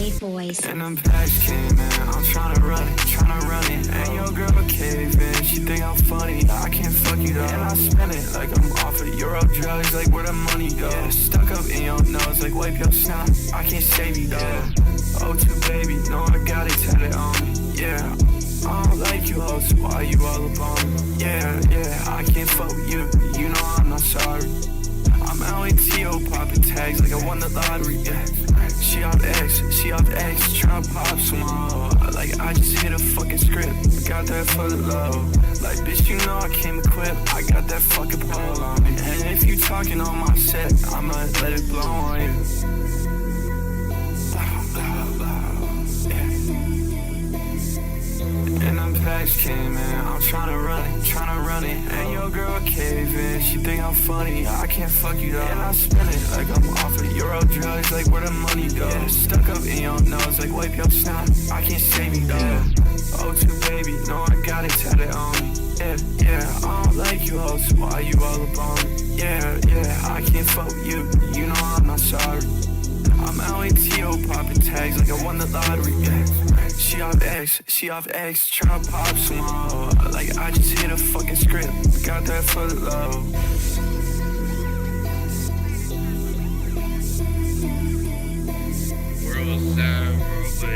Wave Boys. And them packs came, man, I'm tryna run it. And your girl a cave-in, she think I'm funny. I can't fuck you though, and I spend it like I'm off of Euro drugs, like where the money go. Yeah, stuck up in your nose, like wipe your snot, I can't save you though. O2 baby, no I got it tatted on me, yeah. I don't like you hoes, so why you all up on me? Yeah, I can't fuck with you, you know I'm not sorry. I'm LATO popping tags like I won the lottery, yeah. She off X, tryna pop some more. Like I just hit a fucking script, got that for the love. Like bitch, you know I came equipped, I got that fucking pole on me. And if you talking on my set, I'ma let it blow on you. And them packs came, man, I'm tryna run it. And your girl cave-in, she think I'm funny, I can't fuck you though. And I spend it like I'm off of Euro drugs, like where the money go. Yeah, stuck up in your nose, like wipe your snot, I can't save you though. O2 baby, no I got it tatted on me, yeah. I don't like you hoes, so why you all up on me? Yeah, I can't fuck with you, you know I'm not sorry. I'm LATO popping tags like I won the lottery, yeah. She off X, tryna pop some more. Like I just hit a fucking script, got that for the love. World was sad, bro,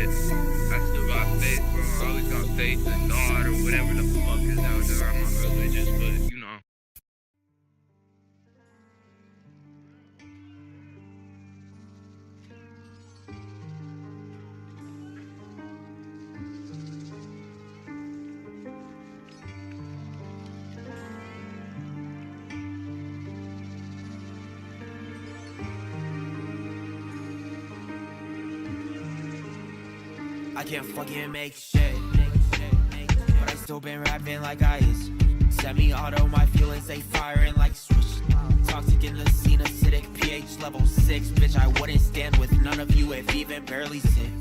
but I still got faith, bro. I always got faith in God or whatever the fuck is out there. I'm not religious, but you know. I can't fucking make shit, but I still been rapping like ice. Semi-auto, my feelings, they firing like swish. Toxic in the scene, acidic, pH level 6. Bitch, I wouldn't stand with none of you if even barely sick.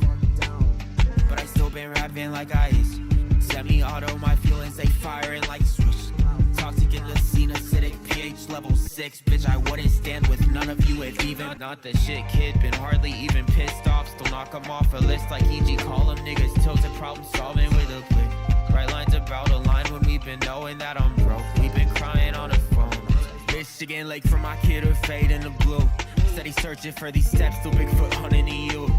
But I still been rapping like ice. Semi-auto, my feelings, they firing like swish. Toxic in the scene, acidic, pH level 6. Bitch, I wouldn't stand with none of you if even. Not the shit kid, been hardly even pissed off. Still knock them off a list like EG, call them niggas tilted, problem solving with a click. Right lines about a line when we've been knowing that I'm broke. We've been crying on the phone. Michigan Lake for my kid or fade in the blue. Steady searching for these steps, still Bigfoot hunting you.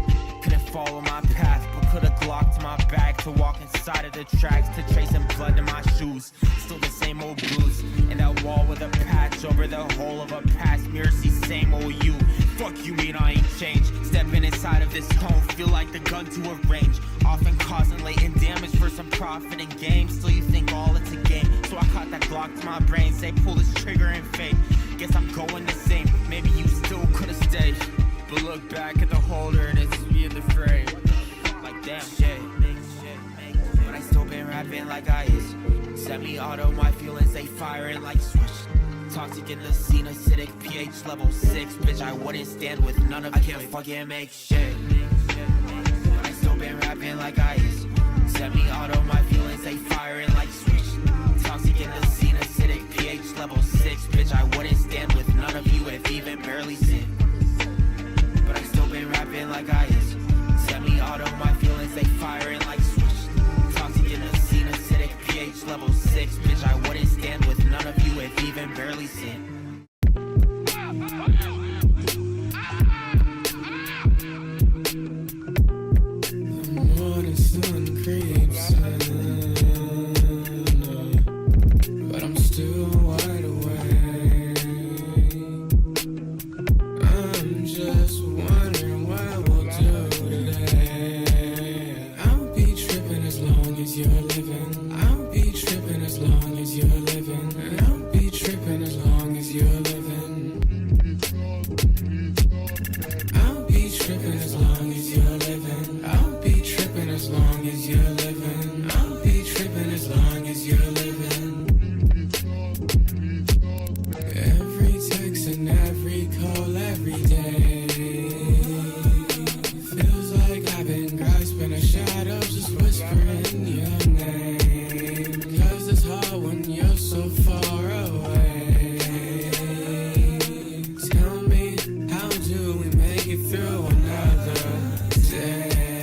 Couldn't follow my path, but put a Glock to my back to walk inside of the tracks, to tracing blood in my shoes. Still the same old blues, and that wall with a patch over the hole of a past mirror, see same old you. Fuck you mean I ain't changed. Stepping inside of this home, feel like the gun to a range. Often causing latent damage for some profit and game. Still you think all it's a game, so I caught that Glock to my brain. Say pull this trigger and fade. Guess I'm going the same, maybe you still could've stayed. But look back at the holder and it's me in the frame. Like damn shit, but I still been rapping like ice. Semi-auto, my feelings they firing like swish. Toxic in the scene, acidic, pH level 6. Bitch, I wouldn't stand with none of you. I can't fucking make shit, but I still been rapping like ice. Semi-auto, my feelings they firing like swish. Toxic in the scene, acidic, pH level 6. Bitch, I wouldn't stand with none of you if even barely sick. But I still been rapping like ice. Semi-auto, my feelings they firing like swish. Toxic in the scene, acidic, pH level 6. Bitch, I wouldn't stand with none of you if even barely sin. The morning sun creeps in, but I'm still wide awake. I'm just wondering what we'll do today. I'll be tripping as long as you're living. I'll be tripping as long as you're living. And I'll be tripping as long as you're living. I'll be tripping as long as you're living. I'll be tripping as long as you're living. I'll be tripping as long as you're living. Every text and every call every day feels like I've been grasping a shadow, just whispering your name. 'Cause it's hard when you're so far away. Tell me, how do we make it through another day?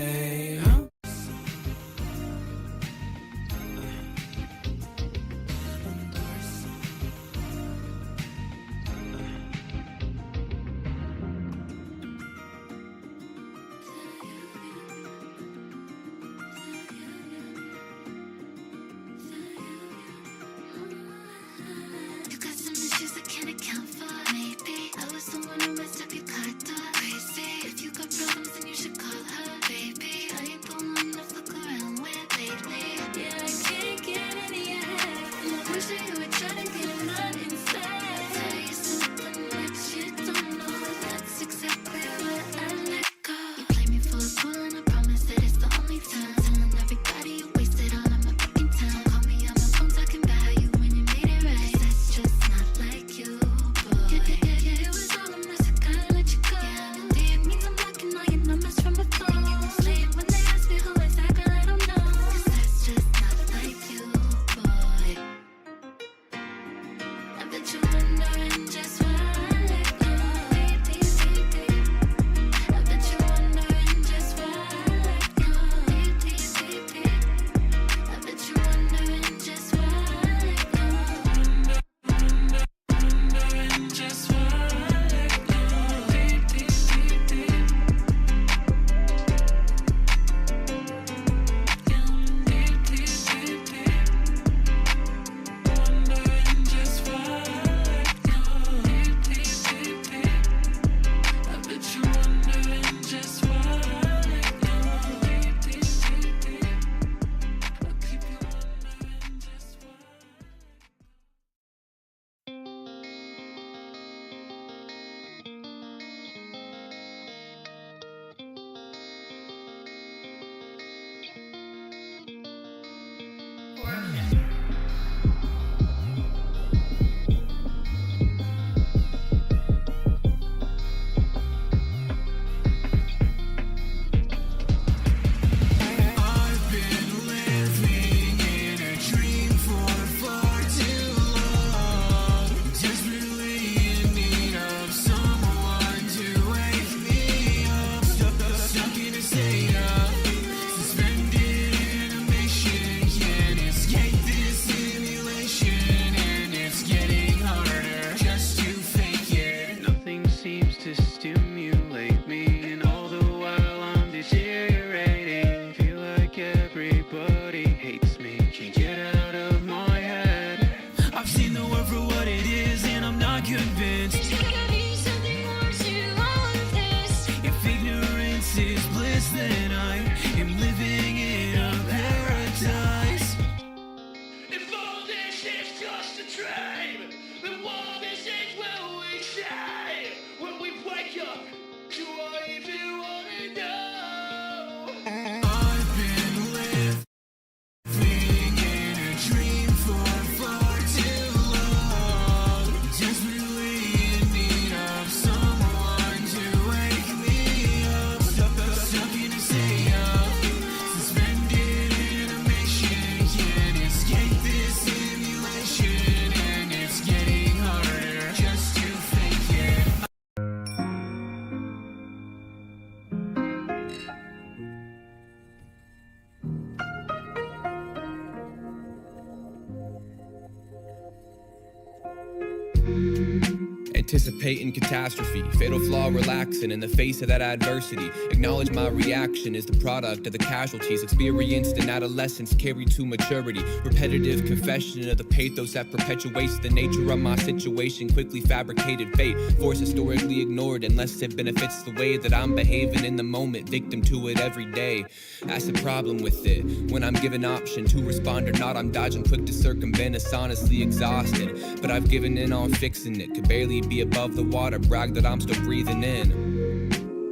anticipating catastrophe. Fatal flaw relaxing in the face of that adversity. Acknowledge my reaction is the product of the casualties experienced in adolescence carried to maturity. Repetitive confession of the pathos that perpetuates the nature of my situation. Quickly fabricated fate, force historically ignored unless it benefits the way that I'm behaving in the moment. Victim to it every day. That's the problem with it. When I'm given option to respond or not, I'm dodging quick to circumvent. It's honestly exhausted, but I've given in on fixing it. Could barely be above the water, brag that I'm still breathing in.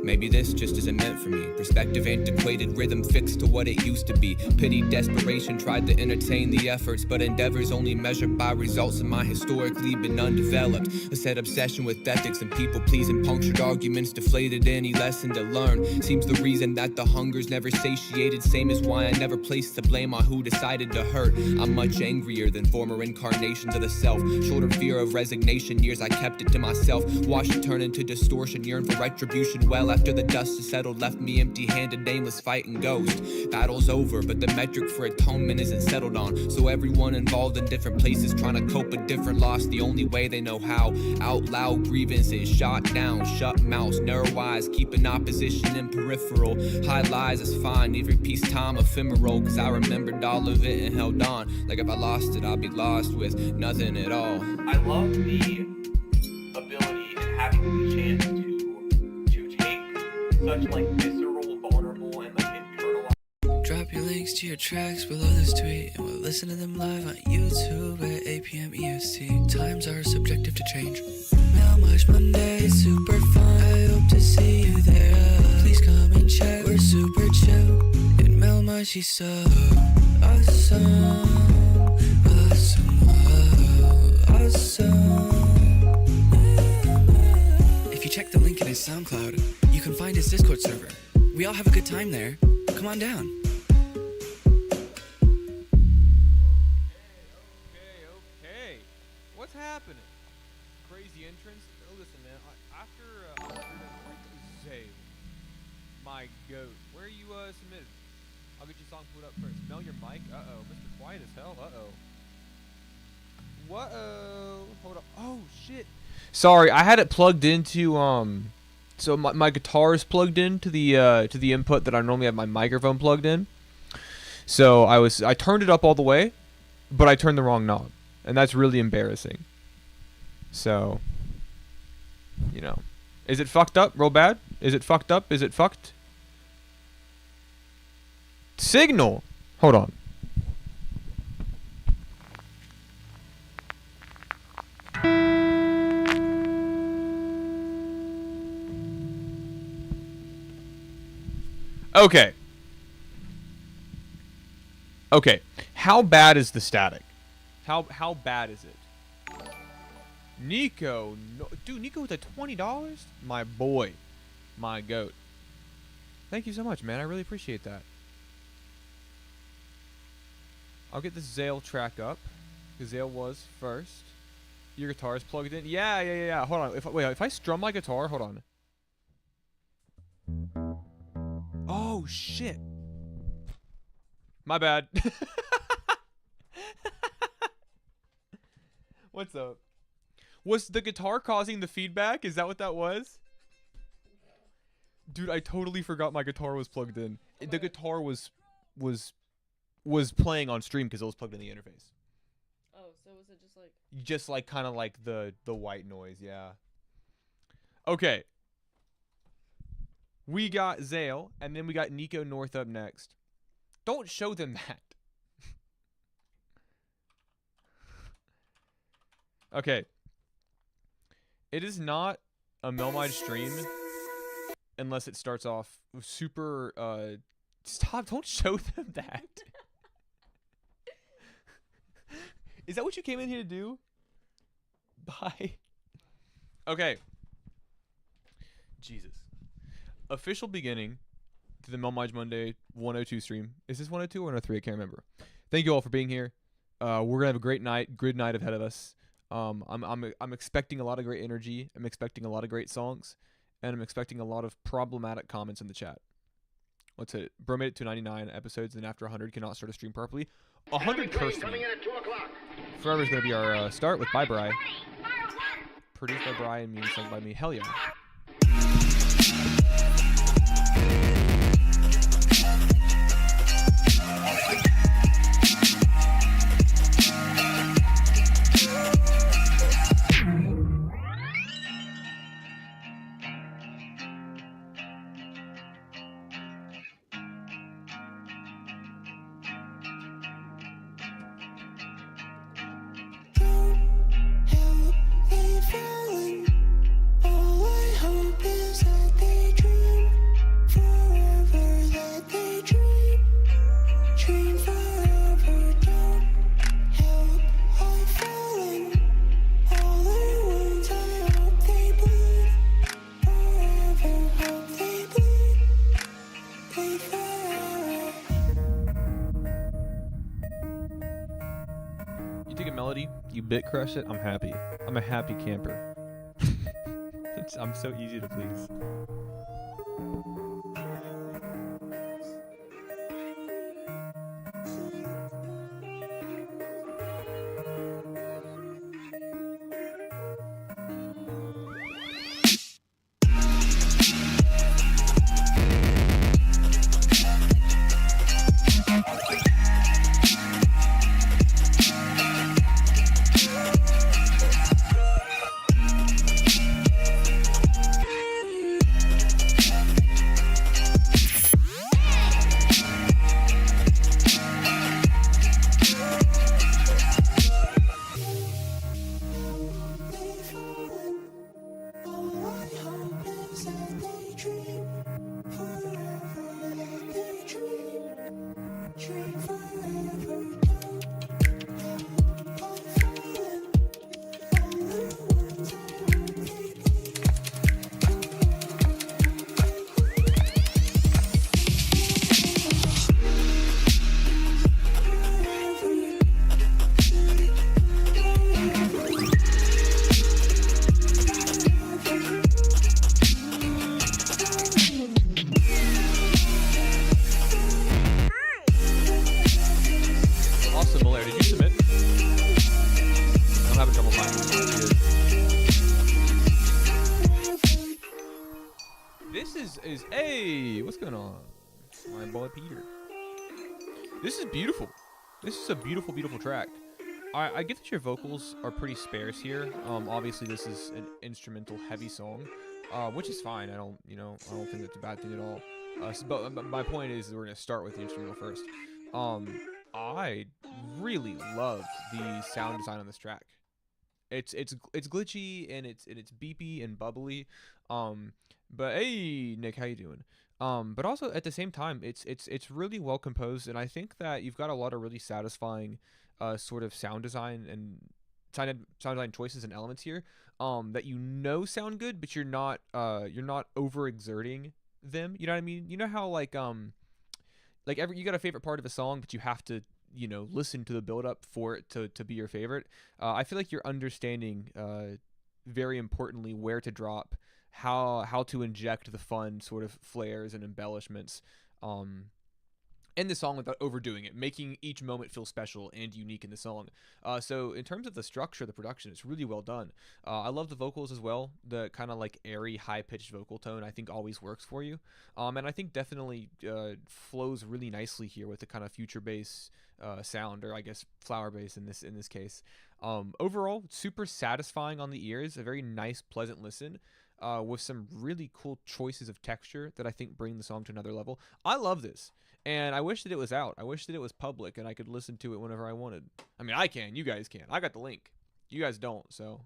Maybe this just isn't meant for me. Perspective antiquated, rhythm fixed to what it used to be. Pity, desperation, tried to entertain the efforts, but endeavors only measured by results of my historically been undeveloped. A set obsession with ethics and people pleasing, punctured arguments, deflated any lesson to learn. Seems the reason that the hunger's never satiated. Same as why I never placed the blame on who decided to hurt. I'm much angrier than former incarnations of the self. Shorter fear of resignation, years I kept it to myself. Watched it turn into distortion, yearn for retribution. Well, after the dust has settled, left me empty-handed, nameless, fighting ghost. Battle's over, but the metric for atonement isn't settled on. So everyone involved in different places trying to cope with different loss the only way they know how. Out loud grievances, shot down, shut mouths, narrow eyes, keeping opposition in peripheral. High lies is fine, every piece time ephemeral, cause I remembered all of it and held on. Like if I lost it, I'd be lost with nothing at all. I love the ability and having the chance to take such like visceral, vulnerable, and like internalized. Drop your links to your tracks below this tweet, and we'll listen to them live on YouTube at 8 p.m. EST. Times are subjective to change. Melmige Monday, super fun. I hope to see you there. Please come and check. We're super chill. And Melmige, she's so awesome. Awesome. If you check the link in his SoundCloud, you can find his Discord server. We all have a good time there. Come on down. Okay. What's happening? Crazy entrance? Oh, listen, man. After Zay, my goat. Where are you submitted? I'll get your song put up first. Mel your mic. Uh-oh. Mr. Quiet as hell. Uh-oh. Whoa. Hold up. Oh, shit. Sorry, I had it plugged into, so my guitar is plugged into the input that I normally have my microphone plugged in. So I turned it up all the way, but I turned the wrong knob, and that's really embarrassing. So, you know, is it fucked up real bad? Is it fucked up? Is it fucked? Signal. Hold on. Okay. Okay. How bad is the static? How bad is it? Nico, no, dude, Nico with the $20? My boy. My goat. Thank you so much, man. I really appreciate that. I'll get the Zale track up. Because Zale was first. Your guitar is plugged in. Yeah. Hold on. If I strum my guitar, hold on. Oh, shit. My bad. What's up? Was the guitar causing the feedback? Is that what that was? Dude, I totally forgot my guitar was plugged in. The guitar was playing on stream because it was plugged in the interface. Oh, so was it just like... Just like kind of like the white noise, yeah. Okay. We got Zale, and then we got Nico North up next. Don't show them that. Okay. It is not a melmige stream unless it starts off super, stop, don't show them that. Is that what you came in here to do? Bye. Okay. Jesus. Official beginning to the Melmige Monday 102 stream. Is this 102 or 103? I can't remember. Thank you all for being here. We're gonna have a great night, good night ahead of us. I'm expecting a lot of great energy. I'm expecting a lot of great songs, and I'm expecting a lot of problematic comments in the chat. Let's hit it. Bro made it to 99 episodes, and after 100 cannot start a stream properly. 100 cursed me. Forever is gonna be our start with Bye Bye. produced by Brian Mean, sung by me. Hell yeah. You take a melody, you bit crush it, I'm happy. I'm a happy camper. I'm so easy to please. Is hey, what's going on? My boy Peter. This is beautiful. This is a beautiful, beautiful track. I get that your vocals are pretty sparse here. Obviously this is an instrumental heavy song, which is fine. I don't think that's a bad thing at all. But my point is that we're gonna start with the instrumental first. I really love the sound design on this track. It's glitchy and it's beepy and bubbly. But hey, Nick, how you doing? But also at the same time, it's really well composed, and I think that you've got a lot of really satisfying, sort of sound design and sound design choices and elements here, that sound good, but you're not overexerting them. You know what I mean? You know how like you got a favorite part of a song, but you have to listen to the build up for it to be your favorite. I feel like you're understanding very importantly where to drop, how to inject the fun sort of flares and embellishments in the song without overdoing it, making each moment feel special and unique in the song. So in terms of the structure of the production, it's really well done. I love the vocals as well. The kind of like airy, high-pitched vocal tone I think always works for you. And I think definitely flows really nicely here with the kind of future bass sound, or I guess flower bass in this case. Overall, super satisfying on the ears, a very nice, pleasant listen. With some really cool choices of texture that I think bring the song to another level. I love this, and I wish that it was out. I wish that it was public and I could listen to it whenever I wanted. I mean, I can. You guys can. I got the link. You guys don't, so.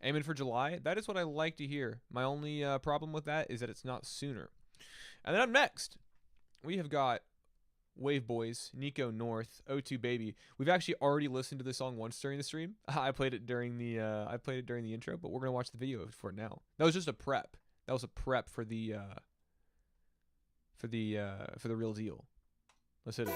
Aiming for July. That is what I like to hear. My only problem with that is that it's not sooner. And then up next, we have got Wave Boys, Nico North, O2 Baby. We've actually already listened to this song once during the stream. I played it during the intro, but we're gonna watch the video for it now. That was just a prep. That was a prep for the real deal. Let's hit it.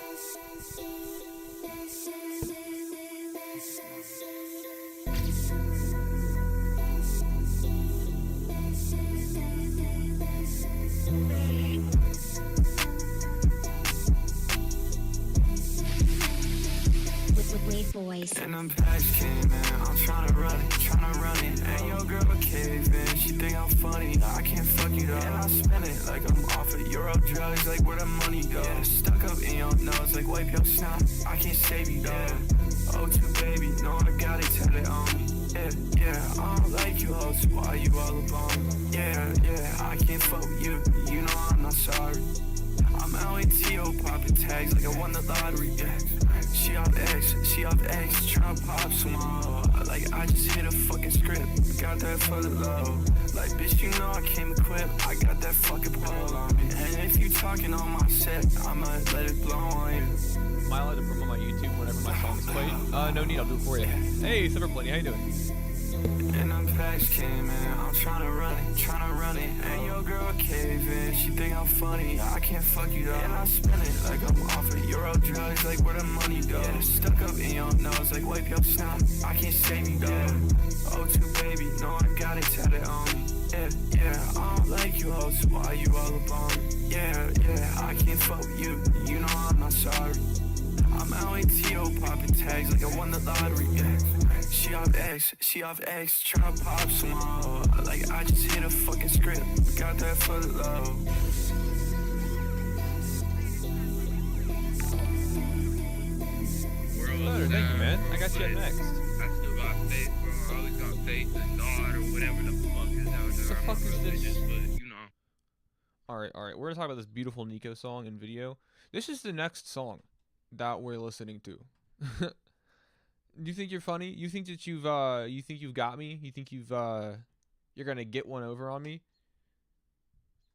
Boys. And I'm past king, man. I'm tryna run it, think I'm funny, I can't fuck you though. And I spend it like I'm off of Euro drugs, like where the money go. Yeah, stuck up in your nose, like wipe your snot, I can't save you though. O2 baby, no I got it, tell it on me. Yeah, I don't like you hoes, why you all alone? Yeah, I can't fuck with you, you know I'm not sorry. I'm LATO popping tags like I won the lottery, yeah. She off X, tryna pop some more. Like I just hit a fucking script, got that for the low. Like bitch, you know I came equipped, I got that fucking pole on me. And if you talking on my set, I'ma let it blow on you. Am I allowed to promote my YouTube whenever my song's played? No need, I'll do it for you. Hey, Silver Plenty, how you doing? And I'm past came, man, I'm tryna run it. And your girl caving, she think I'm funny, I can't fuck you though. And I spend it like I'm off of Euro drugs, like where the money go. Yeah, stuck up in your nose, like wipe your snot, I can't save you though. O2 baby, no I got it, tell it on me. Yeah, I don't like you hoes, why you all alone? Yeah, I can't fuck with you, you know I'm not sorry. I'm LATO popping tags like I won the lottery, yeah. She off X, tryna pop some more. Like I just hit a fucking script, got that for the low. Thank you, man. I got you up next. I still got faith, bro. I always got faith in God or whatever the fuck is out there. What the fuck is this? But, you know. Alright. We're gonna talk about this beautiful Nico song and video. This is the next song that we're listening to. Do you think you're funny? You think that you've got me? You think you're gonna get one over on me?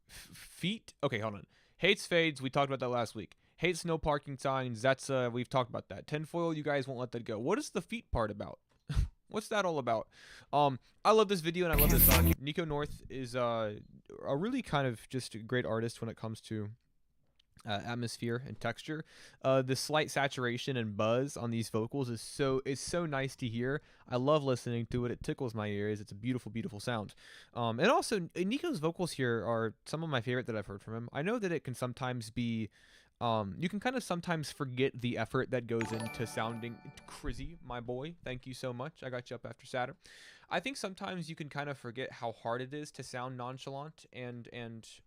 Feet? Okay, hold on. Hates fades. We talked about that last week. Hates no parking signs. That's we've talked about that. Tinfoil. You guys won't let that go. What is the feet part about? What's that all about? I love this video and I love this song. Nico North is a really kind of just a great artist when it comes to atmosphere and texture. The slight saturation and buzz on these vocals is so nice to hear. I love listening to it. It tickles my ears. It's a beautiful sound. And also Nico's vocals here are some of my favorite that I've heard from him. I know that it can sometimes be you can kind of sometimes forget the effort that goes into sounding crazy, my boy. Thank you so much. I got you up after Saturn. I think sometimes you can kind of forget how hard it is to sound nonchalant and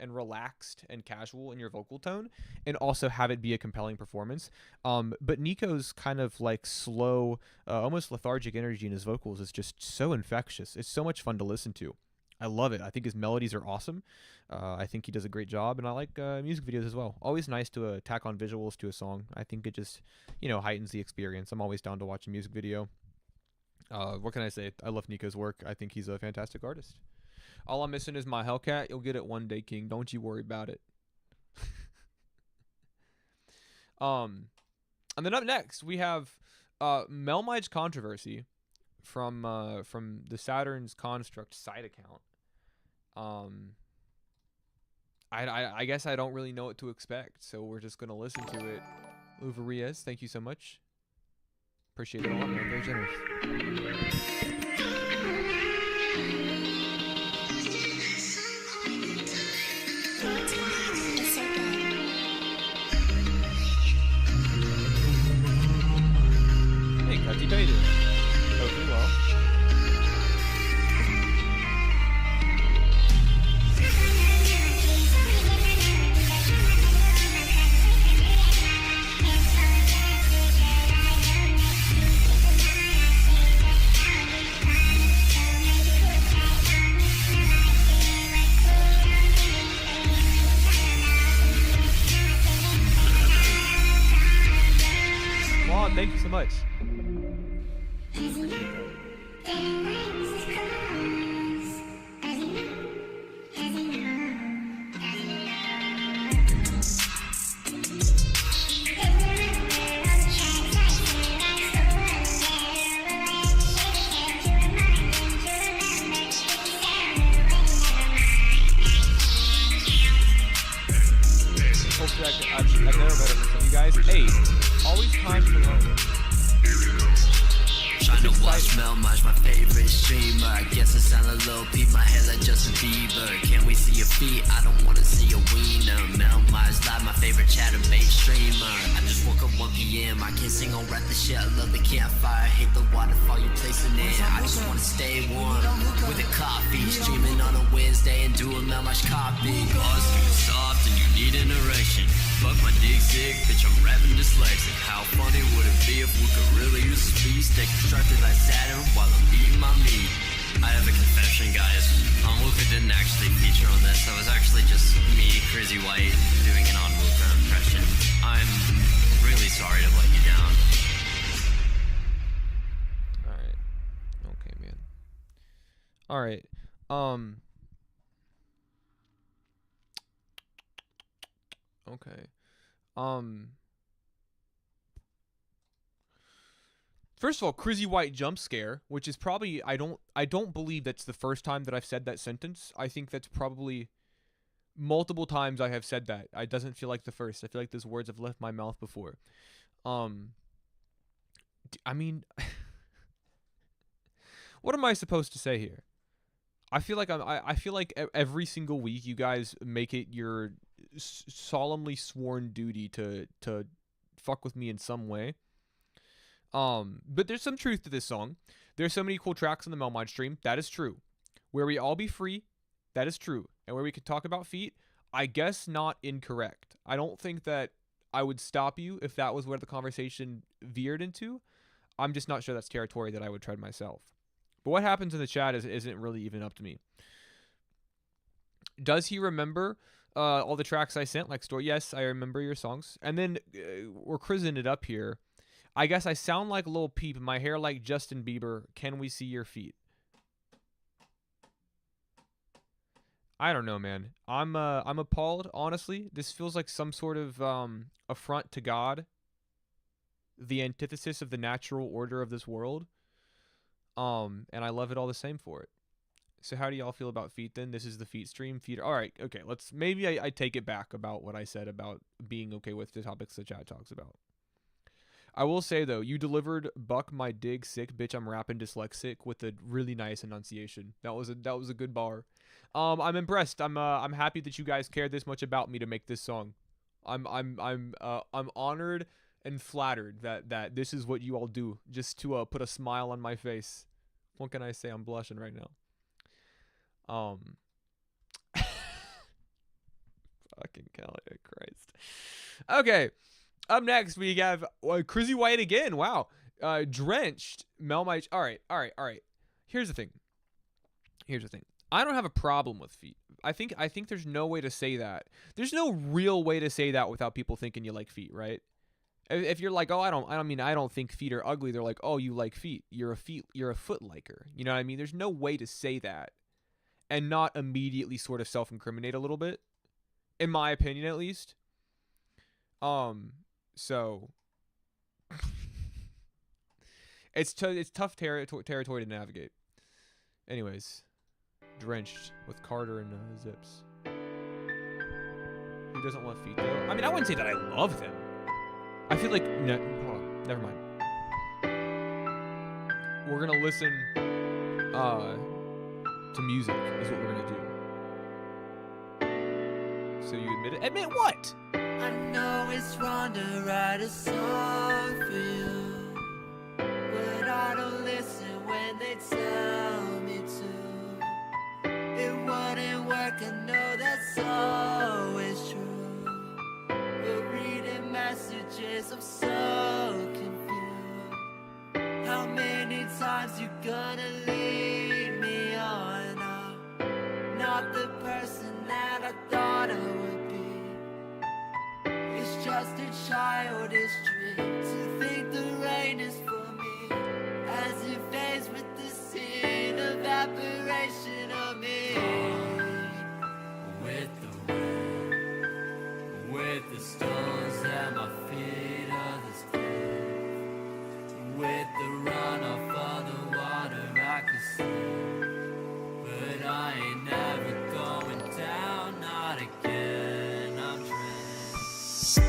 relaxed and casual in your vocal tone, and also have it be a compelling performance. But Nico's kind of like slow, almost lethargic energy in his vocals is just so infectious. It's so much fun to listen to. I love it. I think his melodies are awesome. I think he does a great job, and I like music videos as well. Always nice to tack on visuals to a song. I think it just, heightens the experience. I'm always down to watch a music video. What can I say? I love Nico's work. I think he's a fantastic artist. All I'm missing is my Hellcat. You'll get it one day, King. Don't you worry about it. And then up next, we have melmige controversy from the Saturn's Construct site account. I guess I don't really know what to expect, so we're just gonna listen to it. Uvariez, thank you so much. Appreciate it a lot, man. Very generous. Hey, Cutty, how you doing? Hopefully well. Wow, thank you so much. I've never met him. You guys, hey, always time to learn. It's trying to watch exciting. melmige, my favorite streamer. I guess I sound a little peep, my hair like Justin Bieber. Can we see your feet? I don't wanna see your wiener. Melmige live, my favorite chatterbait streamer. I just woke up 1 p.m. I can't sing or rap the shit. I love the campfire, hate the waterfall you placing in. I just wanna stay warm with a coffee, streaming on a Wednesday and do a melmige copy. Bars too soft and you need an erection. Fuck my dick sick, bitch, I'm rapping dyslexic. How funny would it be if we could really use this beat? Stay constructed like Saturn while I'm eating my meat. I have a confession, guys. Luca didn't actually feature on this. That was actually just me, Crazy White, doing an on Luca impression. I'm really sorry to let you down. Alright. Okay, man. Alright. Okay. First of all, Crazy White jump scare, which is probably I don't believe that's the first time that I've said that sentence. I think that's probably multiple times I have said that. It doesn't feel like the first. I feel like those words have left my mouth before. I mean, what am I supposed to say here? I feel like I feel like every single week you guys make it your solemnly sworn duty to fuck with me in some way. But there's some truth to this song. There's so many cool tracks on the melmige stream. That is true. Where we all be free, that is true. And where we could talk about feet, I guess not incorrect. I don't think that I would stop you if that was where the conversation veered into. I'm just not sure that's territory that I would tread myself. But what happens in the chat isn't really even up to me. Does he remember all the tracks I sent? Like Story? Yes, I remember your songs. And then we're crizzing it up here. I guess I sound like Lil Peep. My hair like Justin Bieber. Can we see your feet? I don't know, man. I'm appalled, honestly. This feels like some sort of affront to God. The antithesis of the natural order of this world. And I love it all the same for it. So how do y'all feel about feet then? This is the feet stream. Feet. All right. Okay. Maybe I take it back about what I said about being okay with the topics the chat talks about. I will say though, you delivered "Buck my dig sick, bitch. I'm rapping dyslexic" with a really nice enunciation. That was a good bar. I'm impressed. I'm happy that you guys cared this much about me to make this song. I'm honored and flattered that this is what you all do just to put a smile on my face. What can I say? I'm blushing right now. Fucking Christ. Okay. Up next, we have Crazy White again. Wow. Drenched. Melmige. All right. Here's the thing. I don't have a problem with feet. I think there's no way to say that. There's no real way to say that without people thinking you like feet, right? If you're like, oh, I don't think feet are ugly. They're like, oh, you like feet. You're a foot liker. You know what I mean? There's no way to say that and not immediately sort of self-incriminate a little bit, in my opinion, at least. So it's tough territory to navigate. Anyways, Drenched with Carter and Zips. Who doesn't love feet though? I mean, I wouldn't say that I love them. I feel like hold on, never mind. We're gonna listen to music is what we're gonna do. So you admit it? Admit what? I know it's wrong to write a song for you, but I don't listen when they tell me to. It wouldn't work, I know that's always true, but reading messages I'm so confused. How many times you gonna lead me on? I'm not the person that I thought I would be. It's just a childish dream to think the rain is for me, as it fades with the scene evaporation of me. With the wind, with the stones at my feet of this cliff, with the runoff of the water I can see, but I ain't never going down, not again. I'm drenched.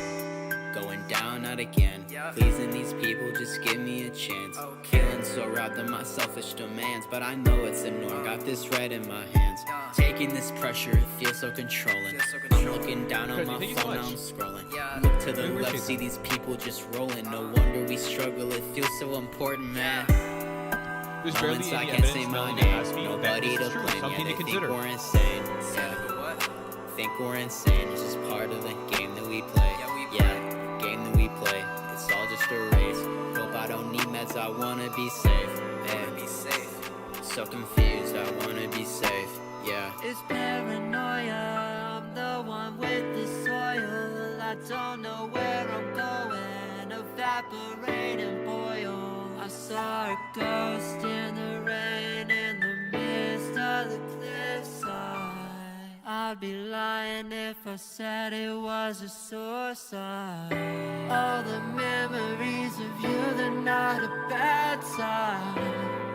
Going down, not again. Pleasing these people, just give me a chance. Feeling so wrapped in my selfish demands, but I know it's a norm. Got this red in my hands. Taking this pressure, it feels so controlling. I'm looking down on my phone, now I'm scrolling. Look to the left, see these people just rolling. No wonder we struggle, it feels so important, man. There's barely Moments I any can't evidence say my Melmige has name, me that nobody this to is true. blame. Yeah, Something they to think consider. we're insane. Think we're insane, it's just part of the game that we play. Yeah, game that we play. It's all just a race. Hope I don't need meds, I wanna be safe. So confused, I wanna be safe. Yeah. It's paranoia, I'm the one with the soil. I don't know where I'm going, evaporate and boil. I saw a ghost in the rain, in the midst of the cliffside. I'd be lying if I said it was a suicide. All the memories of you, they're not a bad sign.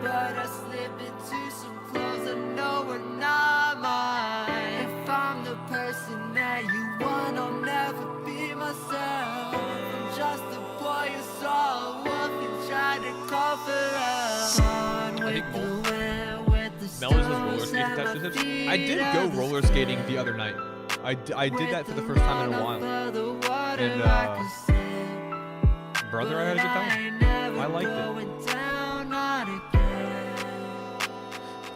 But I slip into some clothes I know are not mine. If I'm the person that you want, I'll never be myself. I'm just a boy who saw a wolf and tried to cover up. Gone with the wind, with the Melmige has roller stones skating at my tattoos. feet. I did go roller skating the other night. I did that for the first time in a while. And brother, I had a good time. I liked it.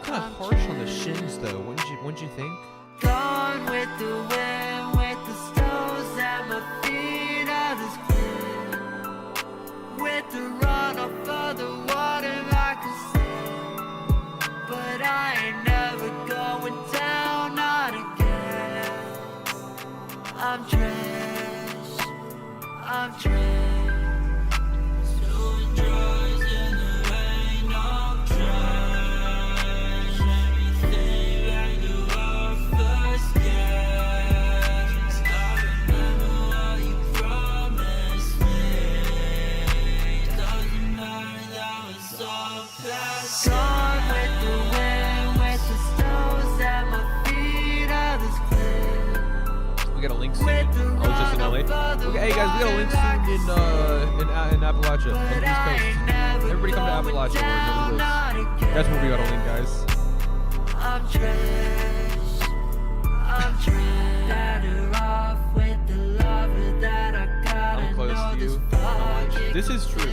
Kind of harsh on the shins, though. Wouldn't you think? Gone with the wind, with the stones at my feet of this cliff. With the runoff of the water I can see. But I ain't never going down, not again. I'm trash, I'm trash. Doing drugs in the rain, I'm trash. Everything like the world first guess. I remember what you promised me. Doesn't matter, that was all past. Gone with the wind, with the stones at my feet of this cliff. We got a link soon. I was just in LA. Okay, hey guys, we got a link soon in Appalachia, on the East Coast. Everybody come to Appalachia. That's where we got a link, guys. I'm trash, I'm trash. Better off with the lover that I got. I'm close to you. This is true. The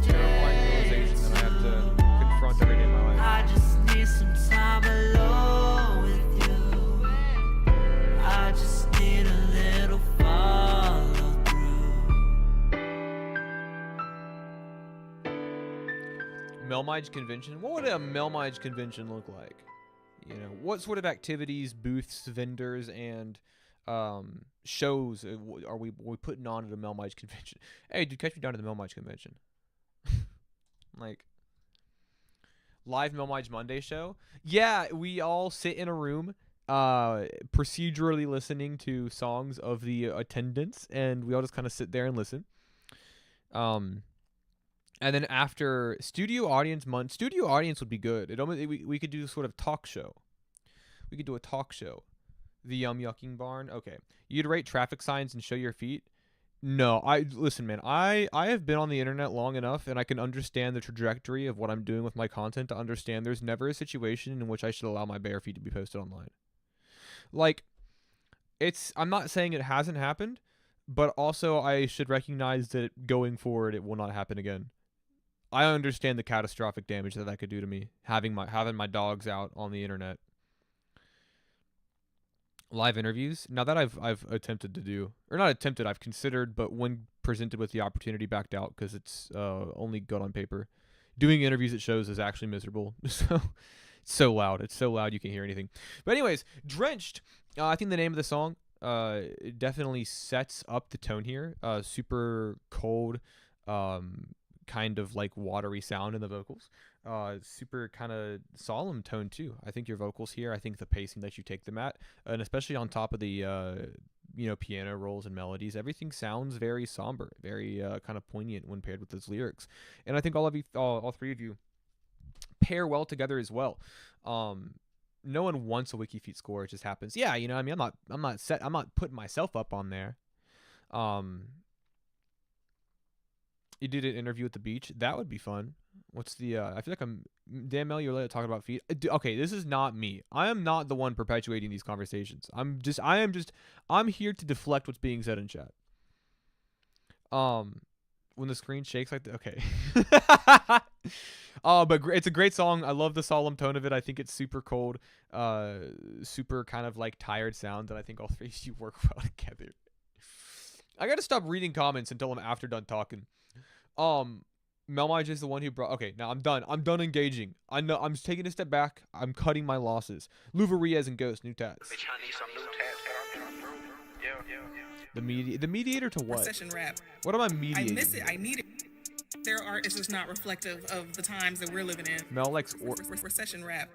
terrifying realization that I have to confront every day in my life. I just need some time alone with you. I just need a little follow through. Melmige convention. What would a Melmige convention look like? You know, what sort of activities, booths, vendors, and shows are we putting on at a Melmige convention? Hey, dude, catch me down at the Melmige convention. Like, live Melmige Monday show. Yeah, we all sit in a room, procedurally listening to songs of the attendants, and we all just kind of sit there and listen. And then after studio audience would be good. We could do a sort of talk show. We could do a talk show. The Yucking Barn. Okay. You'd rate traffic signs and show your feet. No, listen, man. I have been on the internet long enough, and I can understand the trajectory of what I'm doing with my content to understand there's never a situation in which I should allow my bare feet to be posted online. Like, I'm not saying it hasn't happened, but also I should recognize that going forward it will not happen again. I understand the catastrophic damage that could do to me, having my dogs out on the internet. Live interviews. Now that I've attempted to do, or not attempted, I've considered, but when presented with the opportunity, backed out because it's only good on paper. Doing interviews at shows is actually miserable. So it's so loud. It's so loud you can't hear anything. But anyways, Drenched. I think the name of the song it definitely sets up the tone here. Super cold. Kind of like watery sound in the vocals, super kind of solemn tone too. I think your vocals here, I think the pacing that you take them at, and especially on top of the piano rolls and melodies, everything sounds very somber, very kind of poignant when paired with those lyrics. And I think all three of you pair well together as well. No one wants a WikiFeet score; it just happens. Yeah, I mean, I'm not putting myself up on there. You did an interview at the beach. That would be fun. What's the? I feel like I'm. Dan Mel, you're allowed to talk about feet. Okay, this is not me. I am not the one perpetuating these conversations. I'm here to deflect what's being said in chat. When the screen shakes like that. Okay. But it's a great song. I love the solemn tone of it. I think it's super cold, super kind of like tired sound, and I think all three of you work well together. I gotta stop reading comments until I'm after done talking. Melmige is the one who brought. Okay, now I'm done. I'm done engaging. I know. I'm just taking a step back. I'm cutting my losses. Luvariez and Ghost, new tats. Bitch, I need some new tats. The mediator to what? Session rap. What am I mediating? I miss it. I need it. Their art is just not reflective of the times that we're living in. Mel likes for session rap.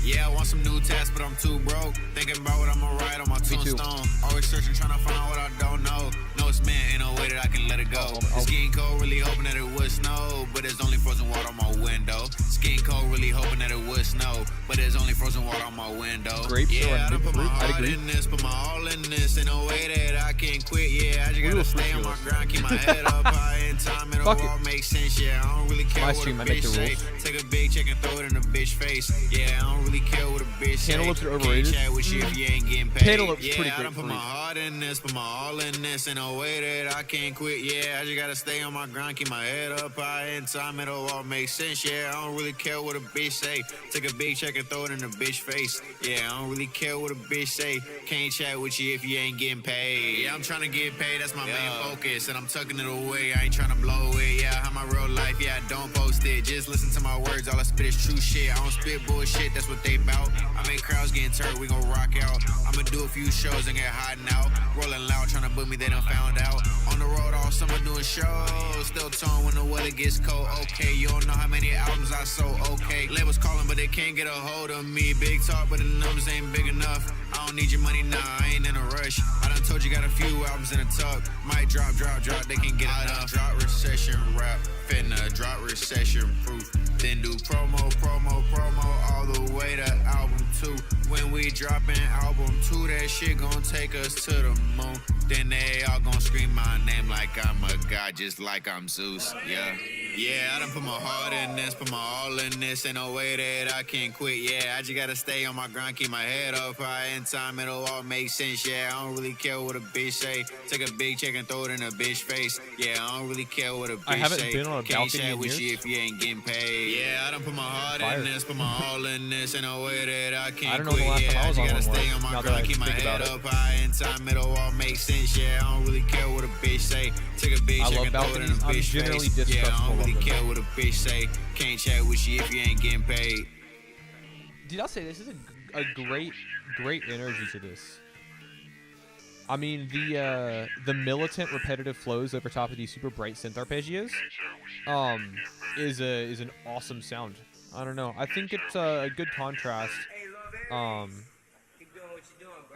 Yeah, I want some new tats, but I'm too broke. Thinking about what I'ma write on my tombstone. Always searching, trying to find out what I don't know. No, it's meant in a way that I can let it go. It's getting cold, really hoping that it would snow, but there's only frozen water on my window. It's getting cold, really hoping that it would snow, but there's only frozen water on my window. Grapes yeah, I done put my heart agree. in this, put my all in this in a way that I can't quit. Yeah, I just gotta stay on my grind, keep my head up high in time. It'll all make sense. Yeah, I don't really care what a bitch say. Take a big check and throw it in a bitch face. Yeah, I don't really care what a bitch say. Cantaloupes are overrated. Can't chat with you if you ain't getting paid. Cantaloupe's yeah, pretty I great done put fruit. my heart in this, put my all in this in a way that I can't quit. Yeah, I just gotta stay on my grind, keep my head up high in time. It'll all make sense. Yeah, I don't really care what a bitch say. Take a big check and throw it in a bitch face. Yeah, I don't really care what a bitch say. Can't chat with you if you ain't getting paid. Yeah, I'm trying to get paid, that's my main focus, and I'm tucking it away. I ain't trying to blow it. Yeah, I have my real life. Yeah, I don't post it. Just listen to my words. All I spit is true shit. I don't spit bullshit. That's what they bout. I make crowds getting turned. We gon' rock out. I'ma do a few shows and get hiding out. Rolling loud, trying to book me. They done found out. On the road all summer doing shows. Still tone when the weather gets cold. Okay, you don't know how many albums I sold. Okay, labels calling, but they can't get a hold of me. Big talk, but the numbers ain't big enough. I don't need your money, nah, I ain't in a rush. I done told you got a few albums in a tuck. Might drop, they can get enough. Drop recession rap, finna drop recession proof. Then do promo, all the way to album 2. When we dropping album 2, that shit gon' take us to the moon. Then they all gon' scream my name like I'm a god, just like I'm Zeus, yeah. Yeah, I done put my heart in this, put my all in this in a way that I can't quit. Yeah, I just gotta stay on my grind, keep my head up high in time. It'll all make sense. Yeah, I don't really care what a bitch say. Take a big check and throw it in a bitch face. Yeah, I don't really care what a bitch say. I haven't been on a Can't balcony chat in with years. you if you ain't getting paid. Yeah, I done put my heart in this, put my all in this in a way that I can't I don't know quit. the last time Yeah, I I was just on gotta one stay was. on my Now that I grind, keep my think head about up high in time. It'll all make sense. Yeah, I don't really care what a bitch say. Take a big I check love and throw it in a balconies. I'm bitch generally face. Yeah, I distrustful don't really of them. care what a bitch say. Can't chat with you if you ain't getting paid. Did I say this is a great energy to this? I mean, the militant repetitive flows over top of these super bright synth arpeggios is an awesome sound. I don't know. I think it's a good contrast.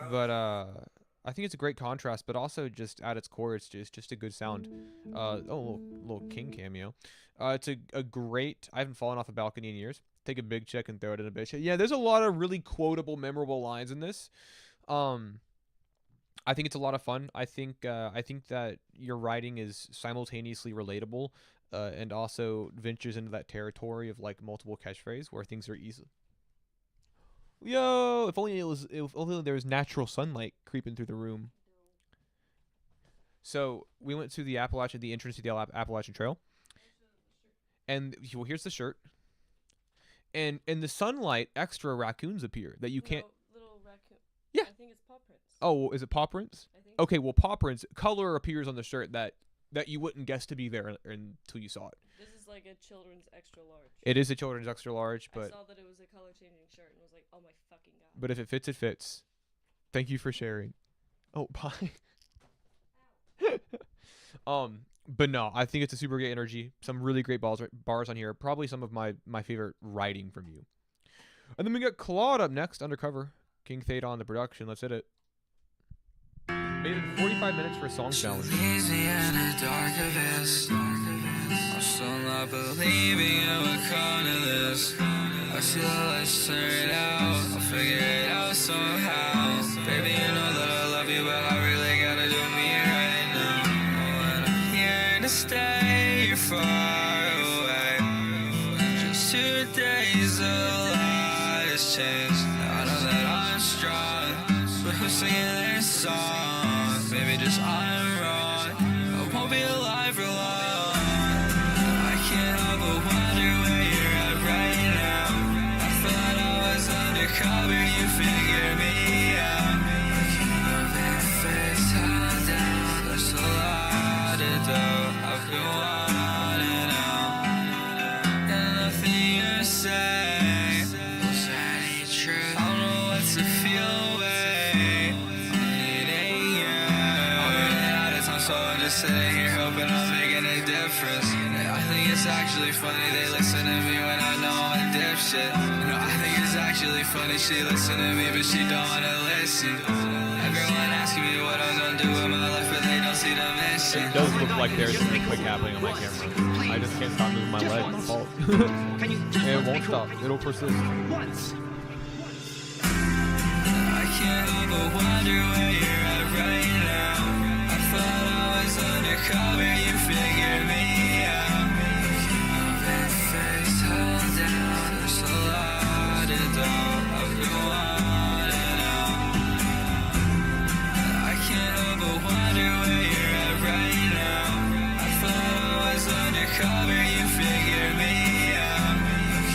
But I think it's a great contrast, but also just at its core, it's just a good sound. Little King cameo. It's a great. I haven't fallen off a balcony in years. Take a big check and throw it in a bitch. Yeah, there's a lot of really quotable, memorable lines in this. I think it's a lot of fun. I think that your writing is simultaneously relatable, and also ventures into that territory of like multiple catchphrase where things are easy. Yo, if only there was natural sunlight creeping through the room. So we went to the entrance to the Appalachian Trail, and well, here's the shirt. And in the sunlight, extra raccoons appear that you can't. Little raccoon. Yeah. I think it's paw prints. Oh, is it paw prints? I think. Okay, well, paw prints. Color appears on the shirt that you wouldn't guess to be there until you saw it. This is like a children's extra large. It is a children's extra large, but I saw that it was a color changing shirt and was like, oh my fucking god. but if it fits, it fits. Thank you for sharing. Oh, bye. But no, I think it's a super great energy. Some really great bars on here. Probably some of my favorite writing from you. And then we got Claude up next, Undercover. King Theta on the production. Let's hit it. Made it 45 minutes for a song challenge. Easy in the dark abyss. I'm still not believing in what corner this. I see the lights turn out. I'll figure it out somehow. Baby, you know that I love you, but I really gotta do me right now. When I'm here to stay, you're for singing their songs. Maybe just I'm wrong. I won't be alive for long. I can't help but wonder where you're at right now. I thought I was undercover, you figured me out. Your face held down, there's a lot to do. I've been wanting out, and nothing you say was any truth. I don't know what to feel away. I'm needing you. I'm running out of time, so I'm just sitting here hoping I'm making a difference. I think it's actually funny they listen to me when I know I'm a dipshit. I think it's actually funny she listen to me, but she don't wanna listen. Everyone asking me what I'm gonna do with my life, but they don't see the mission. It does look like there's something quick happening on my camera. I just can't stop moving my leg. My fault. It won't stop. It'll persist. I can't help but wonder where you're at right now. I thought I was undercover, you figured me out. Your face held down, there's a lot to do. I've been wanting out. I can't help but wonder where you're at right now. I thought I was undercover, you figured me out.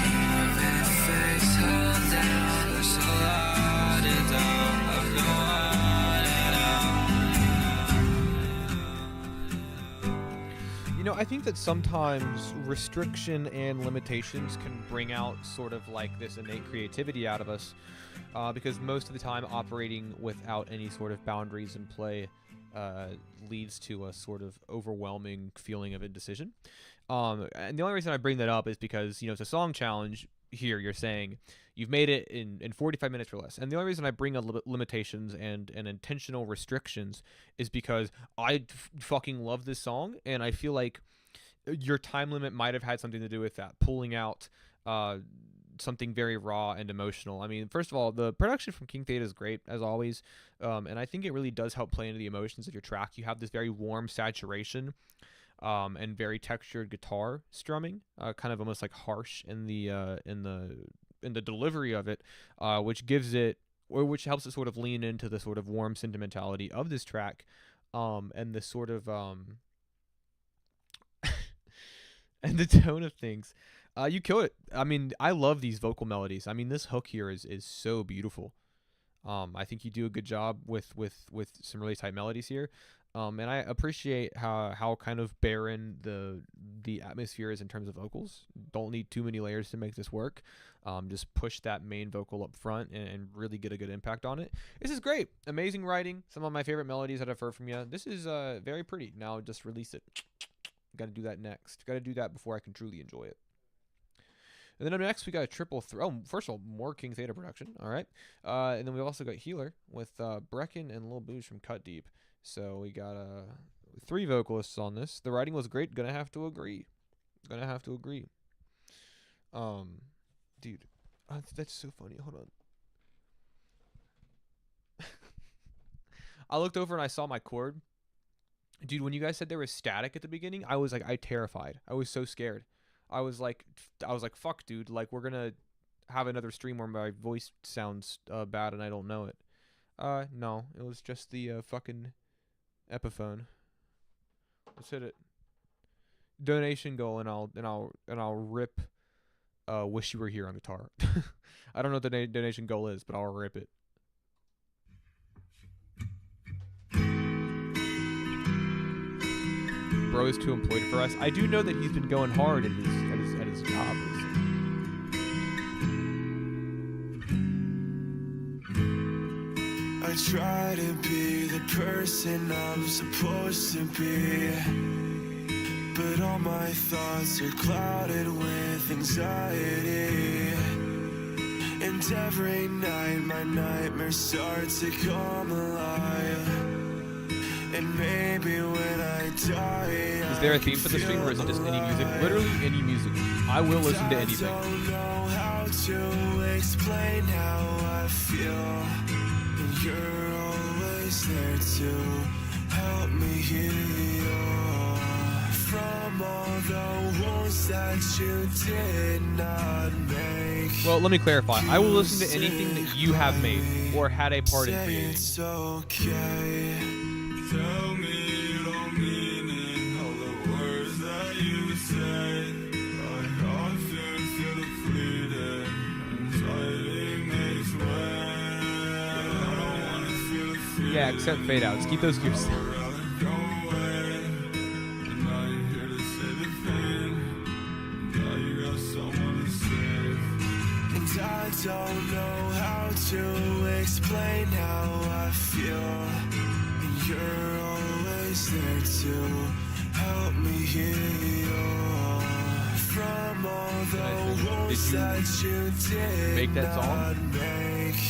Your face held down, there's a lot to do. I've been wanting out. You know, I think that sometimes restriction and limitations can bring out sort of like this innate creativity out of us, because most of the time operating without any sort of boundaries in play leads to a sort of overwhelming feeling of indecision. And the only reason I bring that up is because, you know, it's a song challenge. Here you're saying you've made it in 45 minutes or less, and the only reason I bring up limitations and intentional restrictions is because I fucking love this song, and I feel like your time limit might have had something to do with that, pulling out something very raw and emotional. I mean, first of all, the production from King Theta is great as always, and I think it really does help play into the emotions of your track. You have this very warm saturation and very textured guitar strumming, kind of almost like harsh in the delivery of it, which gives it, or which helps it sort of lean into the sort of warm sentimentality of this track, and the sort of and the tone of things. You kill it. I mean, I love these vocal melodies. I mean, this hook here is so beautiful. I think you do a good job with some really tight melodies here. And I appreciate how kind of barren the atmosphere is in terms of vocals. Don't need too many layers to make this work. Just push that main vocal up front and really get a good impact on it. This is great. Amazing writing. Some of my favorite melodies that I've heard from you. This is very pretty. Now just release it. Got to do that next. Got to do that before I can truly enjoy it. And then up next, we got a triple throw. Oh, first of all, more King Theta production. All right. And then we also got Healer with Brecken and Lil Booze from Cut Deep. So we got 3 vocalists on this. The writing was great. Gonna have to agree. Dude, that's so funny. Hold on. I looked over and I saw my chord. Dude, when you guys said there was static at the beginning, I was like, terrified. I was so scared. I was like, fuck, dude. Like, we're gonna have another stream where my voice sounds bad and I don't know it. No, it was just the fucking Epiphone. Let's hit it. Donation goal, and I'll rip Wish You Were Here on guitar. I don't know what the donation goal is, but I'll rip it. Bro is too employed for us. I do know that he's been going hard at his job. I try to be the person I'm supposed to be, but all my thoughts are clouded with anxiety. And every night my nightmares start to come alive. And maybe when I die, is there a theme for the stream, or is it just any music? Literally any music. I will listen to anything. I don't know how to explain how I feel. And you're always there to help me heal. from all the wounds that you did not make. Well, let me clarify. I will listen to anything that you have made or had a part in creating. It's okay. Tell me you don't mean it. All the words that you say, I often feel depleted. Anxiety makes way. I don't wanna feel the fear. Yeah, except fade outs. Keep those to yourself. I don't know how to explain how I feel, and you're always there to help me heal from all the wounds that you did make that song? not make.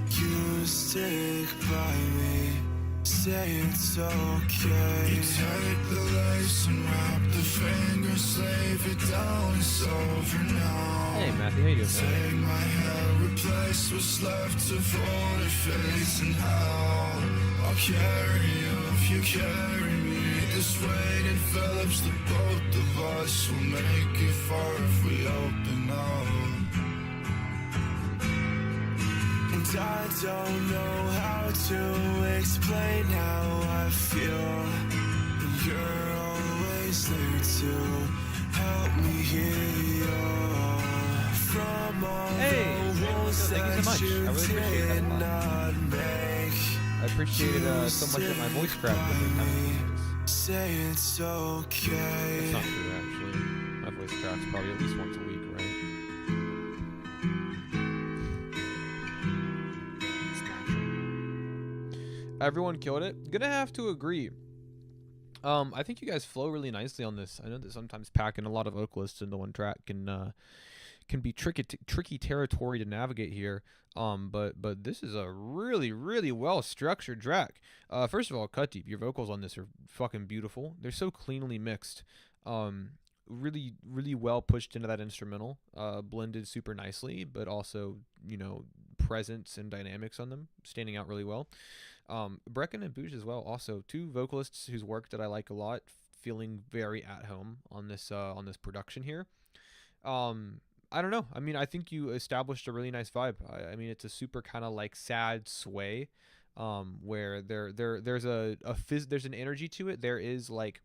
You stick by me, say it's okay. You take the lace and wrap the fingers, slave it down, it's over now. Hey, Matthew, how you doing, man? Take my head, replace what's left of all the face and how I'll carry you if you carry me. This weight envelops the both of us. We'll make it far if we open up. And I don't know how to explain how I feel. And you're always there to help me heal. Hey, thank you so much. I really appreciate that a lot. I appreciated so much that my voice cracked every time. Say it's okay. That's not true, actually. My voice cracks probably at least once a week, right? Everyone killed it. Gonna have to agree. I think you guys flow really nicely on this. I know that sometimes packing a lot of vocalists into one track can be tricky territory to navigate here. But this is a really well structured track. First of all, Cut Deep, your vocals on this are fucking beautiful. They're so cleanly mixed. Really well pushed into that instrumental. Blended super nicely, but also, you know, presence and dynamics on them standing out really well. Brecken and Booge as well. Also, two vocalists whose work that I like a lot, feeling very at home on this production here. I don't know. I mean, I think you established a really nice vibe. I mean, it's a super kind of like sad sway, where there's an energy to it. There is like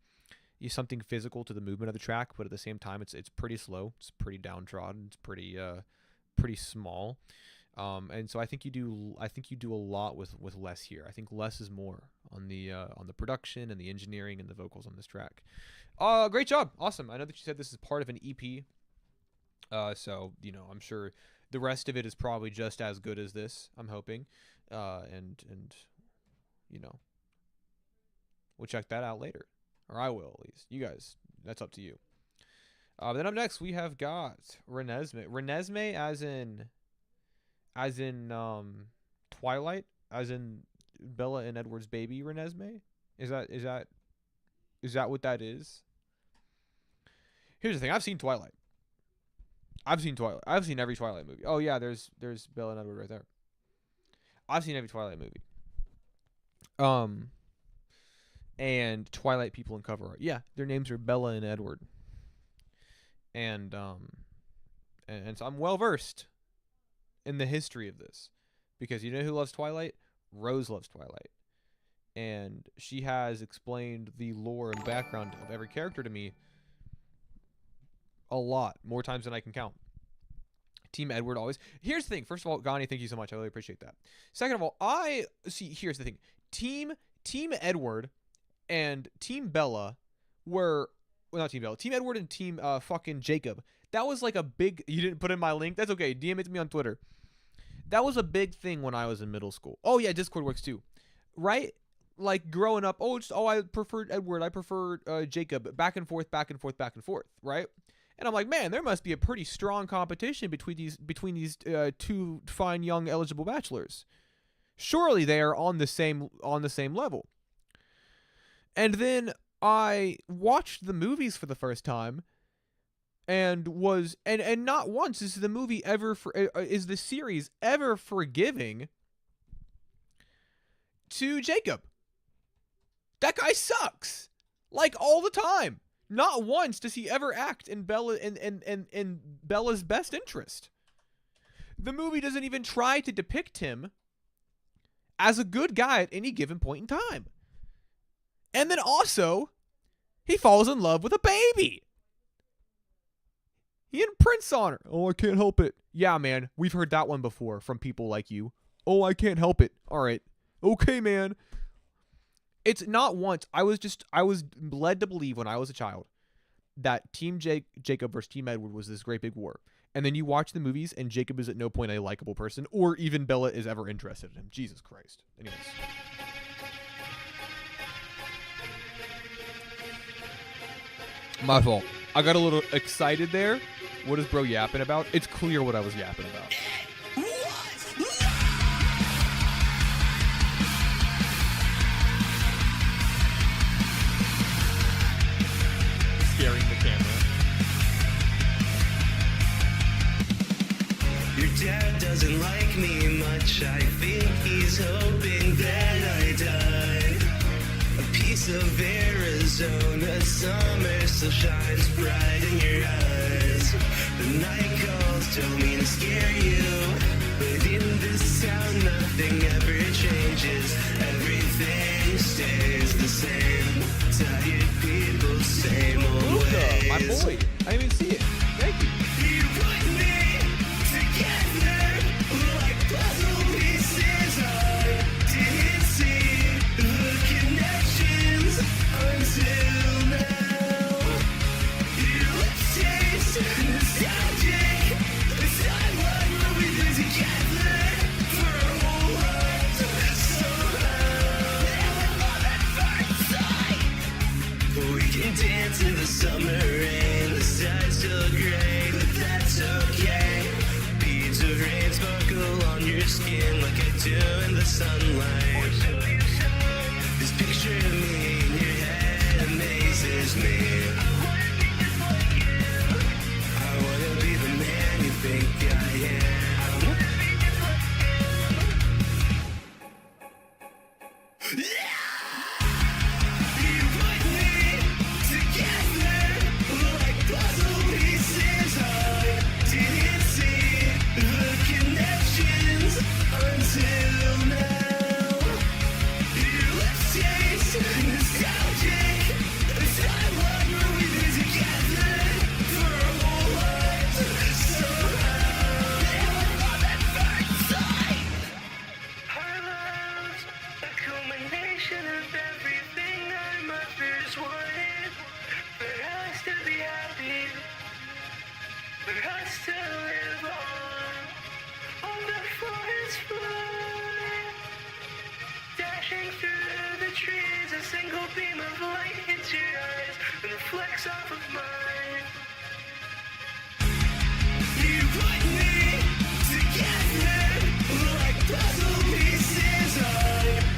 something physical to the movement of the track, but at the same time, it's pretty slow. It's pretty downtrodden. It's pretty small. And so I think you do a lot with less here. I think less is more on the production and the engineering and the vocals on this track. Great job. Awesome. I know that you said this is part of an EP. So, you know, I'm sure the rest of it is probably just as good as this, I'm hoping. And you know, we'll check that out later. Or I will, at least. You guys, that's up to you. Then up next, we have got Renesmee. Renesmee as in Twilight, as in Bella and Edward's baby Renesmee? Is that what that is? Here's the thing, I've seen Twilight. I've seen every Twilight movie. Oh yeah, there's Bella and Edward right there. I've seen every Twilight movie. And Twilight people in cover art. Yeah, their names are Bella and Edward. And so I'm well versed in the history of this, because you know who loves Twilight? Rose loves Twilight. And she has explained the lore and background of every character to me a lot, more times than I can count. Team Edward always. Here's the thing. First of all, Gani, thank you so much. I really appreciate that. Second of all, here's the thing. Team Edward and Team Bella were, well, not Team Bella. Team Edward and Team fucking Jacob. That was like a big, you didn't put in my link? That's okay. DM it to me on Twitter. That was a big thing when I was in middle school. Oh yeah, Discord works too. Right? Like growing up, I preferred Edward, I prefer Jacob, back and forth, right? And I'm like, man, there must be a pretty strong competition between these two fine young eligible bachelors. Surely they are on the same level. And then I watched the movies for the first time, and not once is the series ever forgiving to Jacob. That guy sucks. Like all the time. Not once does he ever act in Bella's best interest. The movie doesn't even try to depict him as a good guy at any given point in time. And then also, he falls in love with a baby. He imprints on her. Oh, I can't help it. Yeah, man, we've heard that one before from people like you. Oh, I can't help it. All right. Okay, man. It's not once. I was led to believe when I was a child that Team Jacob versus Team Edward was this great big war. And then you watch the movies, and Jacob is at no point a likable person, or even Bella is ever interested in him. Jesus Christ. Anyways. My fault. I got a little excited there. What is bro yapping about? It's clear what I was yapping about. Scaring the camera. Your dad doesn't like me much. I think he's hoping that I die. A piece of Arizona summer still shines bright in your eyes. The night calls don't mean to scare you, but in this town nothing ever changes. Everything stays the same. Tired people, same old ways. My boy. I didn't even see it. Thank you. You put me together like puzzle pieces. I didn't see the connections until now. Your lips taste nostalgic. It's not like what we did together for our whole lives. Somehow, never love at first sight. We can dance in the summer rain. The side's still gray, but that's okay. Beads of rain sparkle on your skin like I do in the sunlight. This picture of me in your head amazes me. I wanna be the man you think I am. You put me together like puzzle pieces. I didn't see the connections until now. Your lips taste nostalgic. It's not like what we did together for our whole lives. Somehow, never love at first sight. Our love's a culmination of everything our mothers wanted. For us to be happy, for us to live on the forest floor. Dashing through the trees, a single beam of light hits your eyes and reflects off of mine. You put me together like puzzle pieces. I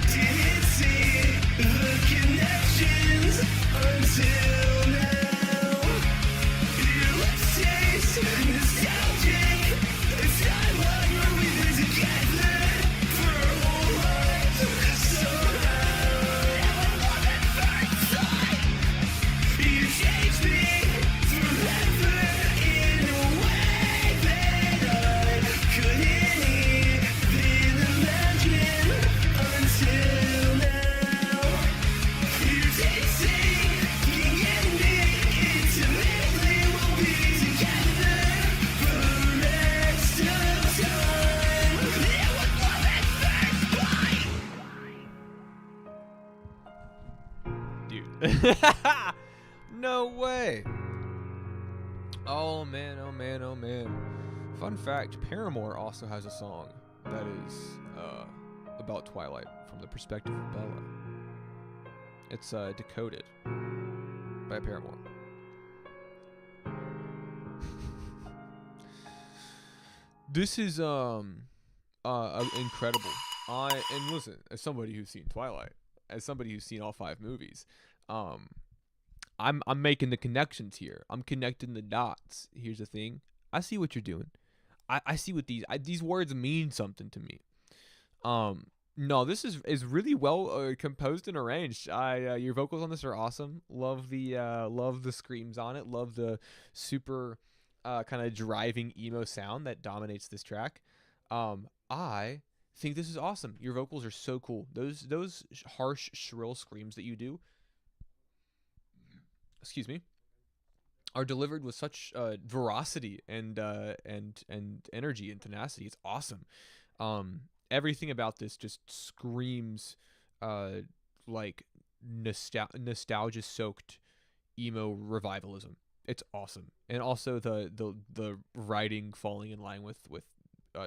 didn't see the connections until now. Your lips taste nostalgic. It's not like what we did together for our whole lives. Somehow, never love at first sight. You changed me forever in a way that I couldn't even imagine until now. You're tasting and me intimately. We'll be together for the rest of time. It was love at first bite. Dude. No way. Oh man, oh man, oh man. Fun fact, Paramore also has a song that is about Twilight from the perspective of Bella. It's Decoded by Paramore. This is incredible. And listen, as somebody who's seen Twilight, as somebody who's seen all 5 movies, I'm making the connections here. I'm connecting the dots. Here's the thing. I see what you're doing. I see what these words mean something to me. No, this is really well composed and arranged. Your vocals on this are awesome. Love the screams on it. Love the super kind of driving emo sound that dominates this track. I think this is awesome. Your vocals are so cool. Those harsh shrill screams that you do, excuse me, are delivered with such veracity and energy and tenacity. It's awesome. Everything about this just screams like nostalgia soaked emo revivalism. It's awesome, and also the writing falling in line with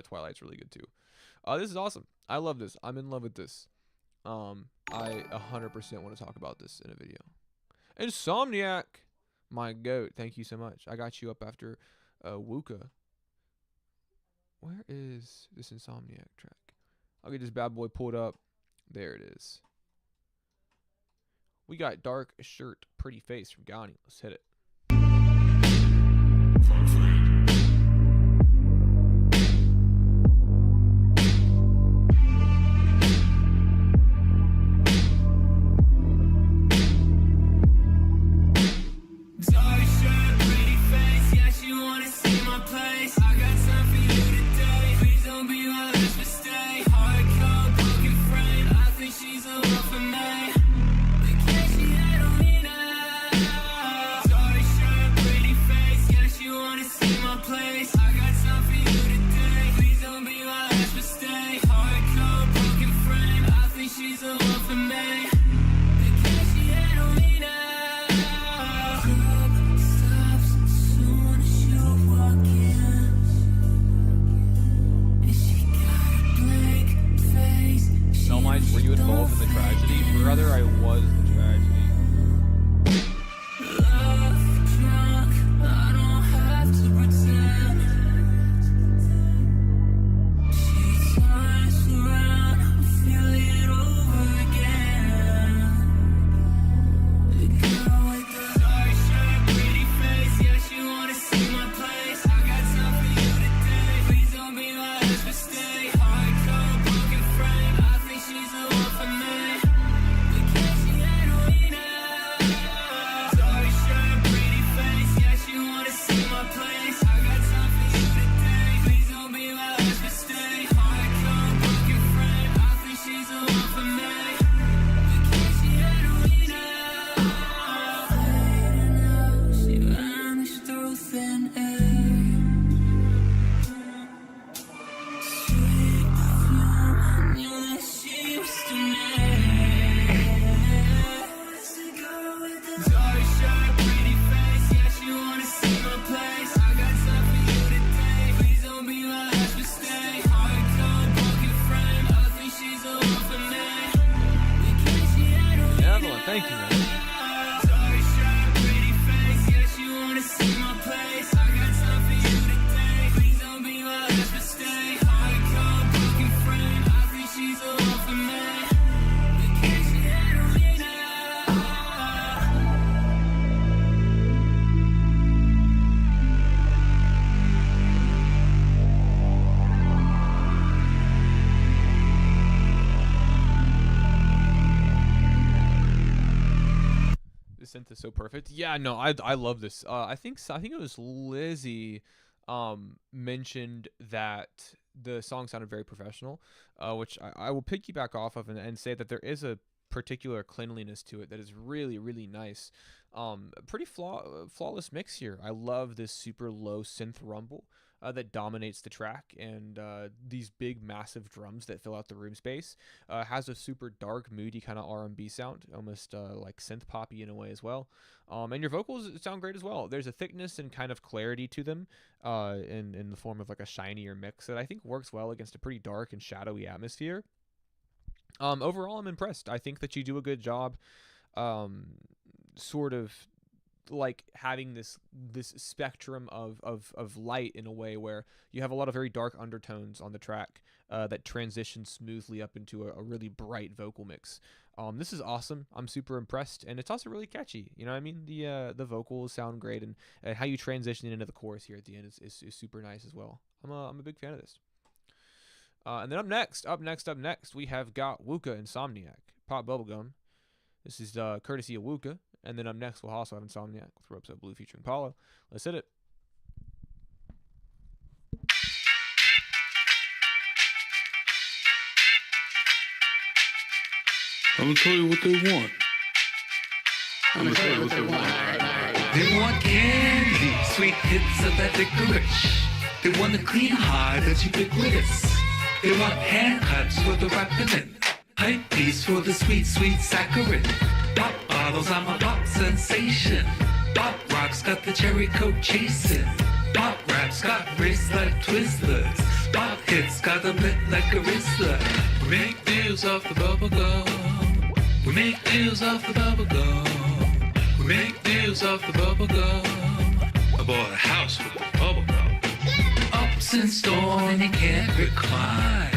Twilight's really good too. This is awesome. I love this. I'm in love with this. I 100% want to talk about this in a video. Insomniac, my goat. Thank you so much. I got you up after Wuka. Where is this Insomniac track? I'll get this bad boy pulled up. There it is. We got Dark Shirt, Pretty Face from Gowney. Let's hit it. Were you involved in the tragedy? Brother, I was the tragedy. Thank you, man. Synth is so perfect. Yeah, no, I love this. I think it was Lizzie mentioned that the song sounded very professional, which I will piggyback off of and say that there is a particular cleanliness to it that is really, really nice. Pretty flawless mix here. I love this super low synth rumble that dominates the track, and these big massive drums that fill out the room space. Has a super dark, moody kind of R&B sound, almost like synth poppy in a way as well. And your vocals sound great as well. There's a thickness and kind of clarity to them in the form of like a shinier mix that I think works well against a pretty dark and shadowy atmosphere. Overall, I'm impressed. I think that you do a good job sort of like having this spectrum of light in a way where you have a lot of very dark undertones on the track that transition smoothly up into a really bright vocal mix. This is awesome. I'm super impressed, and it's also really catchy. You know what I mean? The vocals sound great, and how you transition into the chorus here at the end is super nice as well. I'm a big fan of this. And then up next, we have got Wooka Insomniac, Pop Bubblegum. This is courtesy of Wooka. And then up next, we'll also have Insomniac with Ropes Up Blue featuring Paulo. Let's hit it. I'm gonna tell you what they want. They want candy, sweet hits of that licorice. They want a clean heart that's ubiquitous. They want haircuts for the rapping. Hype piece for the sweet, sweet saccharin. Pop bottles, I'm a pop sensation. Pop rocks got the cherry coke chasing. Pop raps got wrists like Twizzlers. Pop hits got them lit like a Rizzler. We make deals off the bubble gum. We make deals off the bubble gum. We make deals off the bubble gum. I bought a house with the bubble gum. Ups and storms and you can't recline.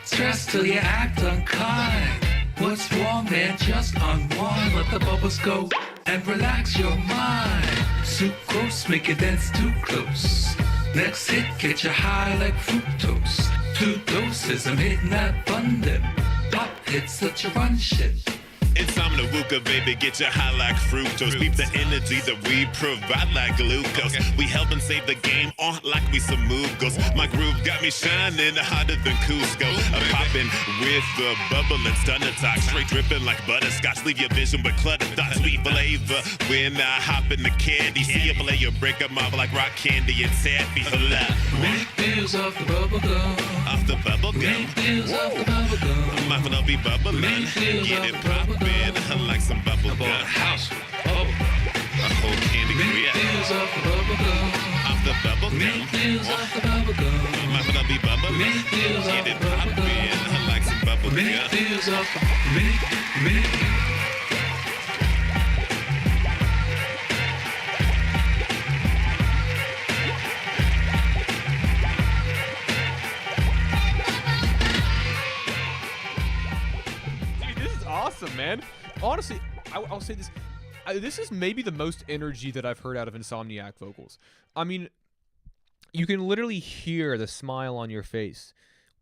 Stress till you act unkind. What's wrong, man? Just unwind. Let the bubbles go and relax your mind. Sucrose, make you dance too close. Next hit, get you high like fructose. 2 doses, I'm hitting that abundant. Pop hits that you run shit. Insomnia Wooka, baby, get you high like fructose. Beep the energy that we provide like glucose. We helping save the game on like we some Mugos. My groove got me shining hotter than Cusco. I'm popping with the bubble and stunner talk. Straight dripping like butterscotch. Leave your vision with clutter thoughts. Sweet flavor when I hop in the candy. See a player break them off like rock candy and taffy for love. Make deals off the bubble gum. Off the bubble gum. Make deals off the bubble gum. I'm gonna be bubbling. Get it poppin'. I like some bubble gum. A house with bubble gum. A whole candy Make deals off the bubble gum. Off the bubble gum. Make deals off the bubble gum. I'm gonna be bubbling. Make deals off Get it the bubble poppin'. gum. I like some bubble gum. Make deals off the make. Awesome, man. Honestly, I'll say this. This is maybe the most energy that I've heard out of Insomniac vocals. I mean, you can literally hear the smile on your face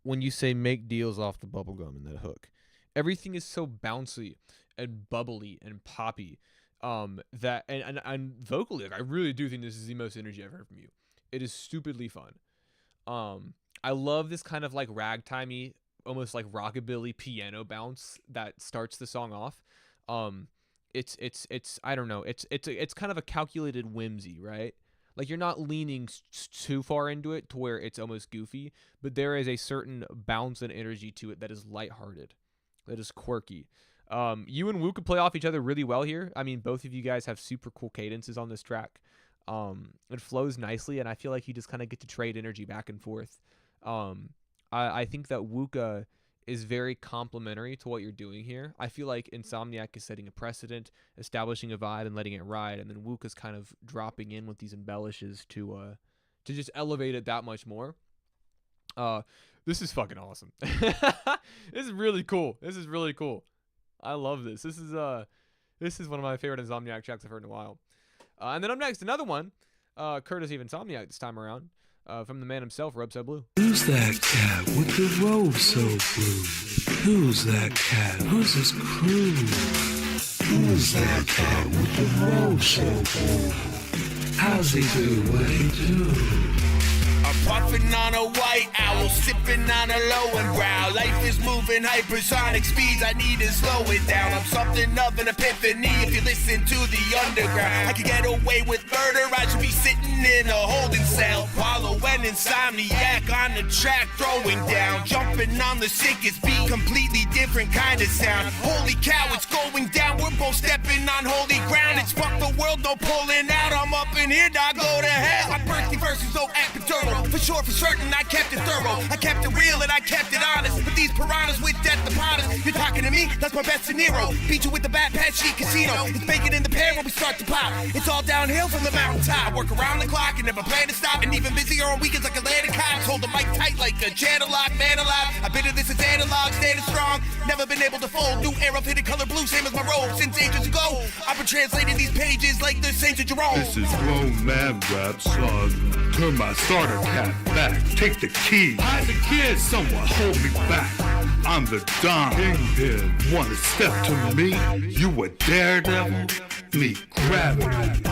when you say make deals off the bubblegum in that hook. Everything is so bouncy and bubbly and poppy that and vocally, like, I really do think this is the most energy I've heard from you. It is stupidly fun. I love this kind of like ragtimey, almost like rockabilly piano bounce that starts the song off. It's I don't know. It's kind of a calculated whimsy, right? Like, you're not leaning too far into it to where it's almost goofy, but there is a certain bounce and energy to it that is lighthearted, that is quirky. You and Wu could play off each other really well here. I mean, both of you guys have super cool cadences on this track. It flows nicely, and I feel like you just kind of get to trade energy back and forth. I think that Wooka is very complimentary to what you're doing here. I feel like Insomniac is setting a precedent, establishing a vibe, and letting it ride, and then Wooka's kind of dropping in with these embellishes to just elevate it that much more. This is fucking awesome. This is really cool. This is really cool. I love this. This is one of my favorite Insomniac tracks I've heard in a while. And then up next, another one, courtesy of Insomniac this time around. From the man himself, Ropes Up Blue. Who's that cat with the robe so blue? Who's that cat? Who's his crew? Who's that cat with the robe so blue? How's he do what he do? I'm puffing on a white owl, sipping on a low and growl. Life is moving hypersonic speeds, I need to slow it down. I'm something of an epiphany if you listen to the underground. I could get away with murder, I should be sitting in a holding cell. Follow an Insomniac on the track, throwing down. Jumping on the sickest beat, completely different kind of sound. Holy cow, it's going down, we're both stepping on holy ground. It's fuck the world, no pulling out, I'm up in here, I go to hell. I'm bursting verses, no epidural. For sure, for certain, I kept it thorough. I kept it real and I kept it honest. But these piranhas with death upon us. You're talking to me, that's my best De Niro. Beat you with the bad patch sheet casino. It's bacon in the pan when we start to pop. It's all downhill from the mountaintop. Work around the clock and never plan to stop. And even busier on weekends like Atlantic cops. Hold the mic tight like a channel lock, man alive. I been in this is analog, standing strong. never been able to fold. New era fitted color blue, same as my robe. Since ages ago, I've been translating these pages like the Saints of Jerome. This is grown man rap, son. Turn my starter cap back. Take the key. Hide the kid. Someone hold me back. I'm the Don Kingpin. Wanna step to me? You a daredevil? Me gravity.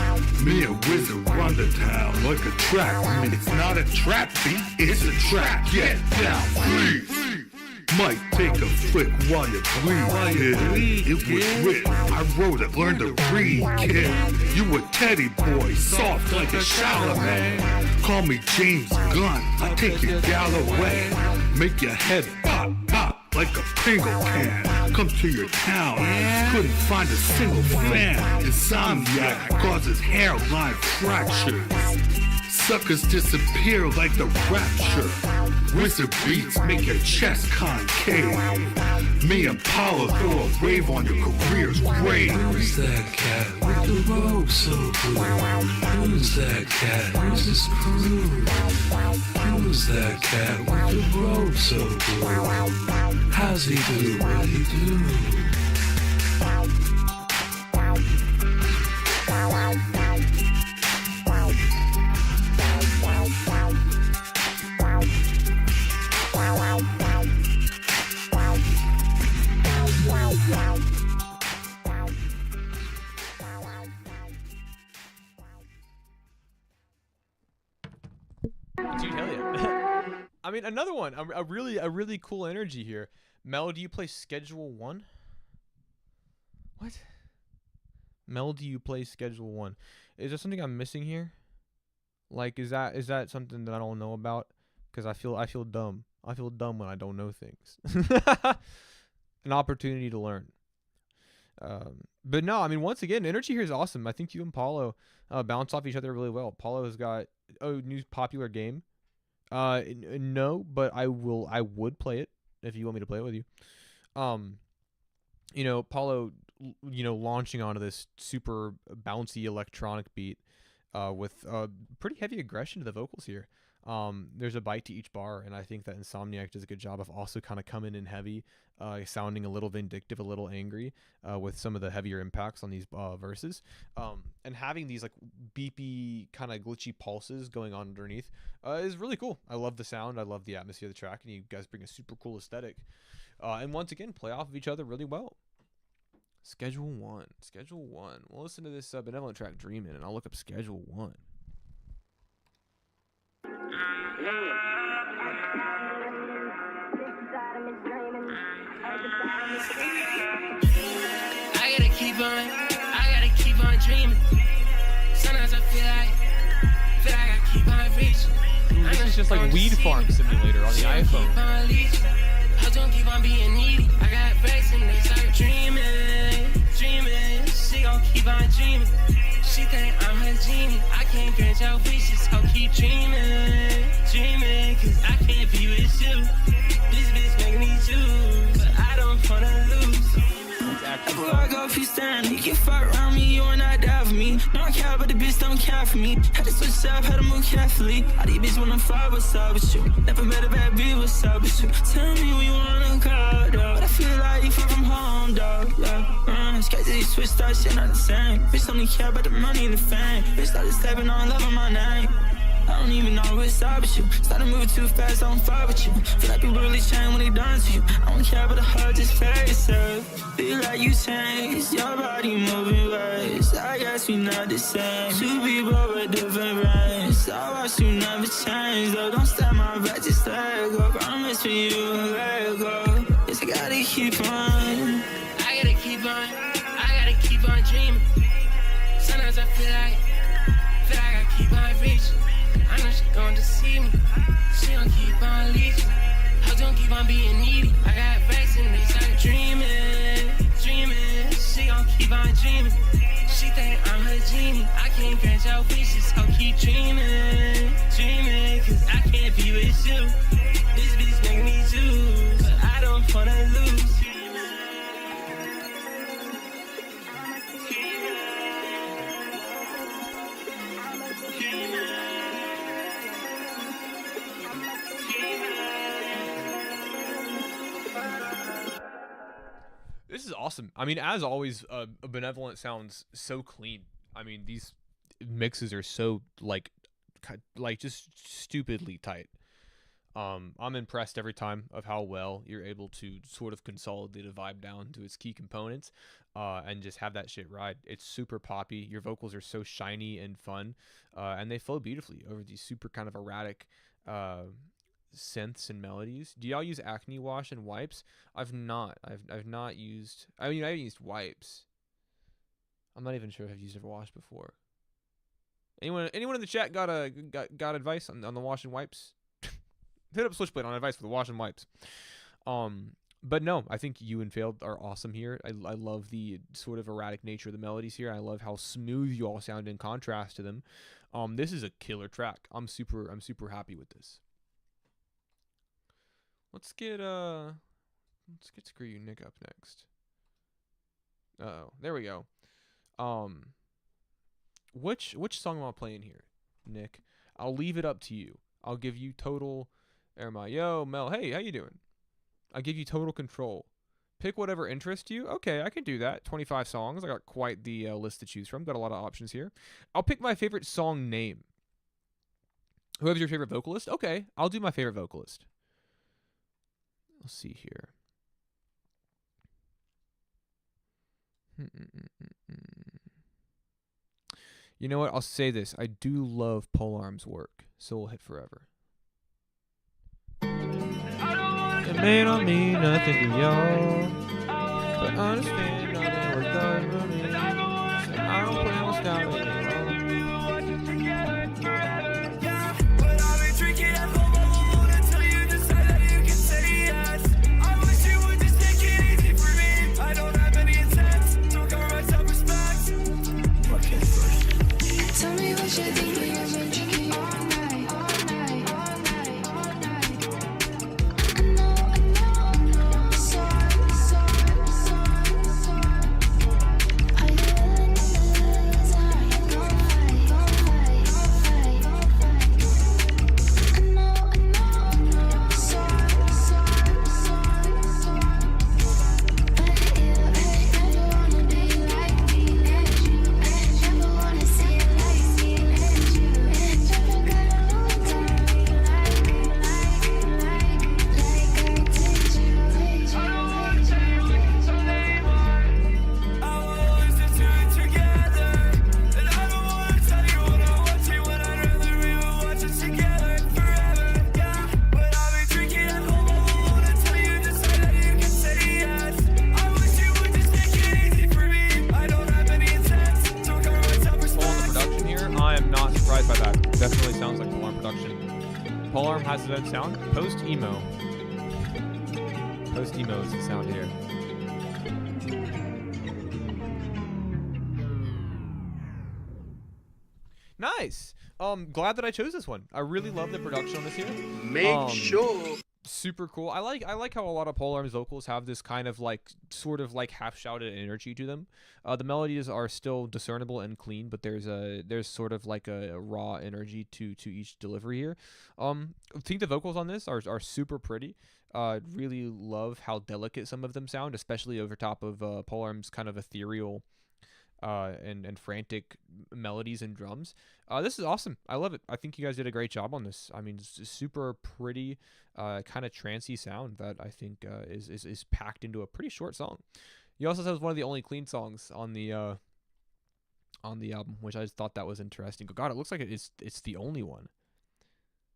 Me and Wizard run the town like a track meet. It's not a trap beat, it's a track. Get down, freeze. Might take a flick while you bleed, kid. It was written, I wrote it, learned to read, kid. You a teddy boy, soft like a Chalamet. Call me James Gunn, I take your gal away. Make your head pop, pop like a Pringle can. Come to your town, couldn't find a single fan. Insomniac causes hairline fractures. Suckers disappear like the rapture. Wizard beats make your chest concave. Me and Paula throw a wave on your career's grave. Who's that cat with the robe so blue? Who's that cat? Who's his crew? Who's that cat with the robe so blue? How's he do what he do? Dude, hell yeah. I mean, another one. A really cool energy here. Mel, do you play Schedule 1? What? Mel, do you play Schedule 1? Is there something I'm missing here? Like, is that something that I don't know about? Because I feel dumb. I feel dumb when I don't know things. An opportunity to learn. But no, I mean, once again, energy here is awesome. I think you and Paulo bounce off each other really well. Paulo has got a new popular game. No, but I would play it if you want me to play it with you. You know, Paulo, you know, launching onto this super bouncy electronic beat with pretty heavy aggression to the vocals here. There's a bite to each bar, and I think that Insomniac does a good job of also kind of coming in heavy, sounding a little vindictive, a little angry, with some of the heavier impacts on these verses, and having these like beepy kind of glitchy pulses going on underneath is really cool. I love the sound, I love the atmosphere of the track, and you guys bring a super cool aesthetic, and once again play off of each other really well. Schedule 1. We'll listen to this Benevolent track Dreamin', and I'll look up Schedule 1. I gotta keep on dreaming. Sometimes I feel like I gotta keep on reaching. This is just like Weed Farm Simulator on the iPhone. I don't keep on being needy. I got breaks and they start dreaming. She gon' keep on dreaming. She think I'm her genie. I can't grant your wishes, so keep dreaming. Cause I can't be with you. This bitch making me choose, but I don't wanna lose. Everywhere I go, if you stand, you can fuck around me, you are not die for me. No, I care, but the bitch don't care for me. Had to switch up, had to move carefully. All these bitches wanna fly, what's up with you? Never met a bad bitch, what's up with you? Tell me when you wanna go, though. But I feel like you far from home, though. Yeah, it's crazy, you switched up, shit not the same. Bitch only care about the money and the fame. Bitch started stepping on, loving my name. I don't even know what's up with you. Started moving too fast, I don't fight with you. Feel like people really change when they done to you. I don't care about the heart, just face it. Feel like you changed, your body moving ways. I guess we not the same. Two people with different brains. I watch you never change, though. Don't step my back, just let go. Promise me you will let go. Yes, I gotta keep on. I gotta keep on dreaming. Sometimes I feel like I gotta keep on reaching. I know she gon' deceive me. She gon' keep on leeching. Hoes gon' keep on being needy. I got breaks and they start dreaming. She gon' keep on dreaming. She think I'm her genie. I can't grant your wishes, so keep dreaming. Cause I can't be with you. This bitch making me choose, but I don't wanna lose. This is awesome. I mean, as always, Benevolent sounds so clean. I mean, these mixes are so like just stupidly tight. I'm impressed every time of how well you're able to sort of consolidate a vibe down to its key components, and just have that shit ride. It's super poppy. Your vocals are so shiny and fun, and they flow beautifully over these super kind of erratic synths and melodies. Do y'all use Acne Wash and wipes? I've not. I've not used. I mean, I haven't used wipes. I'm not even sure if I've used a wash before. Anyone in the chat got advice on the wash and wipes? Hit up Switchblade on advice for the wash and wipes. But no, I think you and Failed are awesome here. I love the sort of erratic nature of the melodies here. I love how smooth you all sound in contrast to them. This is a killer track. I'm super happy with this. Let's get Screw You Nick up next. Uh-oh, there we go. Which song am I playing here, Nick? I'll leave it up to you. I'll give you total. Yo, Mel. Hey, how you doing? I'll give you total control. Pick whatever interests you. Okay, I can do that. 25 songs. I got quite the list to choose from. Got a lot of options here. I'll pick my favorite song name. Whoever's your favorite vocalist? Okay, I'll do my favorite vocalist. Let's see here. You know what? I'll say this. I do love Polearm's work, so we'll hit Forever. It may not mean nothing to y'all, but understand nothing was done for me. So I don't plan on stopping at all. But I've been drinking at home all alone until you decide that you can say yes. I wish you would just take it easy for me. I don't have any intent to recover my self-respect. Okay, first. Tell me what you're thinking. I've been drinking all night, all night, all night, all night. I know, sorry. Are you willing to lose? Are you gonna fight? I know, sorry. But you never wanna be like me, never wanna see it like me, never gotta hold on me like I did you. I don't wanna tell you what's your name on. I wanna listen to it together, and I don't wanna tell you what I want to when I'd rather we would watch it together forever. Yeah, but I've been drinking at home all alone until you decide that you can say yes. I wish you would just take it easy for me. I don't have any intent to recover my self-respect. On the production here, I am not surprised by that. Definitely sounds like Polearm production. Polearm has his own sound. Post-emo. Post-emo is the sound here. Nice. Glad that I chose this one. I really love the production on this here. Make sure. Super cool. I like how a lot of Polearm's vocals have this kind of like sort of like half shouted energy to them. The melodies are still discernible and clean, but there's sort of like a raw energy to each delivery here. I think the vocals on this are super pretty. Really love how delicate some of them sound, especially over top of Polearm's kind of ethereal and frantic melodies and drums. This is awesome. I love it. I think you guys did a great job on this. I mean, it's a super pretty, kind of trancey sound that I think is packed into a pretty short song. He also says one of the only clean songs on the album, which I just thought that was interesting. God, it looks like it's the only one.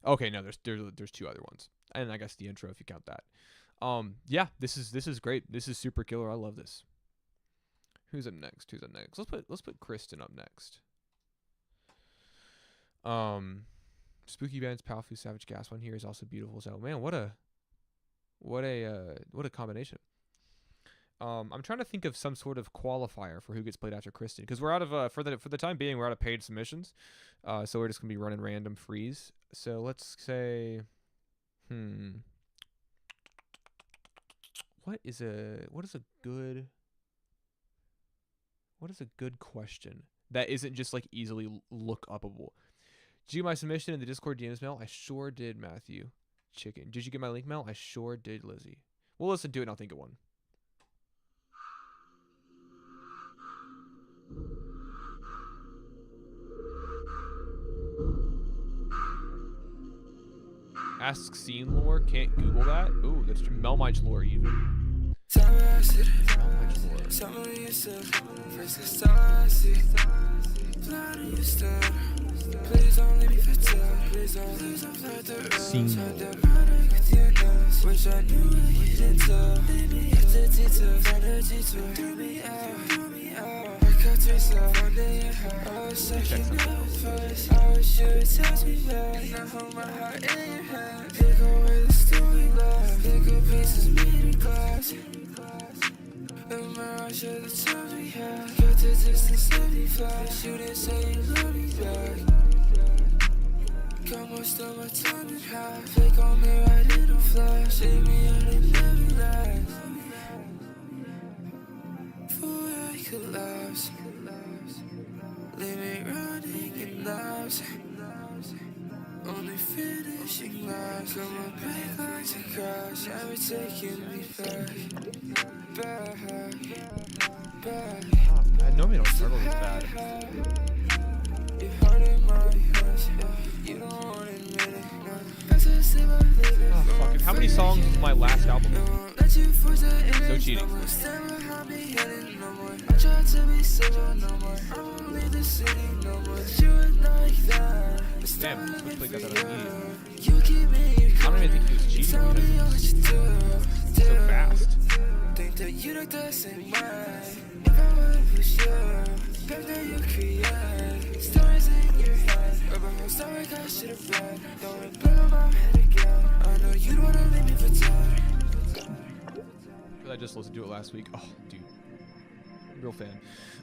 Okay, no, there's two other ones, and I guess the intro if you count that. Yeah, this is great. This is super killer. I love this. Who's up next? Let's put Kristen up next. Spooky Band's Palfu Savage Gas one here is also beautiful. So man, what a combination. I'm trying to think of some sort of qualifier for who gets played after Kristen, because we're out of for the time being we're out of paid submissions, so we're just gonna be running random freeze. So let's say, what is a good question that isn't just like easily look upable? Did you get my submission in the Discord DMs, Mel? I sure did, Matthew. Chicken. Did you get my link, Mel? I sure did, Lizzie. We'll listen to it and I'll think of one. Ask scene lore. Can't Google that. Ooh, that's melmige lore even. Please don't leave me for dead. Please don't let the which I knew you didn't tell. Hit the details on the detour. Threw me out. I cut yourself one day and hurt. I was checking out first. I wish you would touch me back. Now hold my heart in your hand. Take away the story left. Pick up pieces made in glass. I should have told me how. Cut the distance, let me flash. You didn't say you love me back. Got most of my time in half. Fake on me right in a flash. Leave me and it never lasts. Before I collapse. Leave me running in laps. Only finishing laps. Got my brake lights to crash. Never taking me back. I normally don't struggle this bad. Oh, fuck it. How many songs was my last album? No cheating. Damn, Switchblade got that immediately. I don't even think he was cheating because so fast. Think that you look the same way. If I would push you, back then you create stories in your head about how sorry I should have been. Don't replay my head again. I know you don't wanna leave me for dead. I just listened to it last week. Oh, dude, real fan.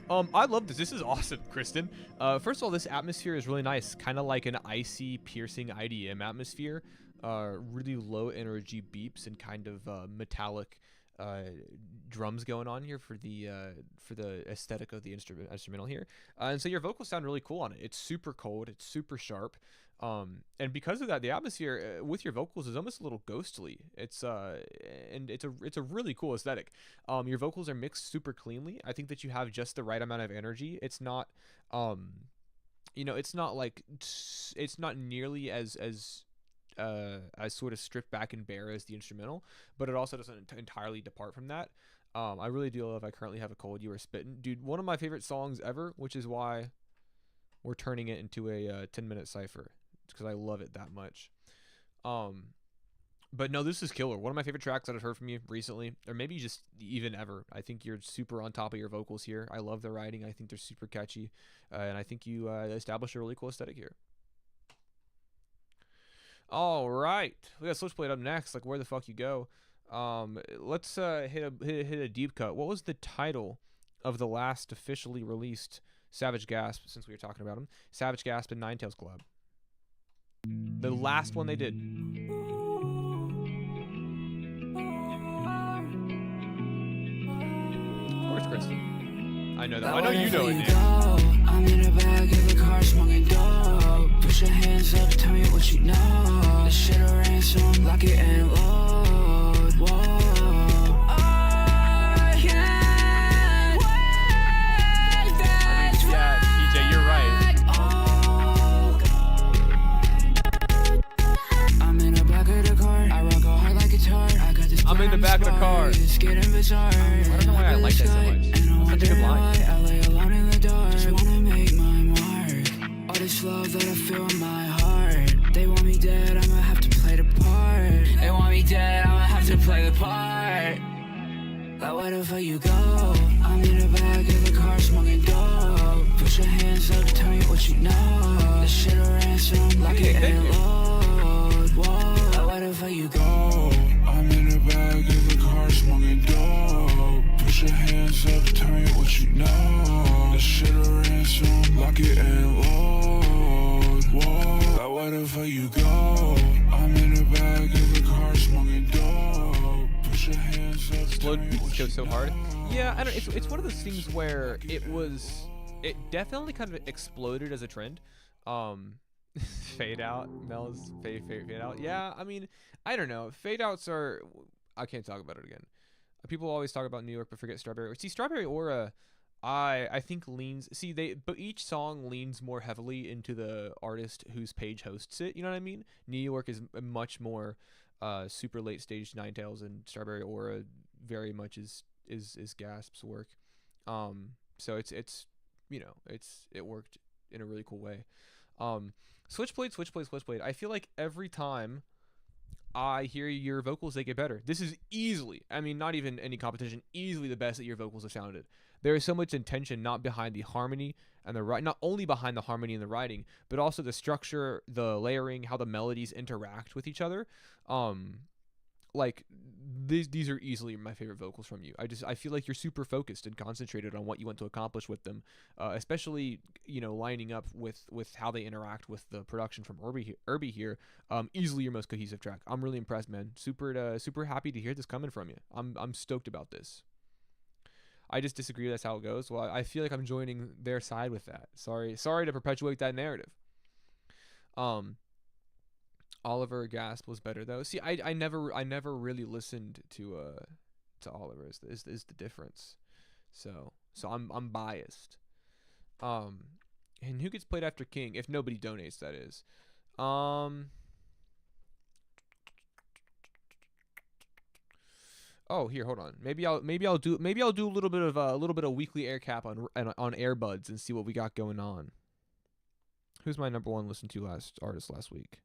I love this. This is awesome, Kristen. First of all, this atmosphere is really nice, kind of like an icy, piercing IDM atmosphere. Really low energy beeps and kind of metallic drums going on here for the aesthetic of the instrumental here, and so your vocals sound really cool on it. It's super cold, it's super sharp, and because of that, the atmosphere with your vocals is almost a little ghostly. It's and it's a really cool aesthetic. Your vocals are mixed super cleanly. I think that you have just the right amount of energy. It's not it's not like it's not nearly as sort of stripped back and bare as the instrumental, but it also doesn't entirely depart from that. I really do love I Currently Have a Cold, You Are Spittin'. Dude, one of my favorite songs ever, which is why we're turning it into a 10-minute cipher, because I love it that much. But no, this is killer. One of my favorite tracks that I've heard from you recently, or maybe just even ever. I think you're super on top of your vocals here. I love the writing. I think they're super catchy, and I think you establish a really cool aesthetic here. All right, we got Switchblade up next. Like, where the fuck you go? Let's hit a deep cut. What was the title of the last officially released Savage Gasp? Since we were talking about him, Savage Gasp and Ninetales collab. The last one they did. Of course, Kristen. I know that. I know you know it, dude. I'm in the back of the car smoking dope. Push your hands up, tell me what you know. This shit a ransom, lock it and load. Whoa. I can't wait. That's yeah, DJ, you're right. I'm in the back of the car. I rock a hard like guitar. I got this. I'm in the back of the car. It's getting bizarre. I don't know why I like that so much. That's such a good line. I lay alone in the dark. Just wanna make my mark. All this love that I feel in my heart. They want me dead, I'ma have to play the part. They want me dead, I'ma have to play the part. Like wherever you go, I'm in the back of the car smoking dope. Put your hands up, tell me what you know. This shit a ransom, lock it and load. Whoa, like wherever you go, I'm in the back of the car smoking dope. Put your hands up, tell me what you know. This shit a ransom, lock it and load. Whoa, like wherever you go, I'm in the back of the car smoking dope. Put your hands up. Slow beats go so hard. Yeah, I don't. It's one of those things where it definitely kind of exploded as a trend. Fade out, Mel's fade out. Yeah, I mean, I don't know. Fade outs are. I can't talk about it again. People always talk about New York, but forget Strawberry. See, Strawberry Aura I think leans. See, but each song leans more heavily into the artist whose page hosts it. You know what I mean? New York is much more super late stage Ninetales, and Strawberry Aura very much is Gasp's work. So it's it worked in a really cool way. Switchblade. I feel like every time I hear your vocals, they get better. This is easily, I mean, not even any competition, easily the best that your vocals have sounded. There is so much intention not behind the harmony and not only behind the harmony and the writing, but also the structure, the layering, how the melodies interact with each other. Like these are easily my favorite vocals from you. I feel like you're super focused and concentrated on what you want to accomplish with them, especially lining up with how they interact with the production from Irby here. Easily your most cohesive track. I'm really impressed, man. Super happy to hear this coming from you. I'm stoked about this. I just disagree that's how it goes. Well, I feel like I'm joining their side with that. Sorry to perpetuate that narrative. Oliver Gasp was better though. See, I never really listened to Oliver is the difference. So I'm biased. And who gets played after King? If nobody donates, that is. Oh, here, hold on. Maybe I'll do a little bit of weekly air cap on Airbuds and see what we got going on. Who's my number one listened to artist last week?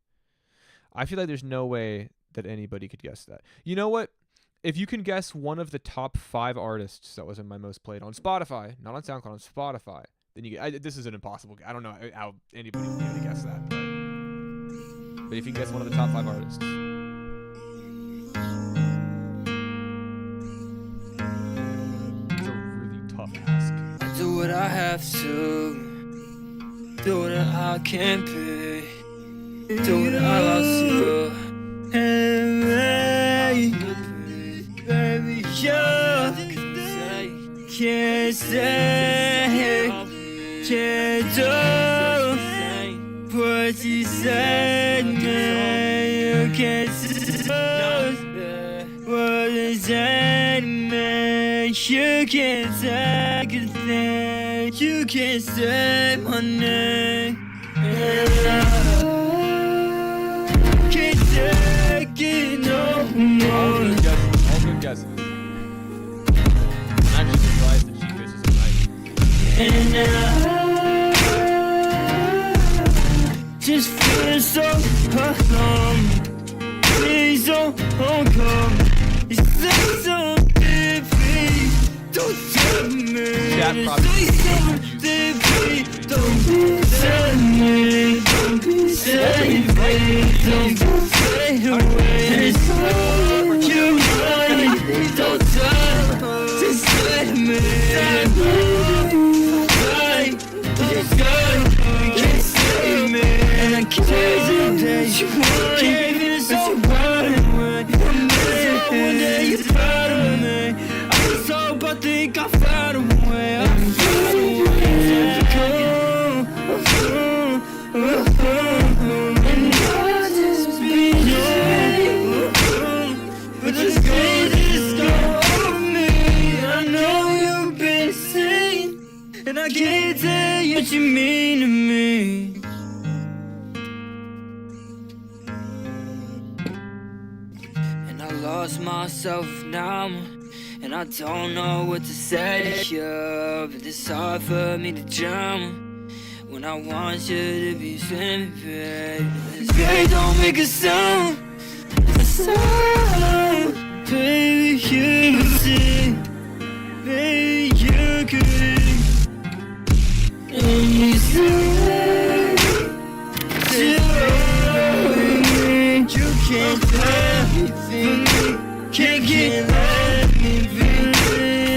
I feel like there's no way that anybody could guess that. You know what? If you can guess one of the top 5 artists that was in my most played on Spotify, not on SoundCloud, on Spotify, then you get. This is an impossible. I don't know how anybody will be able to guess that. But if you can guess one of the top 5 artists. It's a really tough ask. I do what I have to. Do what I can't be. Do what I lost you. Hey, baby, you can't say, can't do what you said, man. You can't say what you said, man. You can't take a thing. You can't say my name. All good guesses. I'm actually surprised that she fishes tonight. And I just feel so alone. Please don't come. It's so deeply. Don't tell me. Don't tell me. Don't be saving. Don't stay away. It's so you right. Don't tell. Just let me. Just go. Can't save me. And I can't days you want. Can't even so right away. I'm one day you're proud of me. I'm so but think I found a way. I found a way. And I just be you. But just go over me. I know you've been seen, and I can't tell you what you mean to me. And I lost myself now, and I don't know what to say to you. But it's hard for me to jump when I want you to be swimming, babe. Baby, don't make a sound. Baby, you could see. Baby, you could. And you say you can't let me think. Can't let me be.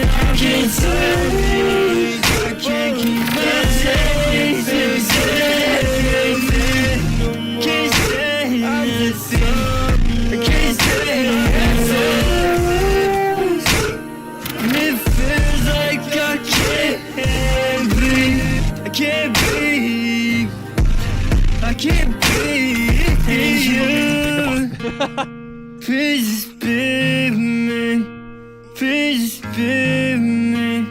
I can't say. I can't keep my saying. Can't say nothing. I can't say nothing. It feels like I can't breathe. I can't breathe. I can't breathe. You. Please be with me. Please be with me.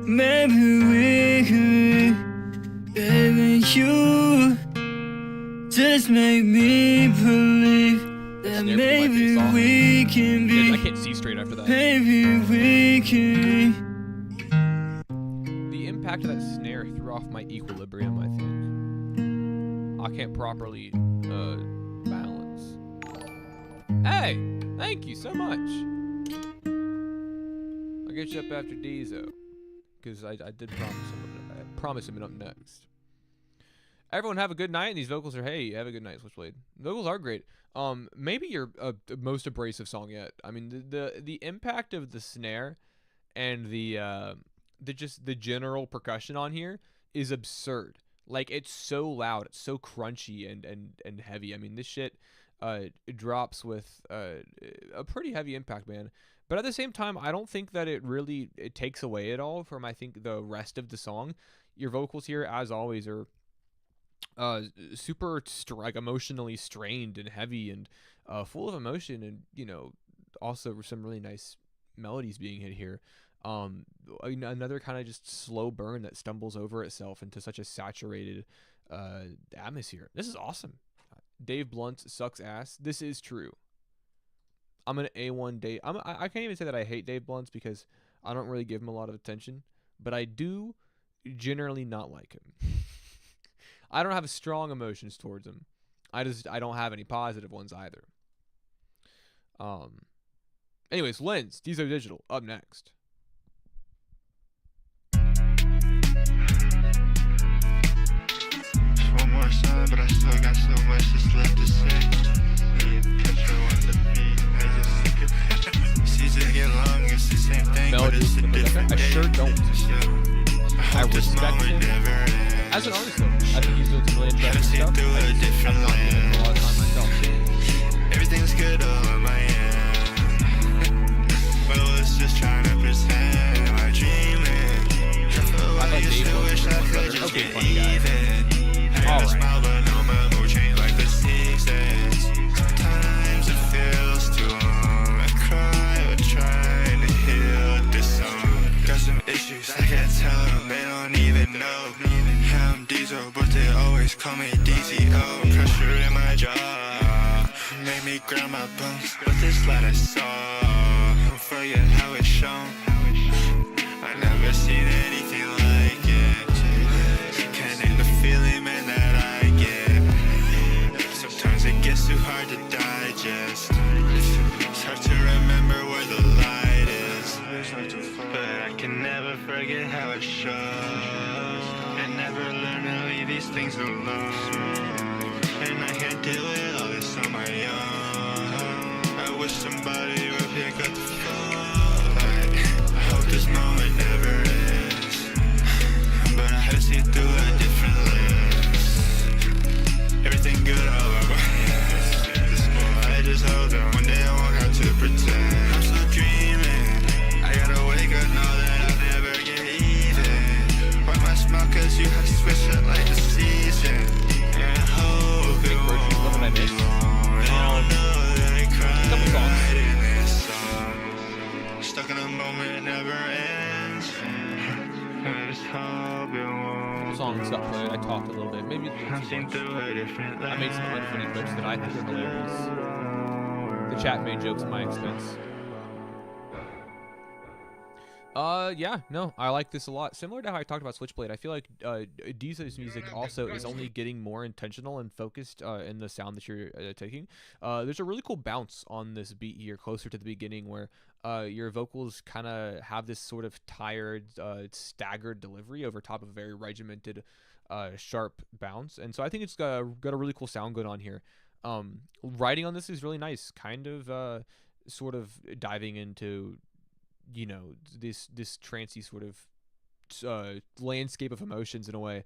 Maybe we could, baby, you just make me believe that maybe we can be. I can't see straight after that. Maybe we can. The impact of that snare threw off my equilibrium, I think. I can't properly balance. Hey, thank you so much. I'll get you up after Diesel, because I did promise him up next. Everyone have a good night, and these vocals are, hey, have a good night, Switchblade. Vocals are great. Maybe your most abrasive song yet. I mean, the impact of the snare and the general percussion on here is absurd. Like, it's so loud, it's so crunchy and heavy. I mean, this shit it drops with a pretty heavy impact, man. But at the same time, I don't think that it takes away at all from, I think, the rest of the song. Your vocals here, as always, are super like emotionally strained and heavy and full of emotion, and also some really nice melodies being hit here. Another kind of just slow burn that stumbles over itself into such a saturated atmosphere. This is awesome. Dave Blunt sucks ass. This is true. I'm an A1 Dave. I can't even say that I hate Dave Blunt because I don't really give him a lot of attention, but I do generally not like him. I don't have strong emotions towards him. I don't have any positive ones either. Anyways, Lens, Diesel Digital, up next. One more song, but I still got so much just left to say. Need a picture on the beat, I just think it. Seasons get long, it's the same thing, but it's a different day. I sure don't. I respect him. As an artist, though, I think he's doing some really interesting stuff. I just have not given him a lot of time myself. Everything's good on my end. Well, it's just trying to pretend I'm dreaming. I used to wish I could just get even. I smile, but no, my mood changed like the seasons. Sometimes it feels too long. I cry or trying to heal this song. Got some issues, I can't tell them, they don't even know. I'm Diesel, but they always call me DZO. Pressure in my jaw made me grind my bones. But this light I saw, I'll forget how it's shown. I never seen anything like it. Can't name the feeling, man, that I get. Sometimes it gets too hard to digest. It's hard to remember where the light is. But I can never forget how it shows. And never learn to leave these things alone. And I can't deal with all this on my own. I wish somebody would pick up the phone. I hope this moment never ends. But I had to see through a different lens. Everything good all over my head. I just hope that one day I won't have to pretend. I'm still dreaming. I gotta wake up, know that I'll never get even. Wipe my smile cause you had to switch it like the season. And I hope it won't be long. I don't know that I cried in this song. Stuck in a moment, it never ends. I just hope it won't. The song's got played. I talked a little bit. Maybe I've seen through a different lens. I made some unfunny clips that I think are hilarious. The chat made jokes at my expense. Yeah, no, I like this a lot. Similar to how I talked about Switchblade, I feel like Diesel's music also is only getting more intentional and focused in the sound that you're taking. There's a really cool bounce on this beat here, closer to the beginning, where your vocals kind of have this sort of tired, staggered delivery over top of a very regimented, sharp bounce. And so I think it's got a really cool sound going on here. Writing on this is really nice, kind of sort of diving into this trancey sort of landscape of emotions in a way,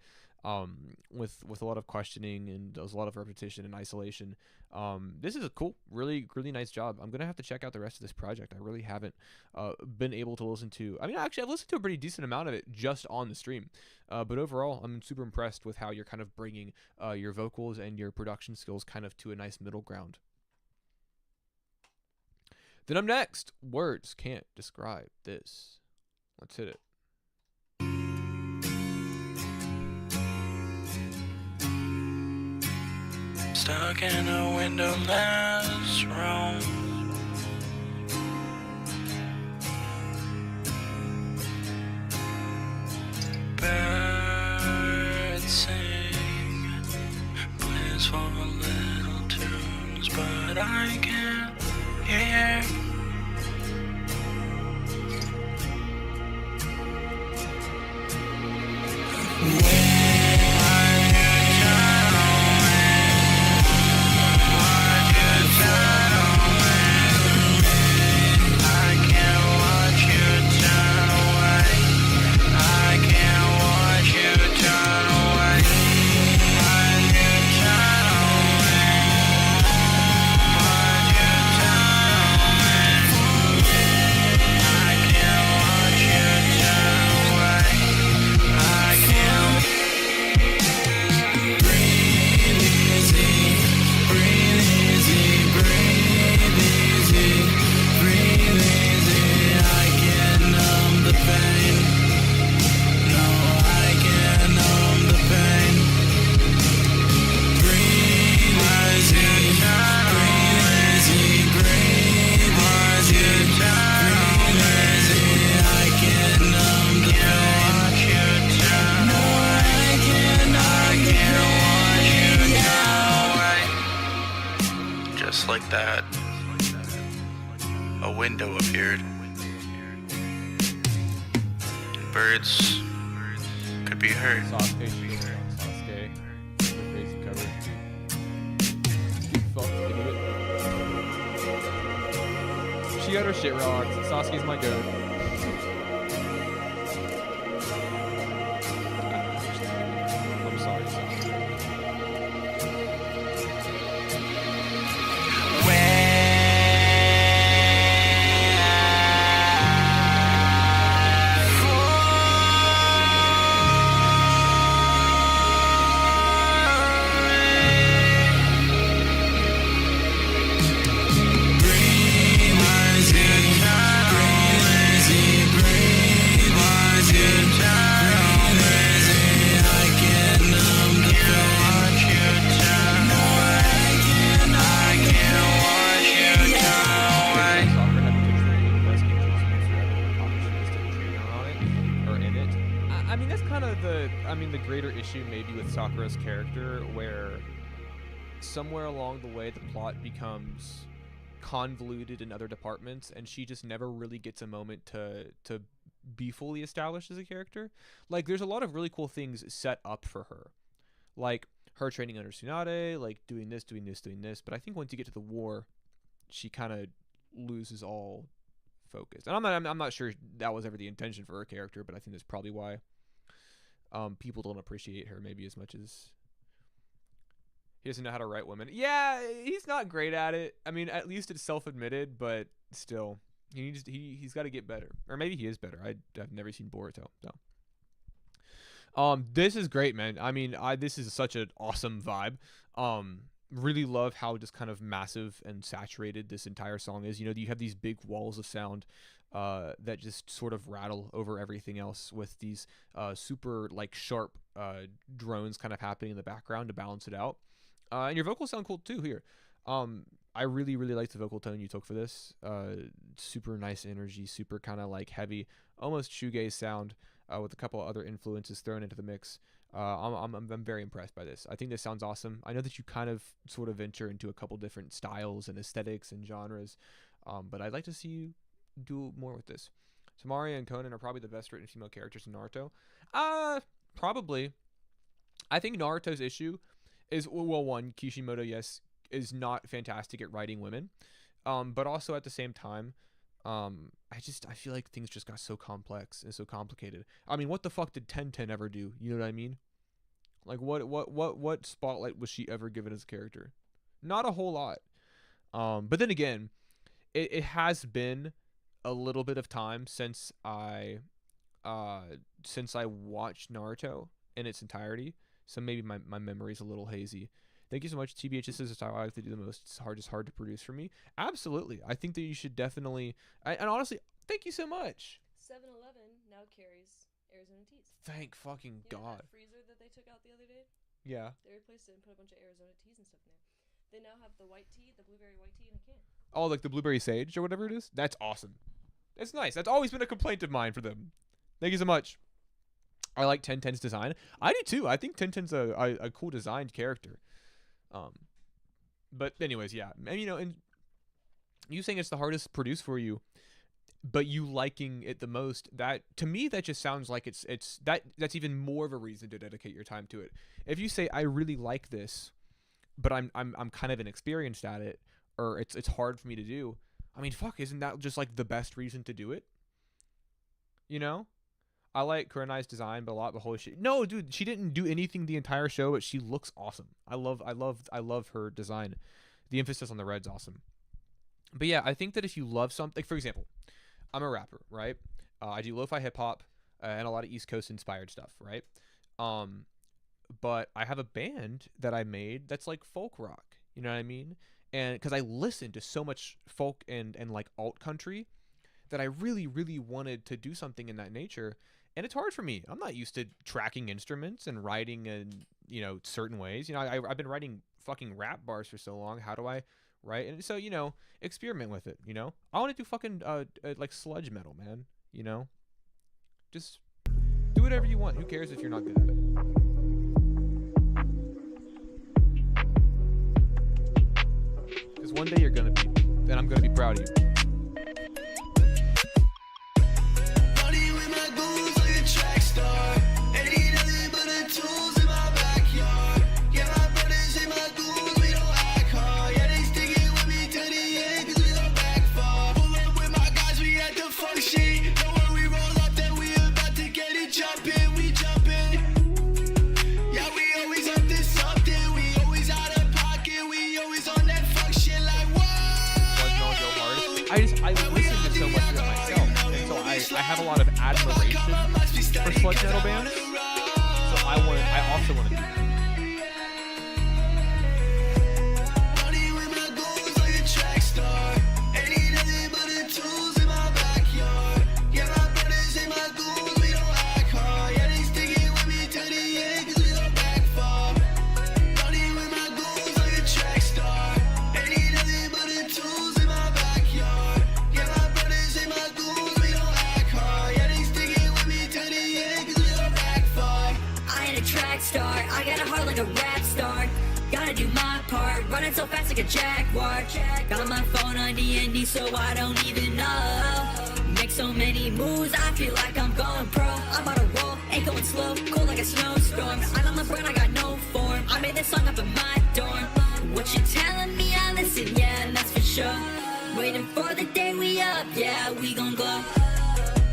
with a lot of questioning and a lot of repetition and isolation. This is a cool, really nice job. I'm gonna have to check out the rest of this project. I really haven't been able to listen to. I mean, actually, I've listened to a pretty decent amount of it just on the stream. But overall, I'm super impressed with how you're kind of bringing your vocals and your production skills kind of to a nice middle ground. Then I'm next. Words can't describe this. Let's hit it. Stuck in a windowless room. Birds sing, blissful little tunes, but I can't hear. Just like that, a window appeared. Birds could be heard. Sasuke, crazy cover. Fuck, idiot. She got her shit rocked. Sasuke's my goat. I'm sorry, Sasuke. The greater issue maybe with Sakura's character, where somewhere along the way the plot becomes convoluted in other departments and she just never really gets a moment to be fully established as a character. Like, there's a lot of really cool things set up for her, like her training under Tsunade, like doing this, but I think once you get to the war, she kind of loses all focus. And I'm not sure that was ever the intention for her character, but I think that's probably why people don't appreciate her maybe as much as he doesn't know how to write women. Yeah, he's not great at it. I mean, at least it's self-admitted, but still, he's got to get better. Or maybe he is better. I've never seen Boruto, so. This is great, man. I mean, this is such an awesome vibe. Really love how just kind of massive and saturated this entire song is. You know, you have these big walls of sound that just sort of rattle over everything else with these super like sharp drones kind of happening in the background to balance it out. And your vocals sound cool too here. I really like the vocal tone you took for this. Super nice energy, super kind of like heavy, almost shoegaze sound with a couple other influences thrown into the mix. I'm very impressed by this. I think this sounds awesome. I know that you kind of sort of venture into a couple different styles and aesthetics and genres, but I'd like to see you do more with this. Tamaria and Conan are probably the best written female characters in Naruto. Probably. I think Naruto's issue is, well, one, Kishimoto, yes, is not fantastic at writing women, but also at the same time, I feel like things just got so complex and so complicated. I mean, what the fuck did Tenten ever do? You know what I mean? Like, what spotlight was she ever given as a character? Not a whole lot. But then again, it has been a little bit of time since I watched Naruto in its entirety, so maybe my memory's a little hazy. Thank you so much. TBH, this is the style I like to do the most. It's hard to produce for me. Absolutely. I think that you should definitely, and honestly, thank you so much. 7-Eleven now carries Arizona teas. Thank fucking God. That freezer that they took out the other day? Yeah. They replaced it and put a bunch of Arizona teas and stuff in there. They now have the white tea, the blueberry white tea in a can. Oh, like the blueberry sage or whatever it is? That's awesome. It's nice. That's always been a complaint of mine for them. Thank you so much. I like 1010's design. I do too. I think 1010's a cool designed character. But anyways, yeah. And you know, and you saying it's the hardest to produce for you, but you liking it the most, that to me that just sounds like that's even more of a reason to dedicate your time to it. If you say I really like this, but I'm kind of inexperienced at it, or it's hard for me to do, I mean, fuck, isn't that just like the best reason to do it? You know? I like Kurenai's design, but a lot, but holy shit. No, dude, she didn't do anything the entire show, but she looks awesome. I love her design. The emphasis on the red's awesome. But yeah, I think that if you love something, like for example, I'm a rapper, right? I do lo-fi hip hop and a lot of East Coast inspired stuff, right? But I have a band that I made that's like folk rock, you know what I mean? And because I listened to so much folk and like alt country, that I really, really wanted to do something in that nature. And it's hard for me. I'm not used to tracking instruments and writing in, you know, certain ways. You know, I've been writing fucking rap bars for so long. How do I write? And so, you know, experiment with it, you know? I want to do fucking, like, sludge metal, man. You know? Just do whatever you want. Who cares if you're not good at it? Because one day you're going to be, and I'm going to be proud of you. I have a lot of admiration for sludge metal bands, so I also want to do that. Running so fast like a jaguar. Got my phone on D&D so I don't even know. Make so many moves, I feel like I'm going pro. I'm about to roll, ain't going slow, cold like a snowstorm. I'm on the brand, I got no form. I made this song up in my dorm. What you telling me? I listen, yeah, that's for sure. Waiting for the day we up, yeah, we gon' glow.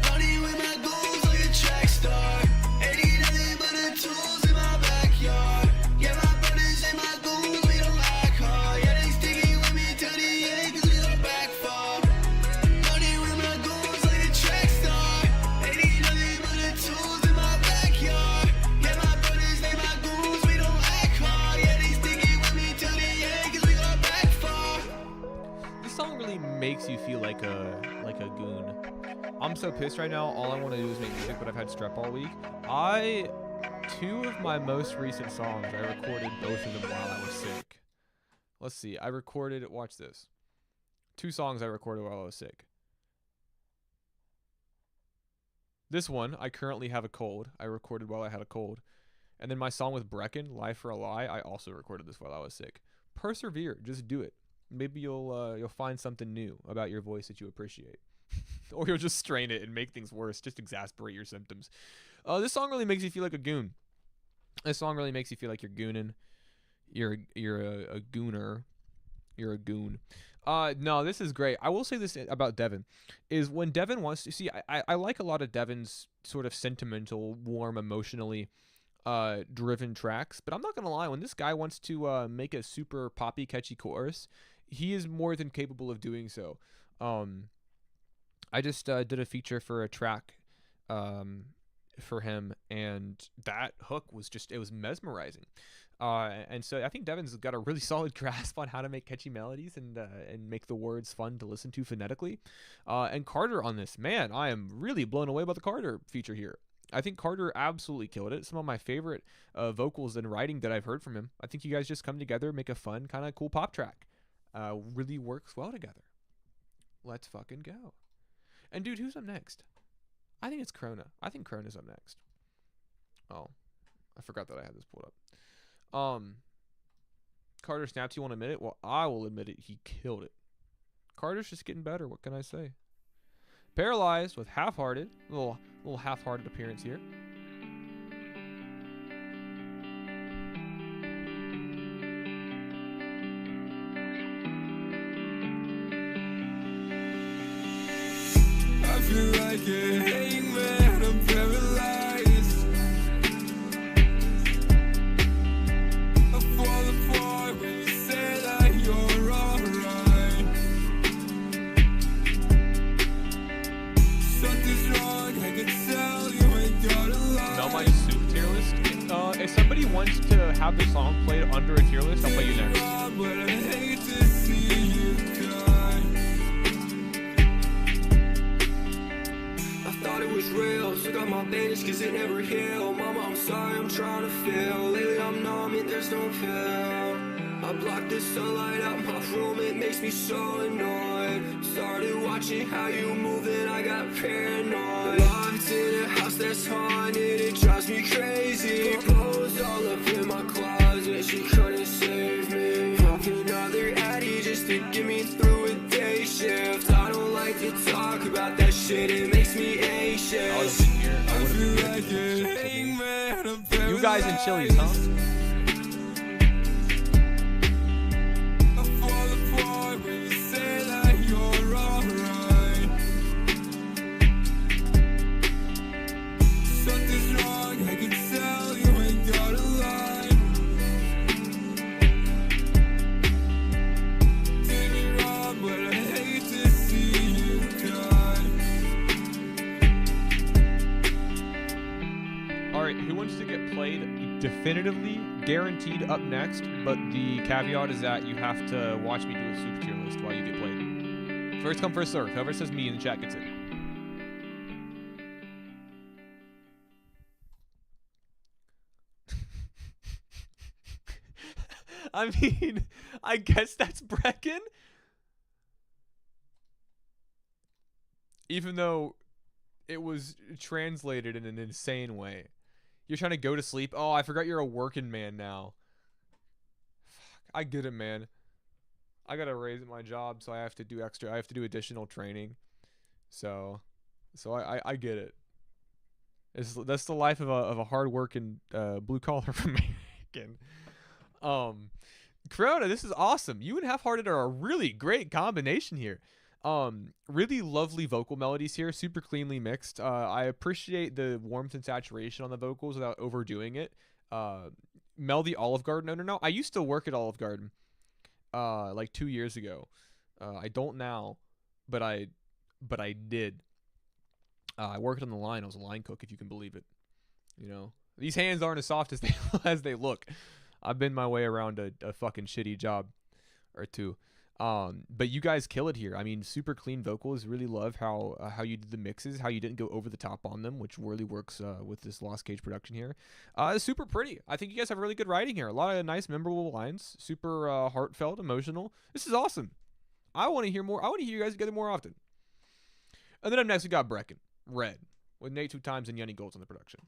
Running with my goals like a track star. Ain't need nothing but the tools in my backyard. Yeah, my brothers and my goons. Makes you feel like a goon. I'm so pissed right now. All I want to do is make music, but I've had strep all week. Two of my most recent songs, I recorded both of them while I was sick. Let's see. I recorded, watch this. 2 songs I recorded while I was sick. This one, I currently have a cold. I recorded while I had a cold. And then my song with Brecken, Lie for a Lie, I also recorded this while I was sick. Persevere. Just do it. Maybe you'll find something new about your voice that you appreciate. Or you'll just strain it and make things worse, just exasperate your symptoms. This song really makes you feel like a goon. This song really makes you feel like you're gooning. You're a gooner. You're a goon. No, this is great. I will say this about Devin, is when Devin wants to see, I like a lot of Devin's sort of sentimental, warm, emotionally driven tracks, but I'm not gonna lie, when this guy wants to make a super poppy, catchy chorus, he is more than capable of doing so. I just did a feature for a track for him, and that hook was just, it was mesmerizing. And so I think Devin's got a really solid grasp on how to make catchy melodies and make the words fun to listen to phonetically. And Carter on this, man, I am really blown away by the Carter feature here. I think Carter absolutely killed it. Some of my favorite vocals and writing that I've heard from him. I think you guys just come together, make a fun, kind of cool pop track. Really works well together. Let's fucking go. And dude, who's up next? I think it's Krona. I think Krona's up next. Oh, I forgot that I had this pulled up. Carter Snaps, you won't admit it? Well, I will admit it. He killed it. Carter's just getting better. What can I say? Paralyzed with Half-Hearted. Little half-hearted appearance here. I feel like a hangman, I'm paralyzed. I fall apart when you say that you're alright. Something's wrong, I can tell you ain't got a lie. Melmige Soup tier list. If somebody wants to have the song played under a tier list, I'll play you next. But I hate to see you cry. I thought it was real, took out my bandage cause it never healed. Mama, I'm sorry, I'm trying to feel. Lately I'm numb and there's no pill. I block the sunlight out my room, it makes me so annoyed. Started watching how you move and I got paranoid. Locked in a house that's haunted, it drives me crazy. Clothes all up in my closet, she couldn't save me. Pop another Addy just to get me through a day shift. I don't like to talk about that shit, it makes me anxious. I feel like a hangman, I'm paralyzed. You guys in Chili's, huh? I fall apart when you say that you're alright. Something's wrong, I can tell you ain't got a lie. Did me wrong, but I hate to see you cry. Alright, who wants to get played definitively, guaranteed up next, but the caveat is that you have to watch me do a soup tier list while you get played. First come, first serve. Whoever says me in the chat gets it. I mean, I guess that's Brecken. Even though it was translated in an insane way. You're trying to go to sleep. Oh, I forgot you're a working man now. Fuck, I get it, man. I got a raise at my job, so I have to do extra. I have to do additional training. So I get it. That's the life of a hard-working blue collar American. Corona, this is awesome. You and Half-Hearted are a really great combination here. Really lovely vocal melodies here, super cleanly mixed. I appreciate the warmth and saturation on the vocals without overdoing it. Mel the Olive Garden owner now. I used to work at Olive Garden like 2 years ago. I don't now, but I did. I worked on the line. I was a line cook, if you can believe it. You know, these hands aren't as soft as they look. I've been my way around a fucking shitty job or two. But you guys kill it here. I mean, super clean vocals. Really love how you did the mixes, how you didn't go over the top on them, which really works with this Lost Cage production here. Super pretty. I think you guys have really good writing here. A lot of nice, memorable lines. Super heartfelt, emotional. This is awesome. I want to hear more. I want to hear you guys together more often. And then up next, we got Brecken, Red, with Nate 2 times and Yenny Golds on the production.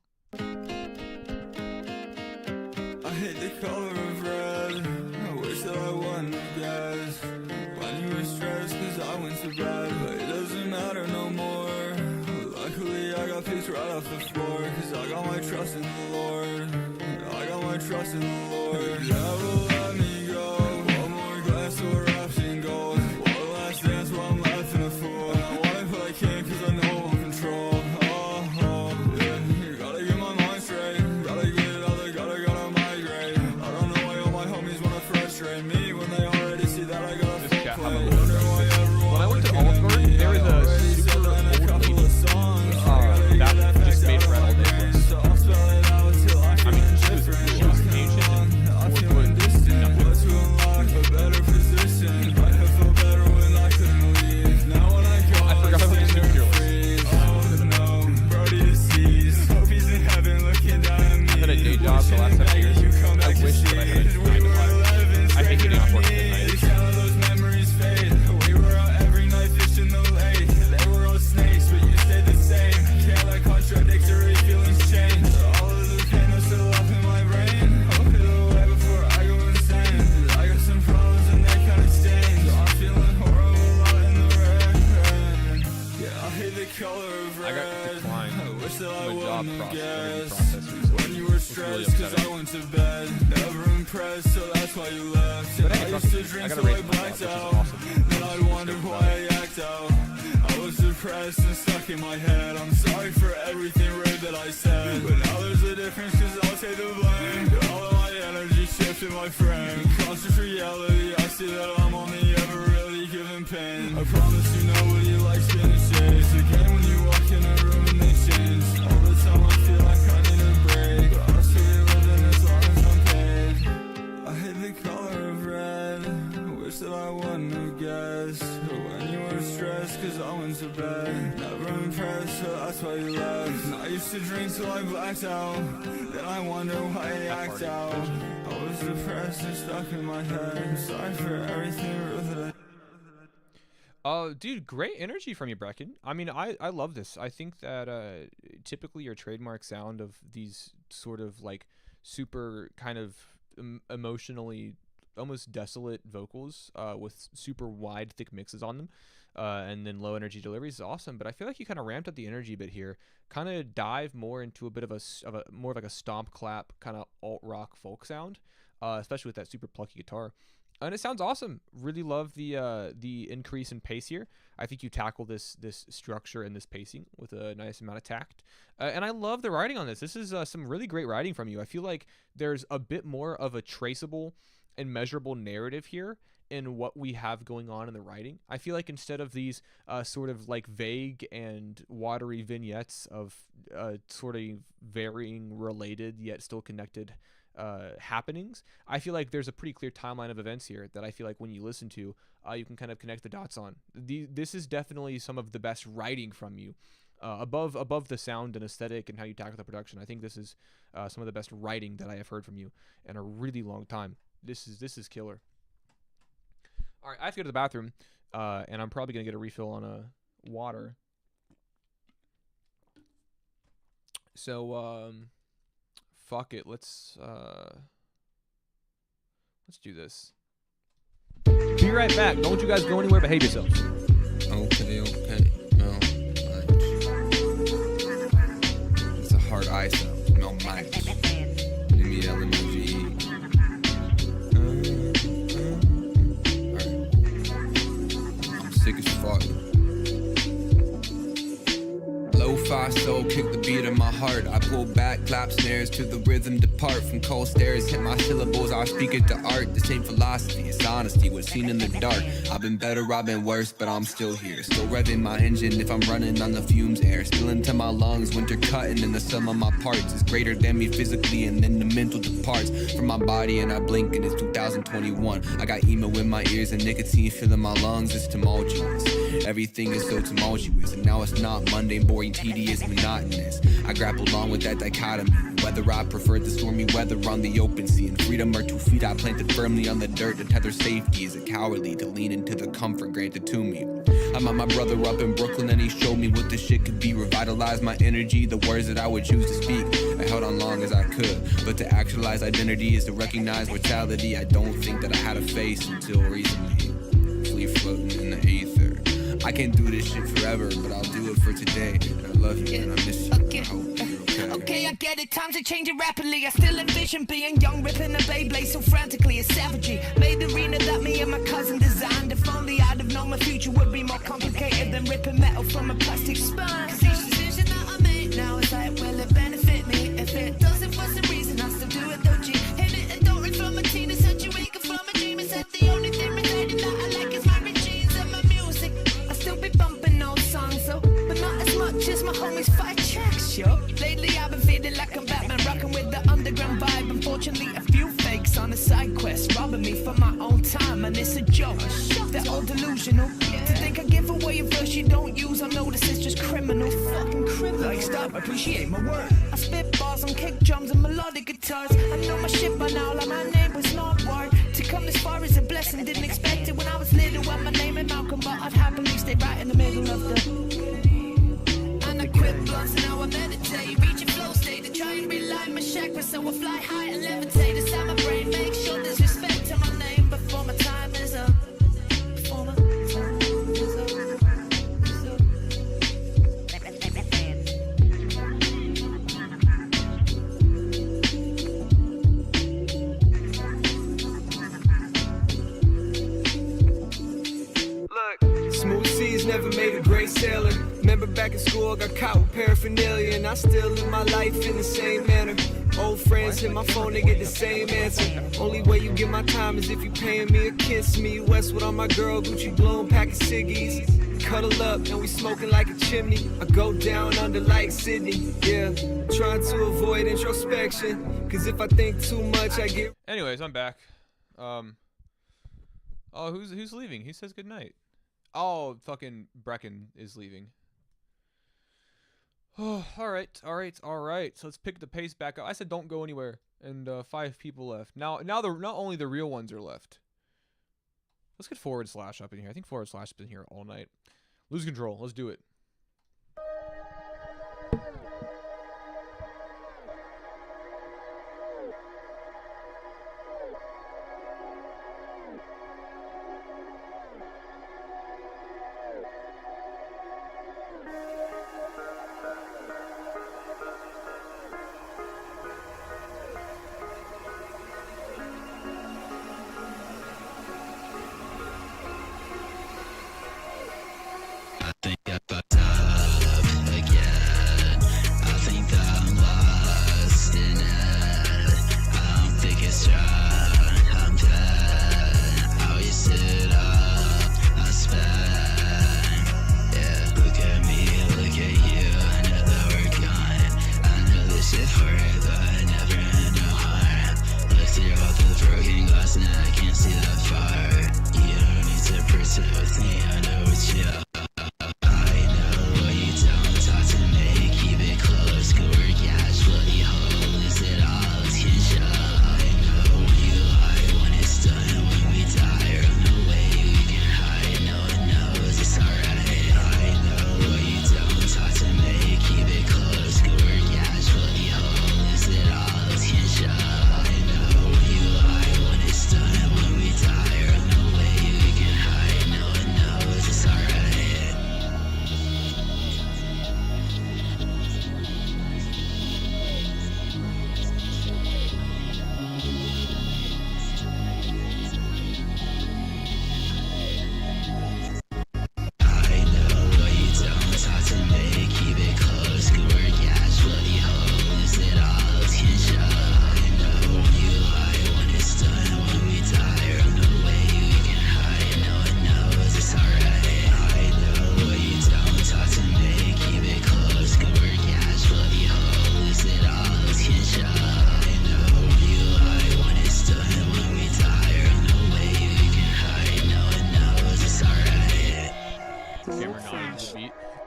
I hate the color of red. I wish that I wouldn't guess. When you were stressed cause I went to bed, but it doesn't matter no more. Luckily I got picked right off the floor, cause I got my trust in the Lord. I got my trust in the Lord. Never let me go. One more glass of wrapped in gold. One last dance while I'm laughing a fool. And I want it but I can't cause I know I'm in control. Gotta get my mind straight. Gotta get it out there, gotta migrate. I don't know why all my homies wanna frustrate me when they already see that I got a full play. When I went to Olive Garden, there was a super old lady that just made bread all day. I mean, she was ancient and 4 foot last 7 years. I wish that I had a 9 to 5. I hate getting off work at midnight. Those memories fade. We were out every night fishing the lake. They were all snakes, but you stayed the same. Can't let contradictory feelings change. All of the pain that's still up in my brain. I'll peel away before I go insane. I got some problems and they kinda stain. I'm feeling horrible out in the rain. Yeah, I hate the color of red. I got declined I wish that I from a job wouldn't have guessed. process When you were stressed, cause I went to bed. Never impressed, so that's why you left. And I used to drink till I blacked out. Then I'd wonder why I act out. I was depressed and stuck in my head. I'm sorry for everything rude that I said. But now there's a difference, cause I'll take the blame. All of my energy shifted my frame. Conscious reality, I see that I'm only ever really giving pain. I promise you nobody likes getting chased. Again when you walk in a room and they change. All the time I feel like I need a break. But I'll still be living as long as I'm paid. I hate the color of red. Wish that I wouldn't have guessed. But when you were stressed, cause I went to bed. Never impressed, so that's why you left. And I used to drink till I blacked out. Then I wonder why I act out. I was depressed and stuck in my head. Sorry for everything rude that I. Dude, great energy from you, Brecken. I mean, I love this. I think that typically your trademark sound of these sort of like super kind of emotionally almost desolate vocals with super wide, thick mixes on them, and then low energy deliveries is awesome. But I feel like you kind of ramped up the energy a bit here. Kind of dive more into a bit of a more of like a stomp clap kind of alt rock folk sound, especially with that super plucky guitar. And it sounds awesome. Really love the increase in pace here. I think you tackle this structure and this pacing with a nice amount of tact. And I love the writing on this. This is some really great writing from you. I feel like there's a bit more of a traceable and measurable narrative here in what we have going on in the writing. I feel like instead of these sort of like vague and watery vignettes of sort of varying, related yet still connected happenings, I feel like there's a pretty clear timeline of events here that I feel like when you listen to, you can kind of connect the dots on. This is definitely some of the best writing from you. Above the sound and aesthetic and how you tackle the production, I think this is some of the best writing that I have heard from you in a really long time. This is killer. All right, I have to go to the bathroom, and I'm probably gonna get a refill on water. So fuck it, let's do this. Be right back. Don't you guys go anywhere. Behave yourselves. Okay. No. It's a hard I sound. Melmige. melmige. Alright. I'm sick as fuck. Lo-fi soul, kick the beat of my heart. I pull back, clap snares to the rhythm, depart from cold stares. Hit my syllables, I speak it to art. The same philosophy, it's honesty, what's seen in the dark. I've been better, I've been worse, but I'm still here. Still revving my engine if I'm running on the fumes. Air still into my lungs, winter cutting, and the sum of my parts is greater than me physically, and then the mental departs from my body, and I blink, and it's 2021. I got emo in my ears and nicotine filling my lungs. It's tumultuous. Everything is so tumultuous, and now it's not mundane, boring, tedious, monotonous. I grapple along with that dichotomy, whether I prefer the stormy weather on the open sea and freedom or 2 feet I planted firmly on the dirt to tether safety. Is it cowardly to lean into the comfort granted to me? I met my brother up in Brooklyn and he showed me what this shit could be. Revitalized my energy, the words that I would choose to speak. I held on long as I could, but to actualize identity is to recognize mortality. I don't think that I had a face until recently. Free floating in the ether. I can't do this shit forever, but I'll do it for today. And I love you and I miss you. Okay. And I hope you're okay. Okay, I get it, times are changing rapidly. I still envision being young, ripping a Beyblade so frantically, it's savagery. Made the arena that me and my cousin designed. If only I'd have known my future would be more complicated than ripping metal from a plastic spine. Cause each decision that I make now is like, will it benefit me? If it doesn't for some reason, I still do it though, G. Hit it and don't read from a teen, it's such a wake up from a dream. It's that the only thing related that I like is my routines and my music. I still be bumping old songs, so, but not as much as my homies 5 tracks, yo. Lately I've been feeling like I'm Batman, rocking with the underground vibe. Unfortunately, a few fakes on a side quest, robbing me for my own time, and it's a joke. They're all delusional to think I give away a version words you don't use, I know this is just criminal. Fucking criminal. Like, stop, appreciate my work. I spit bars on kick drums and melodic guitars. I know my shit by now, like my name was not word. To come this far is a blessing, didn't expect it when I was little. When my name is Malcolm, but I'd happily stay right in the middle of the. And I quit blunts and now I meditate. Reach a flow state to try and realign my chakras, so I fly high and levitate. Inside my brain, make sure there's respect to my name before my time is up. Before my time is up. Smooth seas never made a great sailor. Remember back in school, I got caught with paraphernalia, and I still live my life in the same manner. Old friends hit my phone, they get the same answer. Only way you get my time is if you paying me or kiss me. Westwood on my girl, Gucci blowing pack of ciggies. Cuddle up and we smoking like a chimney. I go down under like Sydney. Yeah, trying to avoid introspection, cause if I think too much, I get. Anyways, I'm back. Oh, who's leaving? He says goodnight. Oh, fucking Brecken is leaving. Oh, all right. So let's pick the pace back up. I said don't go anywhere, and 5 people left. Now not only the real ones are left. Let's get / up in here. I think / has been here all night. Lose control. Let's do it.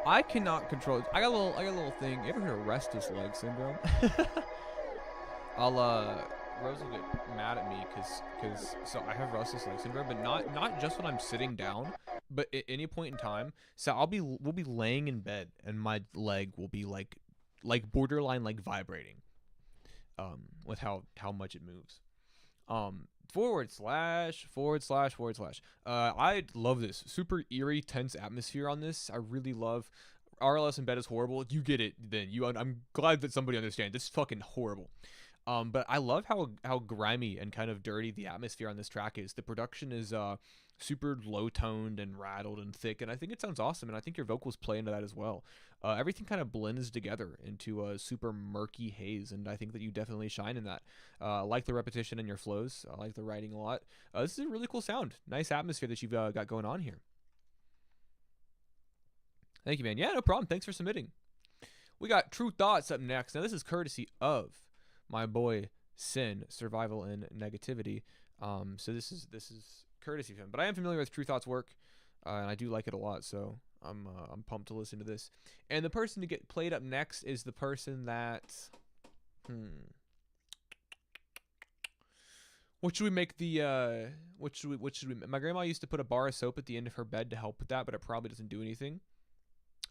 I cannot control it. I got a little thing. You ever heard of restless leg syndrome? Rose will get mad at me because so I have restless leg syndrome, but not just when I'm sitting down, but at any point in time. So we'll be laying in bed and my leg will be like borderline like vibrating, with how much it moves. / I love this super eerie, tense atmosphere on this. I really love. RLS in bed is horrible. You get it then. I'm glad that somebody understands. This is fucking horrible. But I love how grimy and kind of dirty the atmosphere on this track is. The production is super low toned and rattled and thick, and I think it sounds awesome. And I think your vocals play into that as well. Everything kind of blends together into a super murky haze, and I think that you definitely shine in that. I like the repetition in your flows. I like the writing a lot. This is a really cool sound. Nice atmosphere that you've got going on here. Thank you, man. Yeah, no problem. Thanks for submitting. We got True Thoughts up next. Now, this is courtesy of my boy Sin, Survival and Negativity. So this is courtesy of him. But I am familiar with True Thoughts' work, and I do like it a lot. So I'm pumped to listen to this. And the person to get played up next is the person that what should we make the what should we my grandma used to put a bar of soap at the end of her bed to help with that, but it probably doesn't do anything.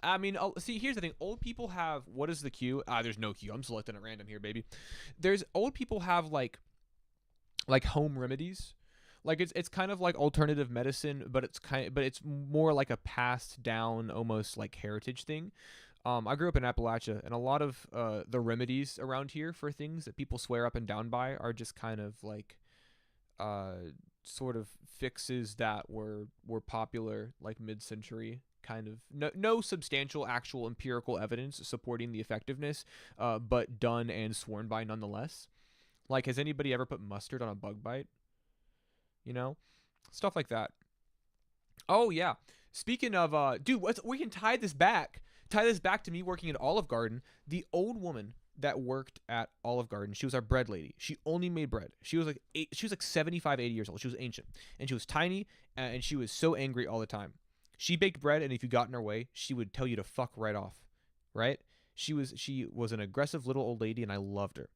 I mean, see, here's the thing. Old people have, what is the cue? There's no cue. I'm selecting at random here, baby. Old people have like home remedies. Like it's kind of like alternative medicine, but it's more like a passed down, almost like heritage thing. I grew up in Appalachia, and a lot of the remedies around here for things that people swear up and down by are just kind of like sort of fixes that were popular like mid-century. Kind of no substantial actual empirical evidence supporting the effectiveness, but done and sworn by nonetheless. Like, has anybody ever put mustard on a bug bite? You know, stuff like that. Oh yeah, speaking of dude, we can tie this back to me working at Olive Garden. The old woman that worked at Olive Garden, she was our bread lady. She only made bread. She was like 75, 80 years old. She was ancient, and she was tiny, and she was so angry all the time. She baked bread, and if you got in her way, she would tell you to fuck right off, right? She was an aggressive little old lady, and I loved her.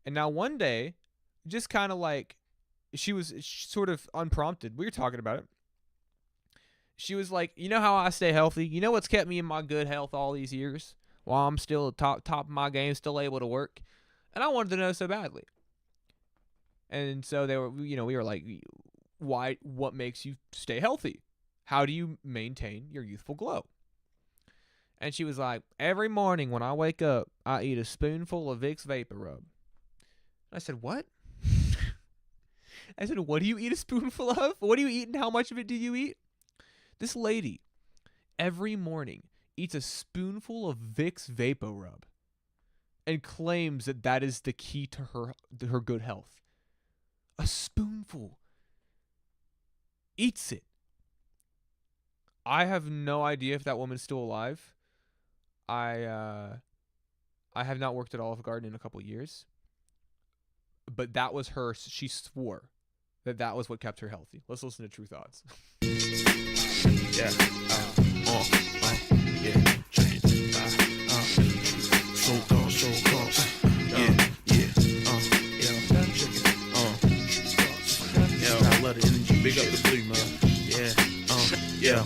And now one day, just kind of like, she was sort of unprompted. We were talking about it. She was like, you know how I stay healthy? You know what's kept me in my good health all these years? While I'm still top of my game, still able to work. And I wanted to know so badly. And so we were like, what makes you stay healthy? How do you maintain your youthful glow? And she was like, every morning when I wake up, I eat a spoonful of Vicks Vapor Rub. I said, what? I said, what do you eat a spoonful of? What do you eat and how much of it do you eat? This lady, every morning, eats a spoonful of Vicks Vapor Rub and claims that is the key to her good health. A spoonful. Eats it. I have no idea if that woman's still alive. I have not worked at Olive Garden in a couple years. But that was her. She swore that was what kept her healthy. Let's listen to True Thoughts. Yeah. Yeah. Check it. So close. Yeah. Check it. I love the energy. Big up the blue, man. Yeah.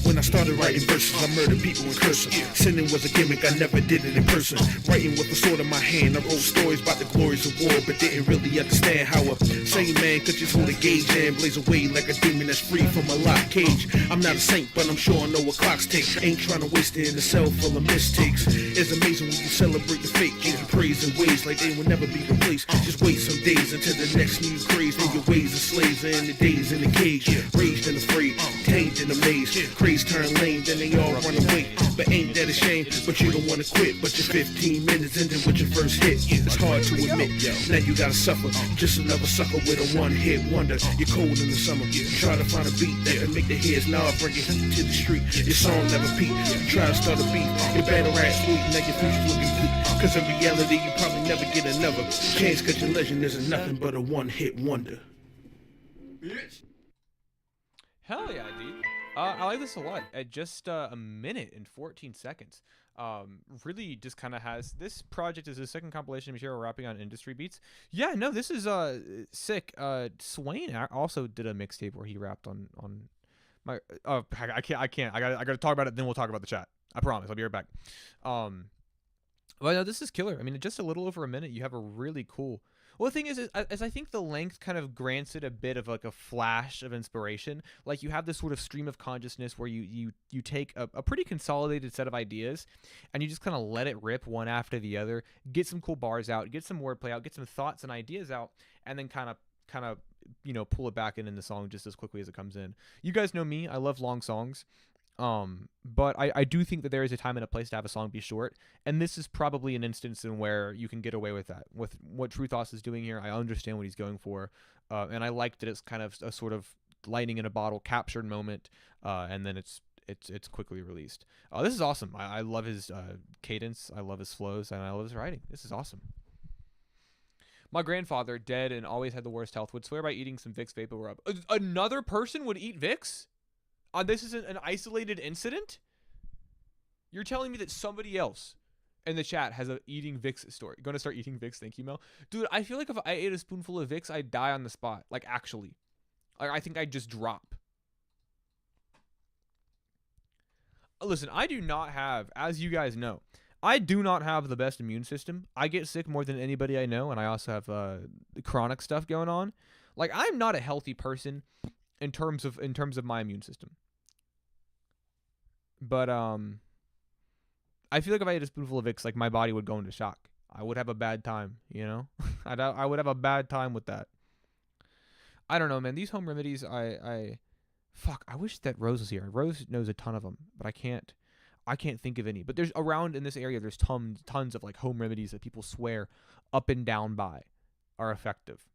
When I started writing verses, I murdered people in cursive. Singing was a gimmick, I never did it in person. Writing with a sword in my hand, I wrote stories about the glories of war, but didn't really understand how a sane man could just hold a gauge and blaze away like a demon that's free from a locked cage. I'm not a saint, but I'm sure I know what clocks take. Ain't trying to waste it in a cell full of mistakes. It's amazing when you celebrate the fake, give you praise in ways like they will never be replaced. Just wait some days until the next new craze. Then your ways are slaves in the days in the cage. Raged and afraid, tamed and amazed. Craze turn lame, then they all run away. But ain't that a shame? But you don't wanna quit. But you're 15 minutes ending with your first hit. It's hard to admit. Now you gotta suffer. Just another sucker with a one-hit wonder. You're cold in the summer. Try to find a beat that can make the heads nod, bring it to the street. Your song never peak. Try to start a beat. Your battle rap sweet, now your future's looking bleak. Cause in reality, you probably never get another chance. Cause your legend isn't nothing but a one-hit wonder. Bitch. Hell yeah, dude. I like this a lot. At just a minute and 14 seconds. Really just kind of has... This project is the second compilation material rapping on industry beats. Yeah, no, this is sick. Swain also did a mixtape where he rapped on my... I can't. I gotta talk about it, then we'll talk about the chat. I promise. I'll be right back. Well, no, this is killer. I mean, just a little over a minute, you have a really cool... Well, the thing is I think the length kind of grants it a bit of like a flash of inspiration. Like you have this sort of stream of consciousness where you take a pretty consolidated set of ideas and you just kind of let it rip one after the other, get some cool bars out, get some wordplay out, get some thoughts and ideas out, and then kind of pull it back in the song just as quickly as it comes in. You guys know me. I love long songs. But I do think that there is a time and a place to have a song be short, and this is probably an instance in where you can get away with that. With what True Thoughts is doing here, I understand what he's going for, and I like that it's kind of a sort of lightning in a bottle captured moment, and then it's quickly released. This is awesome. I love his cadence, I love his flows, and I love his writing. This is awesome. My grandfather, dead and always had the worst health, would swear by eating some Vicks Vapor Rub. Another person would eat Vicks? This isn't an isolated incident? You're telling me that somebody else in the chat has a eating Vicks story. Gonna start eating Vicks, thank you, Mel. Dude, I feel like if I ate a spoonful of Vicks, I'd die on the spot. Like, actually. Like, I think I'd just drop. Listen, I do not have, as you guys know, I do not have the best immune system. I get sick more than anybody I know, and I also have chronic stuff going on. Like, I'm not a healthy person in terms of my immune system. But I feel like if I ate a spoonful of Vicks, like, my body would go into shock. I would have a bad time, you know? I would have a bad time with that. I don't know, man. These home remedies, fuck, I wish that Rose was here. Rose knows a ton of them, but I can't think of any. But there's around in this area, there's tons of like home remedies that people swear up and down by are effective.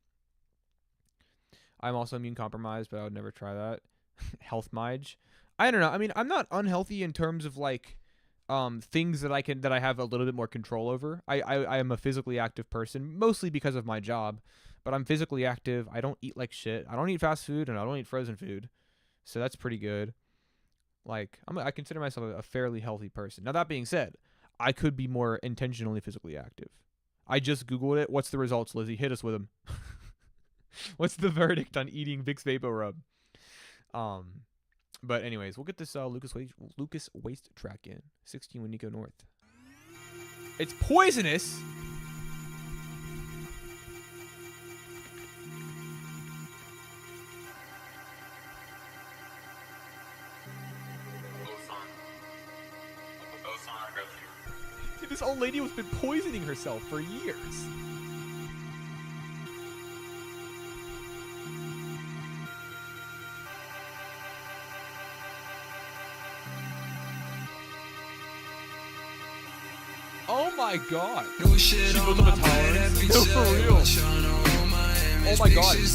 I'm also immune compromised, but I would never try that. Health Mige. I don't know. I mean, I'm not unhealthy in terms of like things that I have a little bit more control over. I am a physically active person, mostly because of my job, but I'm physically active. I don't eat like shit. I don't eat fast food, and I don't eat frozen food. So that's pretty good. Like, I consider myself a fairly healthy person. Now, that being said, I could be more intentionally physically active. I just Googled it. What's the results, Lizzie? Hit us with them. What's the verdict on eating Vicks Vapor Rub? But anyways, we'll get this Lucas Waste track in. 16 with Nico North. It's poisonous! Dude, this old lady has been poisoning herself for years. Oh my god. She built up a tolerance. No, for real. Oh my god. It's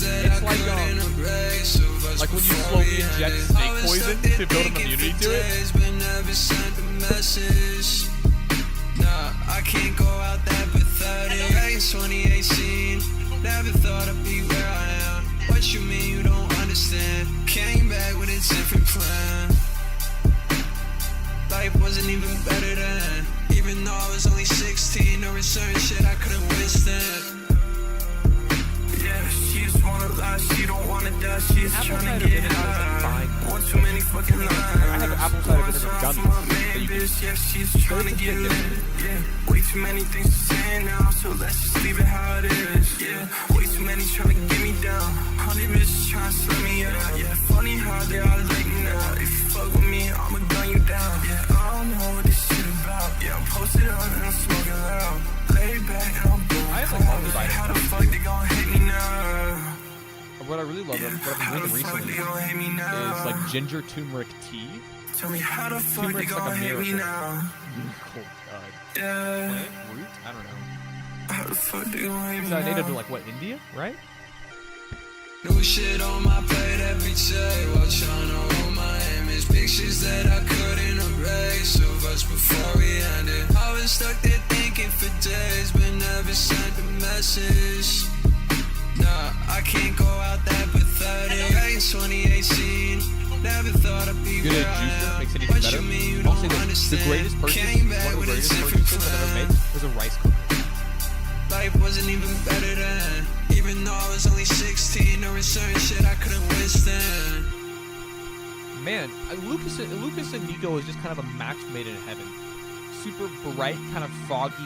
like when you slowly inject snake poison to build an immunity to it. Nah, I can't go out that pathetic. Back in 2018, never thought I'd be where I am. What you mean you don't understand? Came back with a different plan. Life wasn't even better then. Even though I was only 16, there was certain shit I couldn't withstand. Yeah, she just wanna lie, she don't wanna die, she is trying to get high. One too many fucking lines. I have apple cider vinegar gummies. Yeah, she's trying to get lit. Yeah, way too many things to say now, so let's just leave it how it is. Yeah, way too many trying to get me down. 100 bitches trying to slow me out. Yeah, funny how they all like me now. If you fuck with me, I'ma gun you down. Yeah, I don't know what this shit about. Yeah, I'm posted on and I'm smoking loud. Lay back and I'm blowing. I have like all the vitamins. How the fuck they gon' hate me now? What I really love, what I've been drinking recently is like ginger turmeric tea. Tell me how the fuck they gon' hate me now? Cool. Yeah. Plant? Root? I don't know. How the fuck they gon' hate me It's now? native to like what, India, right? New shit on my plate every day while trying to hold my image. Pictures that I couldn't erase of us before we ended. I was stuck there thinking for days, but never sent a message. Nah, I can't go out that pathetic. Back in 2018, never thought I'd be Good where at I juice am. makes anything What better. you mean you I'll don't say this, understand? the greatest purchase, Came one back of the with a greatest different purchases I've ever plan. made was a rice cooker. Life wasn't even better then. Even though I was only 16, there was certain shit I couldn't withstand. Man, Lucas and Nico is just kind of a match made in heaven. Super bright, kind of foggy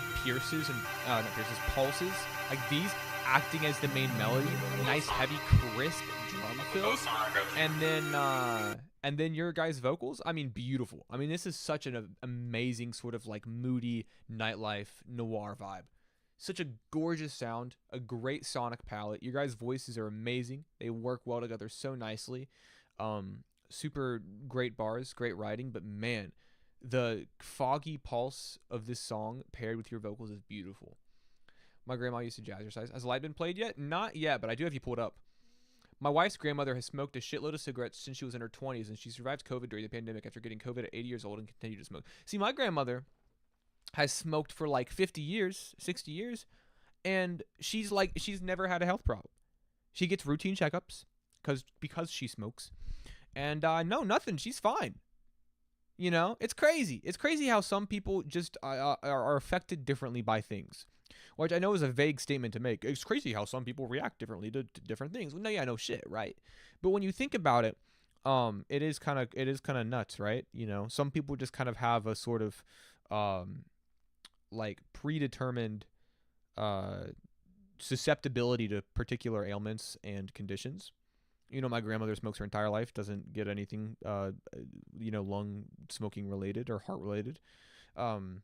pulses. Like these acting as the main melody. Nice, heavy, crisp drum fill. And then your guys' vocals. I mean, beautiful. I mean, this is such an amazing sort of like moody nightlife noir vibe. Such a gorgeous sound, a great sonic palette. Your guys' voices are amazing. They work well together so nicely. Super great bars, great writing, but man, the foggy pulse of this song paired with your vocals is beautiful. My grandma used to jazzercise. Has the light been played yet? Not yet, but I do have you pulled up. My wife's grandmother has smoked a shitload of cigarettes since she was in her 20s, and she survived COVID during the pandemic after getting COVID at 80 years old and continued to smoke. See, my grandmother has smoked for like 50 years, 60 years, and she's never had a health problem. She gets routine checkups because she smokes, And no, nothing. She's fine. You know, it's crazy. It's crazy how some people just are affected differently by things, which I know is a vague statement to make. It's crazy how some people react differently to different things. Well, no, yeah, no shit, right? But when you think about it, it is kind of nuts, right? You know, some people just kind of have a sort of like predetermined susceptibility to particular ailments and conditions. You know, my grandmother smokes her entire life, doesn't get anything, lung smoking related or heart related. And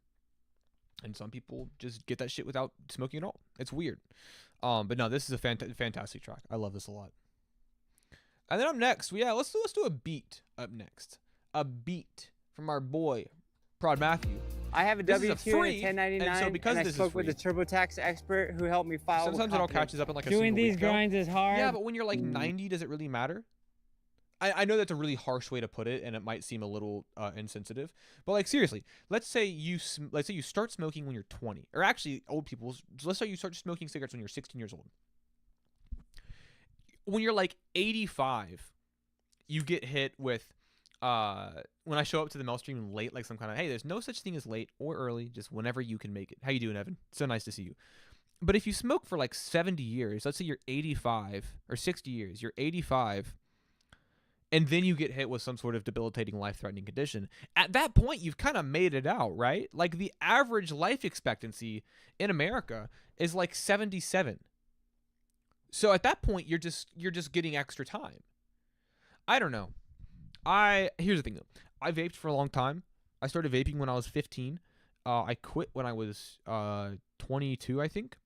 some people just get that shit without smoking at all. It's weird. But no, this is a fantastic track. I love this a lot. And then up next, let's do a beat up next. A beat from our boy, Prod Matthew. I have a W-2 and a 1099, and so because I this spoke is free, with a TurboTax expert who helped me file. Sometimes it all catches up in like a Doing single these week, though. grinds is hard. Yeah, but when you're like 90, does it really matter? I know that's a really harsh way to put it, and it might seem a little insensitive. But like seriously, let's say you start smoking when you're 20, or actually old people. Let's say you start smoking cigarettes when you're 16 years old. When you're like 85, you get hit with. When I show up to the mail stream late, like some kind of, hey, there's no such thing as late or early, just whenever you can make it. How you doing, Evan? So nice to see you. But if you smoke for like 70 years, let's say you're 85 or 60 years, you're 85, and then you get hit with some sort of debilitating, life-threatening condition. At that point, you've kind of made it out, right? Like the average life expectancy in America is like 77. So at that point, you're just getting extra time. I don't know. Here's the thing though. I vaped for a long time. I started vaping when I was 15. I quit when I was 22, I think.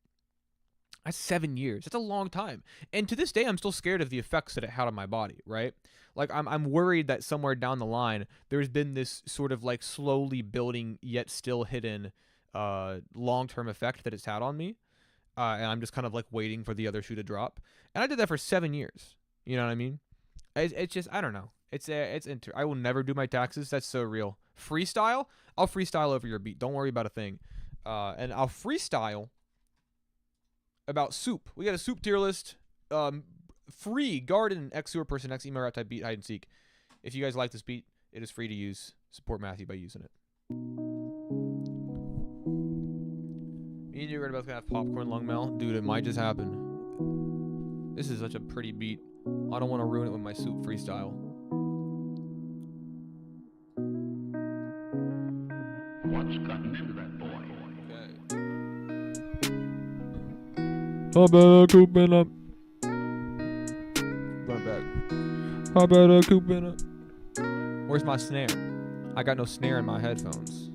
That's 7 years. That's a long time. And to this day, I'm still scared of the effects that it had on my body, right? Like I'm worried that somewhere down the line, there's been this sort of like slowly building yet still hidden long-term effect that it's had on me. And I'm just kind of like waiting for the other shoe to drop. And I did that for 7 years. You know what I mean? It's just, I don't know. I will never do my taxes. That's so real. Freestyle? I'll freestyle over your beat. Don't worry about a thing. And I'll freestyle about soup. We got a soup tier list. Free garden X sewer person X email route type beat hide and seek. If you guys like this beat, it is free to use. Support Matthew by using it. Me and you are both gonna have popcorn lung mail. Dude, it might just happen. This is such a pretty beat. I don't want to ruin it with my soup freestyle. What's gotten into that boy? I better cooping up. Run back. I better cooping up. Where's my snare? I got no snare in my headphones.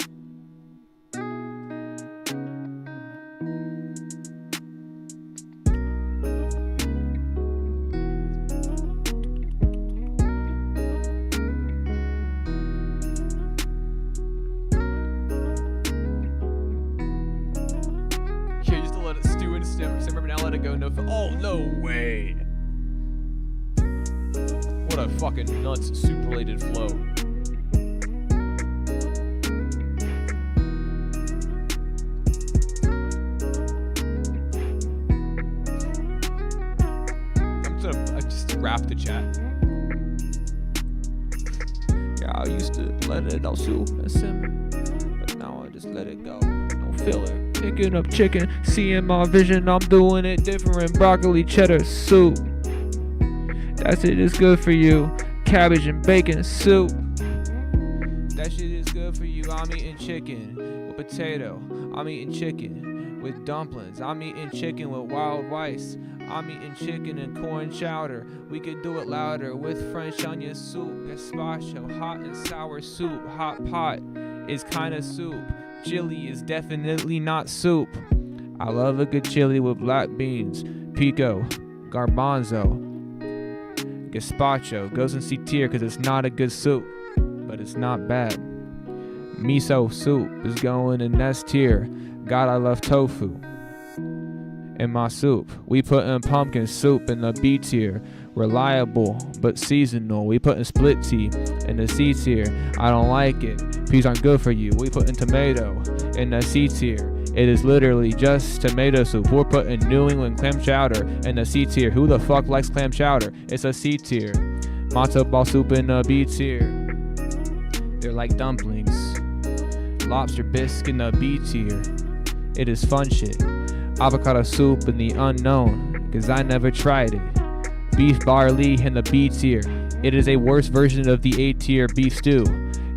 Oh, no way. What a fucking nuts soup-related flow. I just rap the chat. Yeah, I used to let it all soup and simmer, but now I just let it go. No filler. Picking up chicken, seeing my vision, I'm doing it different. Broccoli cheddar soup. That shit is good for you. Cabbage and bacon soup. That shit is good for you. I'm eating chicken with potato. I'm eating chicken with dumplings. I'm eating chicken with wild rice. I'm eating chicken and corn chowder. We could do it louder with French onion soup. Gazpacho, hot and sour soup. Hot pot is kinda soup. Chili is definitely not soup. I love a good chili with black beans, pico, garbanzo, gazpacho. Goes in C tier because it's not a good soup, but it's not bad. Miso soup is going in S tier. God, I love tofu in my soup. We put in pumpkin soup in the B tier. Reliable but seasonal. We put in split tea in the C tier. I don't like it. Peas aren't good for you. We put in tomato in the C tier. It is literally just tomato soup. We're putting New England clam chowder in the C tier. Who the fuck likes clam chowder? It's a C tier. Matzo ball soup in the B tier. They're like dumplings. Lobster bisque in the B tier. It is fun shit. Avocado soup in the unknown, cause I never tried it. Beef barley in the B tier. It is a worse version of the A tier beef stew.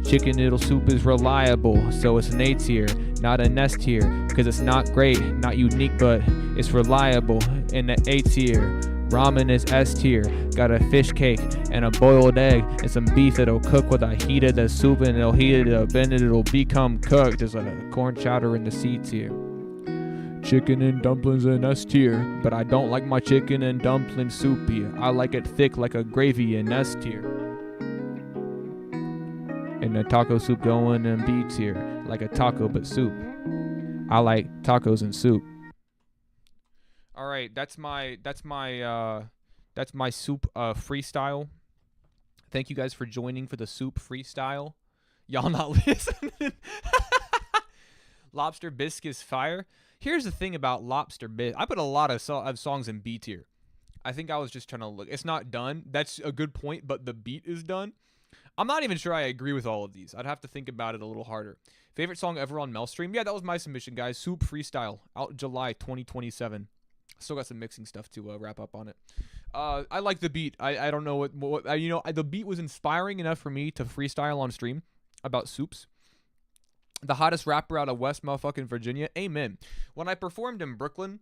Chicken noodle soup is reliable, so it's an A tier, not an S tier, cause it's not great, not unique, but it's reliable in the A tier. Ramen is S tier, got a fish cake and a boiled egg and some beef that'll cook with a heated the soup and it'll heat it up and it'll become cooked. There's a corn chowder in the C tier. Chicken and dumplings in S tier, but I don't like my chicken and dumpling soupy. I like it thick like a gravy in S tier. And the taco soup going in B tier, like a taco but soup. I like tacos and soup. All right, that's my soup freestyle. Thank you guys for joining for the soup freestyle. Y'all not listening. Lobster bisque is fire. Here's the thing about lobster bisque. I put a lot of songs in B tier. I think I was just trying to look. It's not done. That's a good point, but the beat is done. I'm not even sure I agree with all of these. I'd have to think about it a little harder. Favorite song ever on Melstream? Yeah, that was my submission, guys. Soup freestyle, out July 2027. Still got some mixing stuff to wrap up on it. I like the beat. I don't know what the beat was inspiring enough for me to freestyle on stream about soups. The hottest rapper out of West motherfucking Virginia. Amen. When I performed in Brooklyn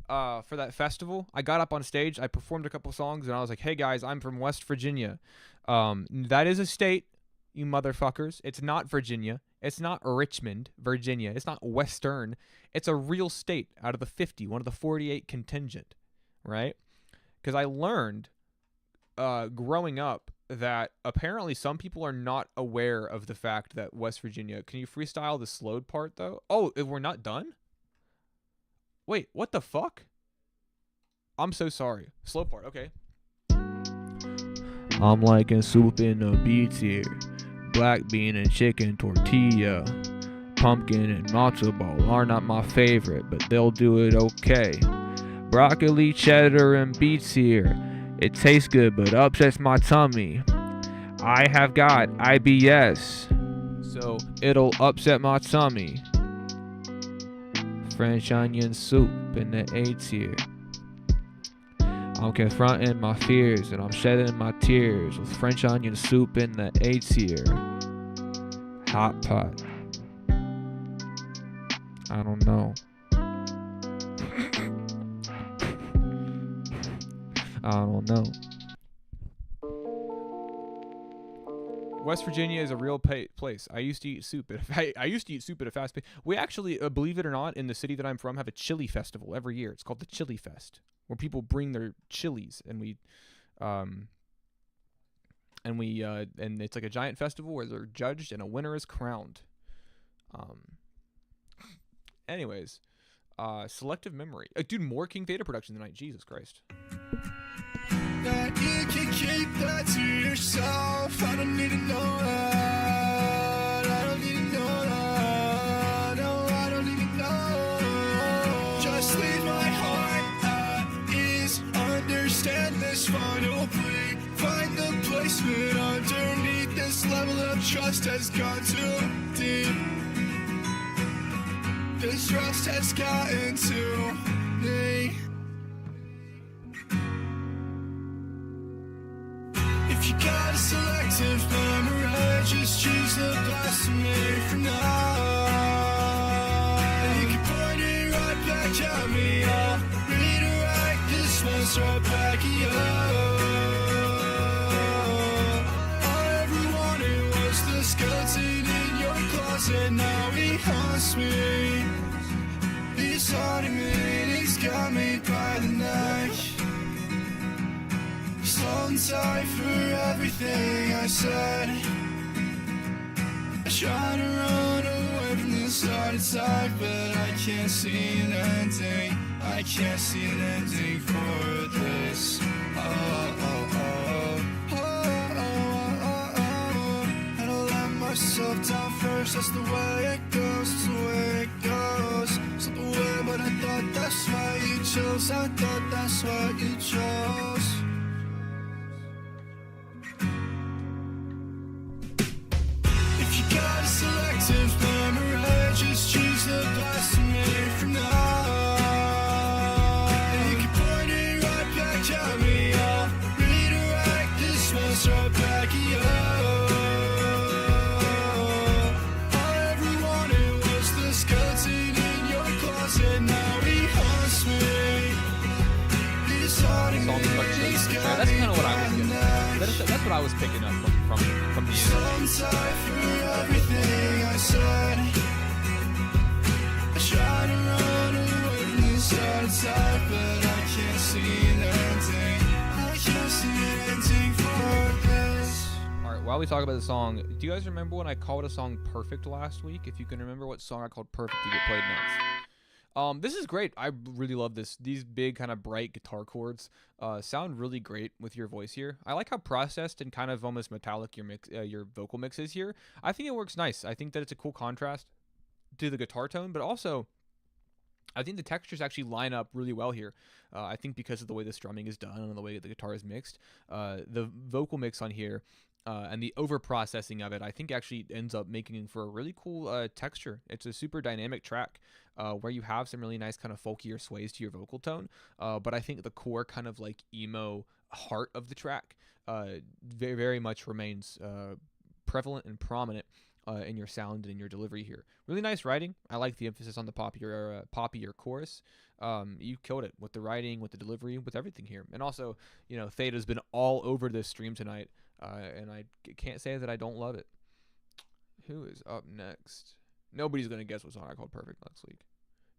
for that festival, I got up on stage, I performed a couple songs, and I was like, hey guys, I'm from West Virginia. That is a state, you motherfuckers. It's not Virginia. It's not Richmond, Virginia. It's not Western. It's a real state out of the 50, one of the 48 contingent, right? Because I learned growing up that apparently some people are not aware of the fact that West Virginia. Can you freestyle the slowed part, though? Oh, we're not done? Wait, what the fuck? I'm so sorry. Slow part, okay. I'm liking soup in the B tier. Black bean and chicken tortilla. Pumpkin and matzo ball are not my favorite, but they'll do it okay. Broccoli, cheddar, and B tier. It tastes good, but upsets my tummy. I have got IBS, so it'll upset my tummy. French onion soup in the A tier. I'm confronting my fears and I'm shedding my tears with French onion soup in the A tier. Hot pot. I don't know. I don't know. West Virginia is a real place. I used to eat soup at a fast pace. We actually, believe it or not, in the city that I'm from, have a chili festival every year. It's called the Chili Fest, where people bring their chilies and and it's like a giant festival where they're judged and a winner is crowned. Anyways, selective memory. Dude, more King Theta production tonight. Jesus Christ. That you can keep that to yourself. I don't need to know that. I don't need to know that. No, I don't need to know. Just leave my heart at ease. Understand this final plea. Find the placement underneath. This level of trust has gone too deep. This trust has gotten to me. If you got a selective memory, just choose the best of me for now. And you can point it right back at me. I'll redirect this mess right back at you. All I ever wanted was the skeleton in your closet. Now he haunts me. He's haunting me, he's got me by the neck. I'm sorry for everything I said. I try to run away from this heart attack, but I can't see an ending. I can't see an ending for this. And I let myself down first. That's the way it goes. That's the way it goes. It's not the way, but I thought that's what you chose. I thought that's what you chose. dreams and now he haunts me. These heartache memories got That's kind of what I was me getting. down. That's what I was picking up from the I'm tired for everything I said. I try to run away from this heart attack, but I can't see an ending. I can't see an ending for this. Alright, while we talk about the song, do you guys remember when I called a song Perfect last week? If you can remember what song I called Perfect to get played next. This is great. I really love this. These big kind of bright guitar chords sound really great with your voice here. I like how processed and kind of almost metallic your vocal mix is here. I think it works nice. I think that it's a cool contrast to the guitar tone, but also I think the textures actually line up really well here. I think because of the way the strumming is done and the way the guitar is mixed, the vocal mix on here and the over-processing of it, I think actually ends up making for a really cool texture. It's a super dynamic track where you have some really nice kind of folkier sways to your vocal tone, but I think the core kind of like emo heart of the track very, very much remains prevalent and prominent in your sound and in your delivery here. Really nice writing. I like the emphasis on the poppier chorus. You killed it with the writing, with the delivery, with everything here. And also, you know, Theta's been all over this stream tonight, and I can't say that I don't love it. Who is up next? Nobody's gonna guess what song I called Perfect next week.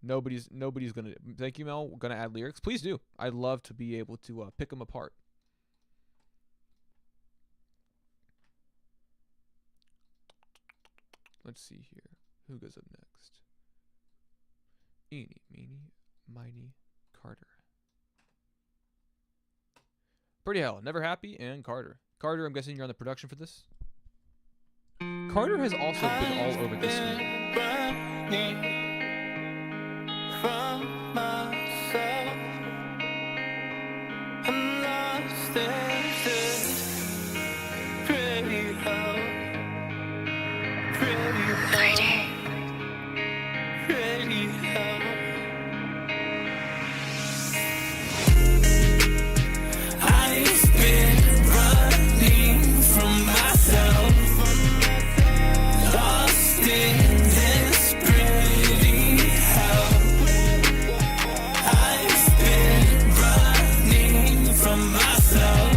Nobody's gonna. Thank you, Mel. Gonna add lyrics. Please do. I'd love to be able to pick them apart. Let's see here. Who goes up next? Eeny, meeny, miny, Carter. Pretty Hell, Never Happy, and Carter. Carter, I'm guessing you're on the production for this? Carter has also been all over this stream. From myself, I'm lost in this pretty hell. Pretty hell. I've been running from myself, lost in this pretty hell. I've been running from myself,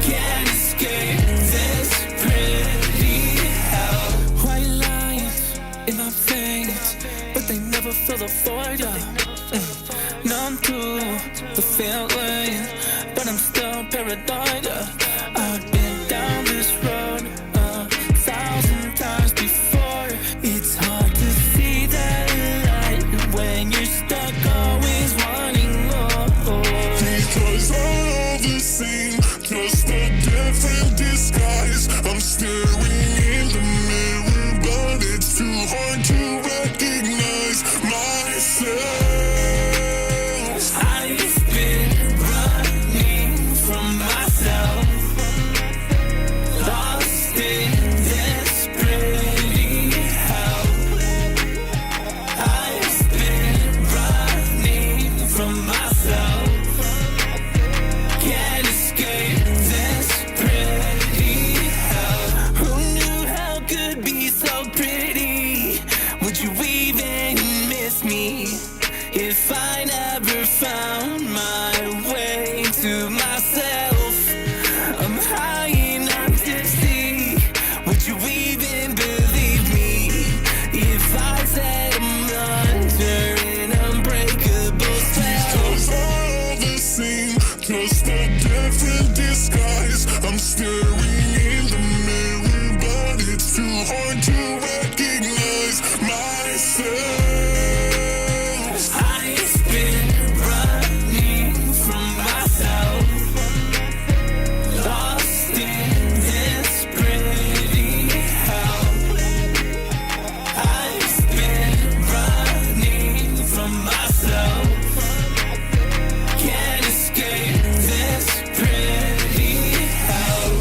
can't escape this pretty hell. White lines in my veins, but they never fill the void up. Numb to the feeling, but I'm still paranoid. I've been down this road 1,000 times before. It's hard to see that light when you're stuck, always wanting more. Because all the same, just a different disguise. I'm staring in the mirror, but it's too hard to recognize myself. I've been running from myself, lost in this pretty hell. I've been running from myself, can't escape this pretty hell. Who knew hell could be so pretty? Would you even miss me if I never found my way to myself? I'm high and I'm tipsy. Would you even believe me if I said I'm under an unbreakable spell? Cause all the same, just a different disguise. I'm staring in the mirror, but it's too hard to recognize myself. I've been running from myself, lost in this pretty hell. I've been running from myself, can't escape this pretty hell.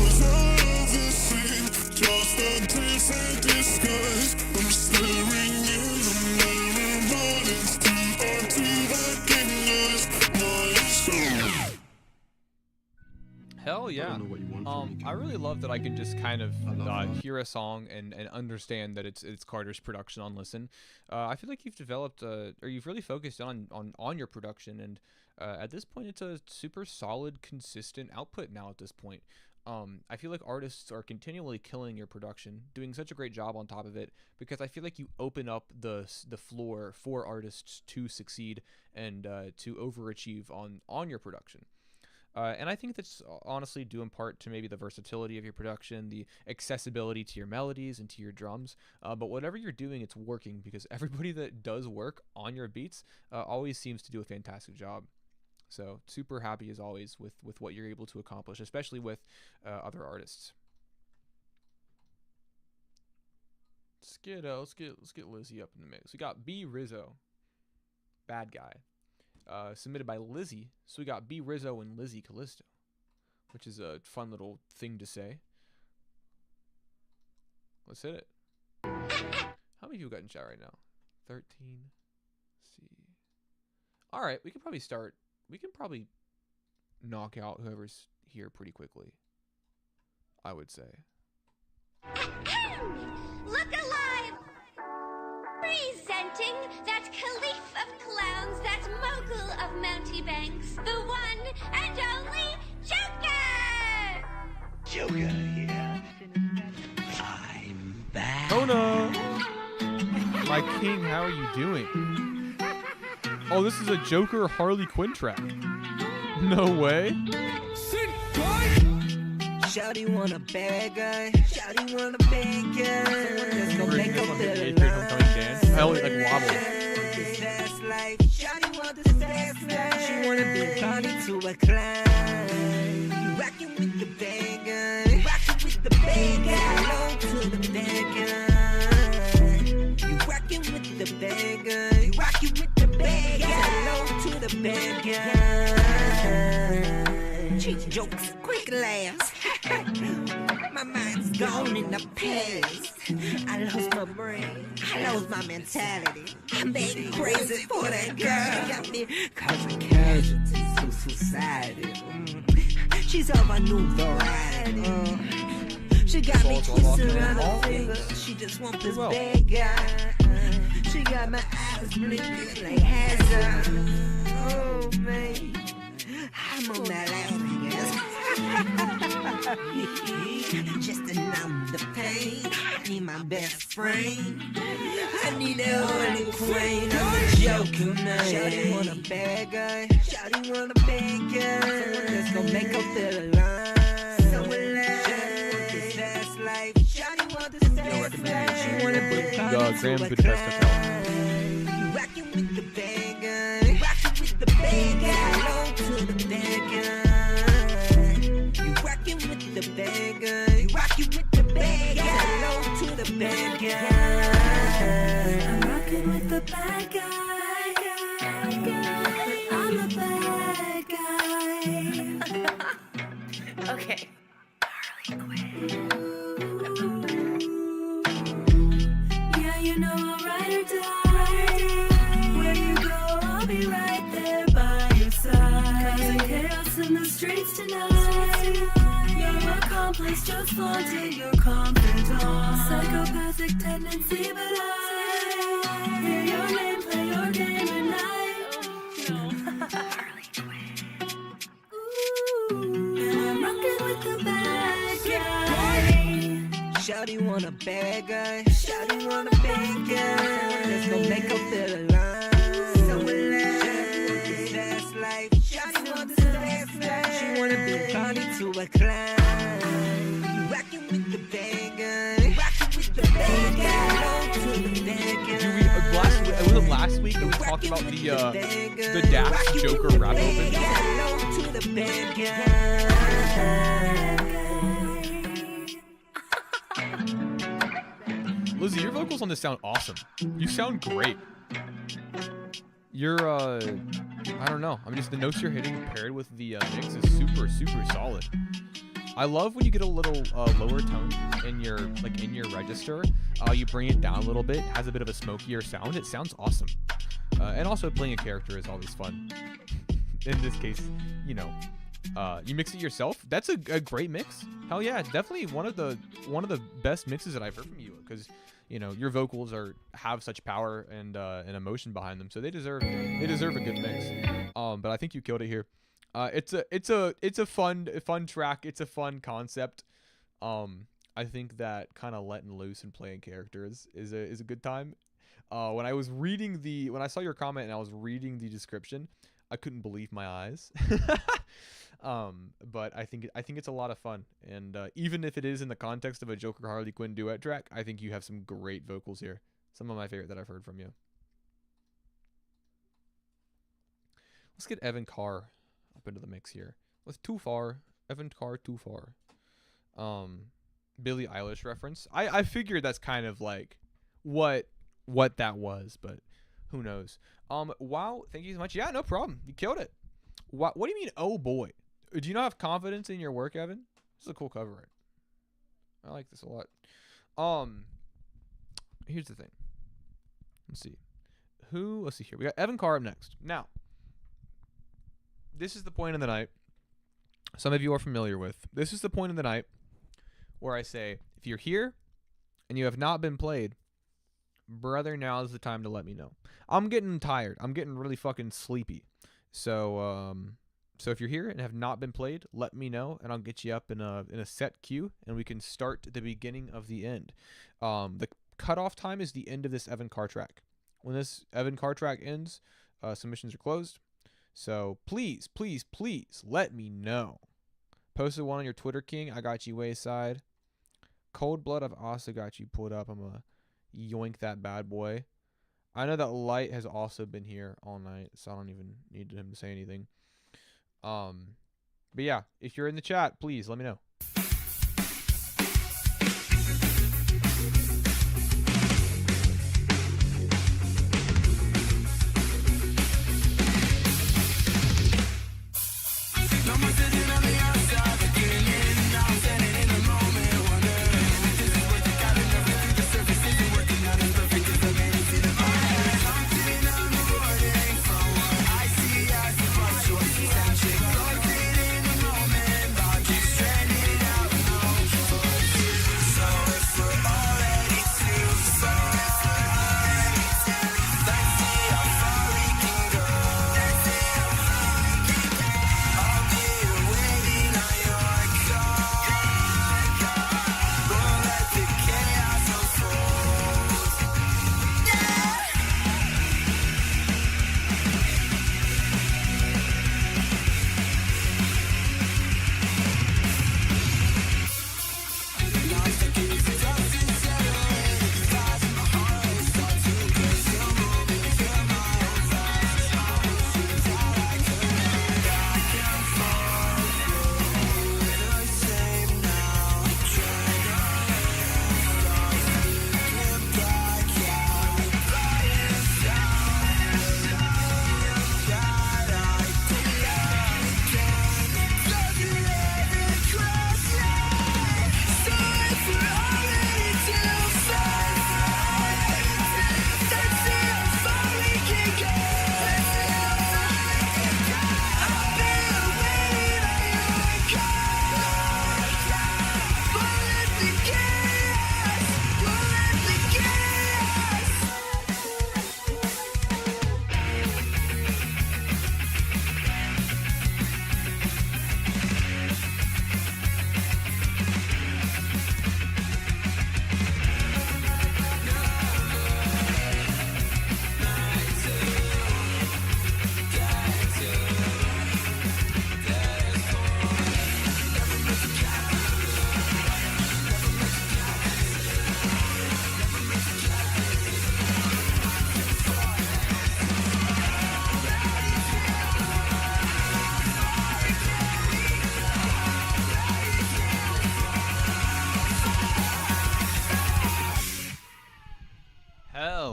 Hell yeah. I really love that I can just kind of hear a song and understand that it's Carter's production on Listen. I feel like you've developed or you've really focused on your production, and at this point it's a super solid, consistent output now at this point. I feel like artists are continually killing your production, doing such a great job on top of it, because I feel like you open up the floor for artists to succeed and to overachieve on your production. And I think that's honestly due in part to maybe the versatility of your production, the accessibility to your melodies and to your drums. But whatever you're doing, it's working, because everybody that does work on your beats always seems to do a fantastic job. So super happy as always with what you're able to accomplish, especially with other artists. Let's get Lizzie up in the mix. We got B Rizzo, Bad Guy. Submitted by Lizzie. So we got B Rizzo and Lizzie Callisto, which is a fun little thing to say. Let's hit it. How many people got in chat right now? 13. Let's see. All right, we can probably start. We can probably knock out whoever's here pretty quickly, I would say. Look alive! Presenting that caliph of clowns, that mogul of Mountebanks, the one and only Joker! Joker here. I'm back. Kona! My king, how are you doing? Oh, this is a Joker Harley Quinn track. No way. Shawty want a bad guy. Shawty want a bad guy. Let's go make up the dance. Hell, like wobble. Fast life. Shawty want the fast life. She wanna be party to a climb. You rockin' with the bad guy. Rockin' with the bad guy. Hello to the bad guy. You rockin' with the bad guy. You rockin' with the bad guy. Hello to the bad guy. Cheap jokes, quick laughs. My mind's gone in the past. I lost my brain. I lost my mentality. I'm being crazy for that girl. Got me causing casualties to society. She's of a new variety. She got me twisted around her fingers. She just wants this bad guy. She got my eyes blinking like hazard. Oh man, I'm on that laughing gas. Just to numb the pain. I need my best friend. I need a holy queen. I'm a joker, man. Shawty want a bad guy. Shawty want a bad guy. Let's go make her feel alive. So alive. This fast life. Shawty want the fast life. She wanna be Grand Budapest Hotel. You rockin' with the bad guy. Rockin' with the bad guy. Hello to the bad guy. You rockin' with the bad guy. You rockin' with the bad guy. Hello to the bad guy. I'm rockin' with the bad guy. I'm a bad guy. Okay. Harley Quinn. Yeah, you know I'll ride or die. Where you go, I'll be right there by your side. Causing chaos in the streets tonight. Your accomplice just flaunting your confidence. Psychopathic tendency, but I hear your name, play your game, and Harley Quinn. Ooh, and I'm rockin' with the bad guy. Shawty want a bad guy. Shawty want a bad guy. Let's go make her feel alive. So alive. This fast life. Shawty want the fast life. She wanna be party to a climb. You rockin' with the bad guy. Rockin' with the bad guy. Hello to the bad guy. Was it last week that we talked about the Dash Joker rap open? Hello to the bad guy. Lizzie, your vocals on this sound awesome. You sound great. You're, I don't know. I mean, just the notes you're hitting paired with the mix is super, super solid. I love when you get a little lower tone in your register. You bring it down a little bit, has a bit of a smokier sound. It sounds awesome. And also playing a character is always fun. In this case, you know, You mix it yourself? That's a great mix. Hell yeah, definitely one of the best mixes that I've heard from you, because you know your vocals have such power and emotion behind them, so they deserve a good mix. But I think you killed it here. It's a fun track. It's a fun concept. I think that kind of letting loose and playing characters is a good time. When I saw your comment and I was reading the description, I couldn't believe my eyes. But I think it's a lot of fun, and even if it is in the context of a Joker Harley Quinn duet track, I think you have some great vocals here. Some of my favorite that I've heard from you. Let's get Evan Carr up into the mix here. With Too Far, Evan Carr, Too Far. Billie Eilish reference. I figured that's kind of like what that was, but who knows. Wow, thank you so much. Yeah, no problem. You killed it. What do you mean, oh boy? Do you not have confidence in your work, Evan? This is a cool cover art. I like this a lot. Here's the thing. Let's see. Let's see here. We got Evan Carr up next. Now, this is the point of the night some of you are familiar with. This is the point of the night where I say, if you're here and you have not been played, brother, now is the time to let me know. I'm getting tired. I'm getting really fucking sleepy. So if you're here and have not been played, let me know, and I'll get you up in a set queue, and we can start at the beginning of the end. The cutoff time is the end of this Evan Carr track. When this Evan Carr track ends, submissions are closed. So please, please, please let me know. Posted one on your Twitter, King. I got you wayside. Cold Blood, I've also got you pulled up. I'm gonna yoink that bad boy. I know that Light has also been here all night, so I don't even need him to say anything. But yeah, if you're in the chat, please let me know.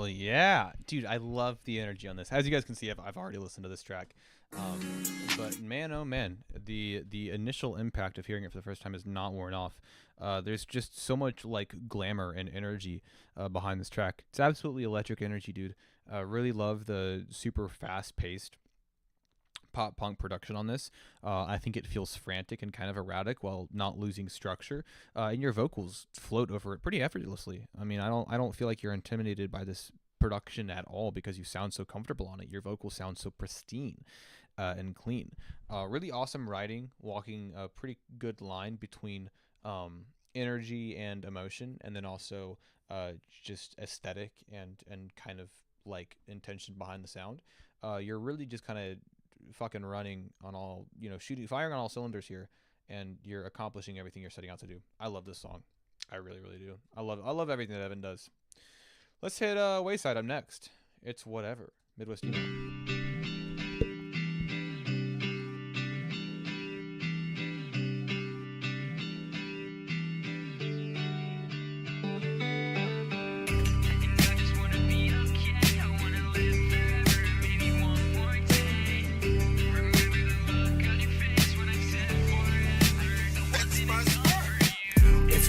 Yeah, dude, I love the energy on this. As you guys can see, I've already listened to this track, but man, oh man, the initial impact of hearing it for the first time is not worn off. There's just so much like glamour and energy behind this track. It's absolutely electric energy, dude. Really love the super fast-paced pop punk production on this. I think it feels frantic and kind of erratic while not losing structure. And your vocals float over it pretty effortlessly. I mean, I don't feel like you're intimidated by this production at all because you sound so comfortable on it. Your vocals sound so pristine and clean. Really awesome writing, walking a pretty good line between energy and emotion, and then also just aesthetic and kind of like intention behind the sound. You're really just kind of fucking running on all, firing on all cylinders here, and you're accomplishing everything you're setting out to do. I love this song. I really, really do. I love everything that Evan does. Let's hit Wayside up next. It's Whatever, Midwest Emo.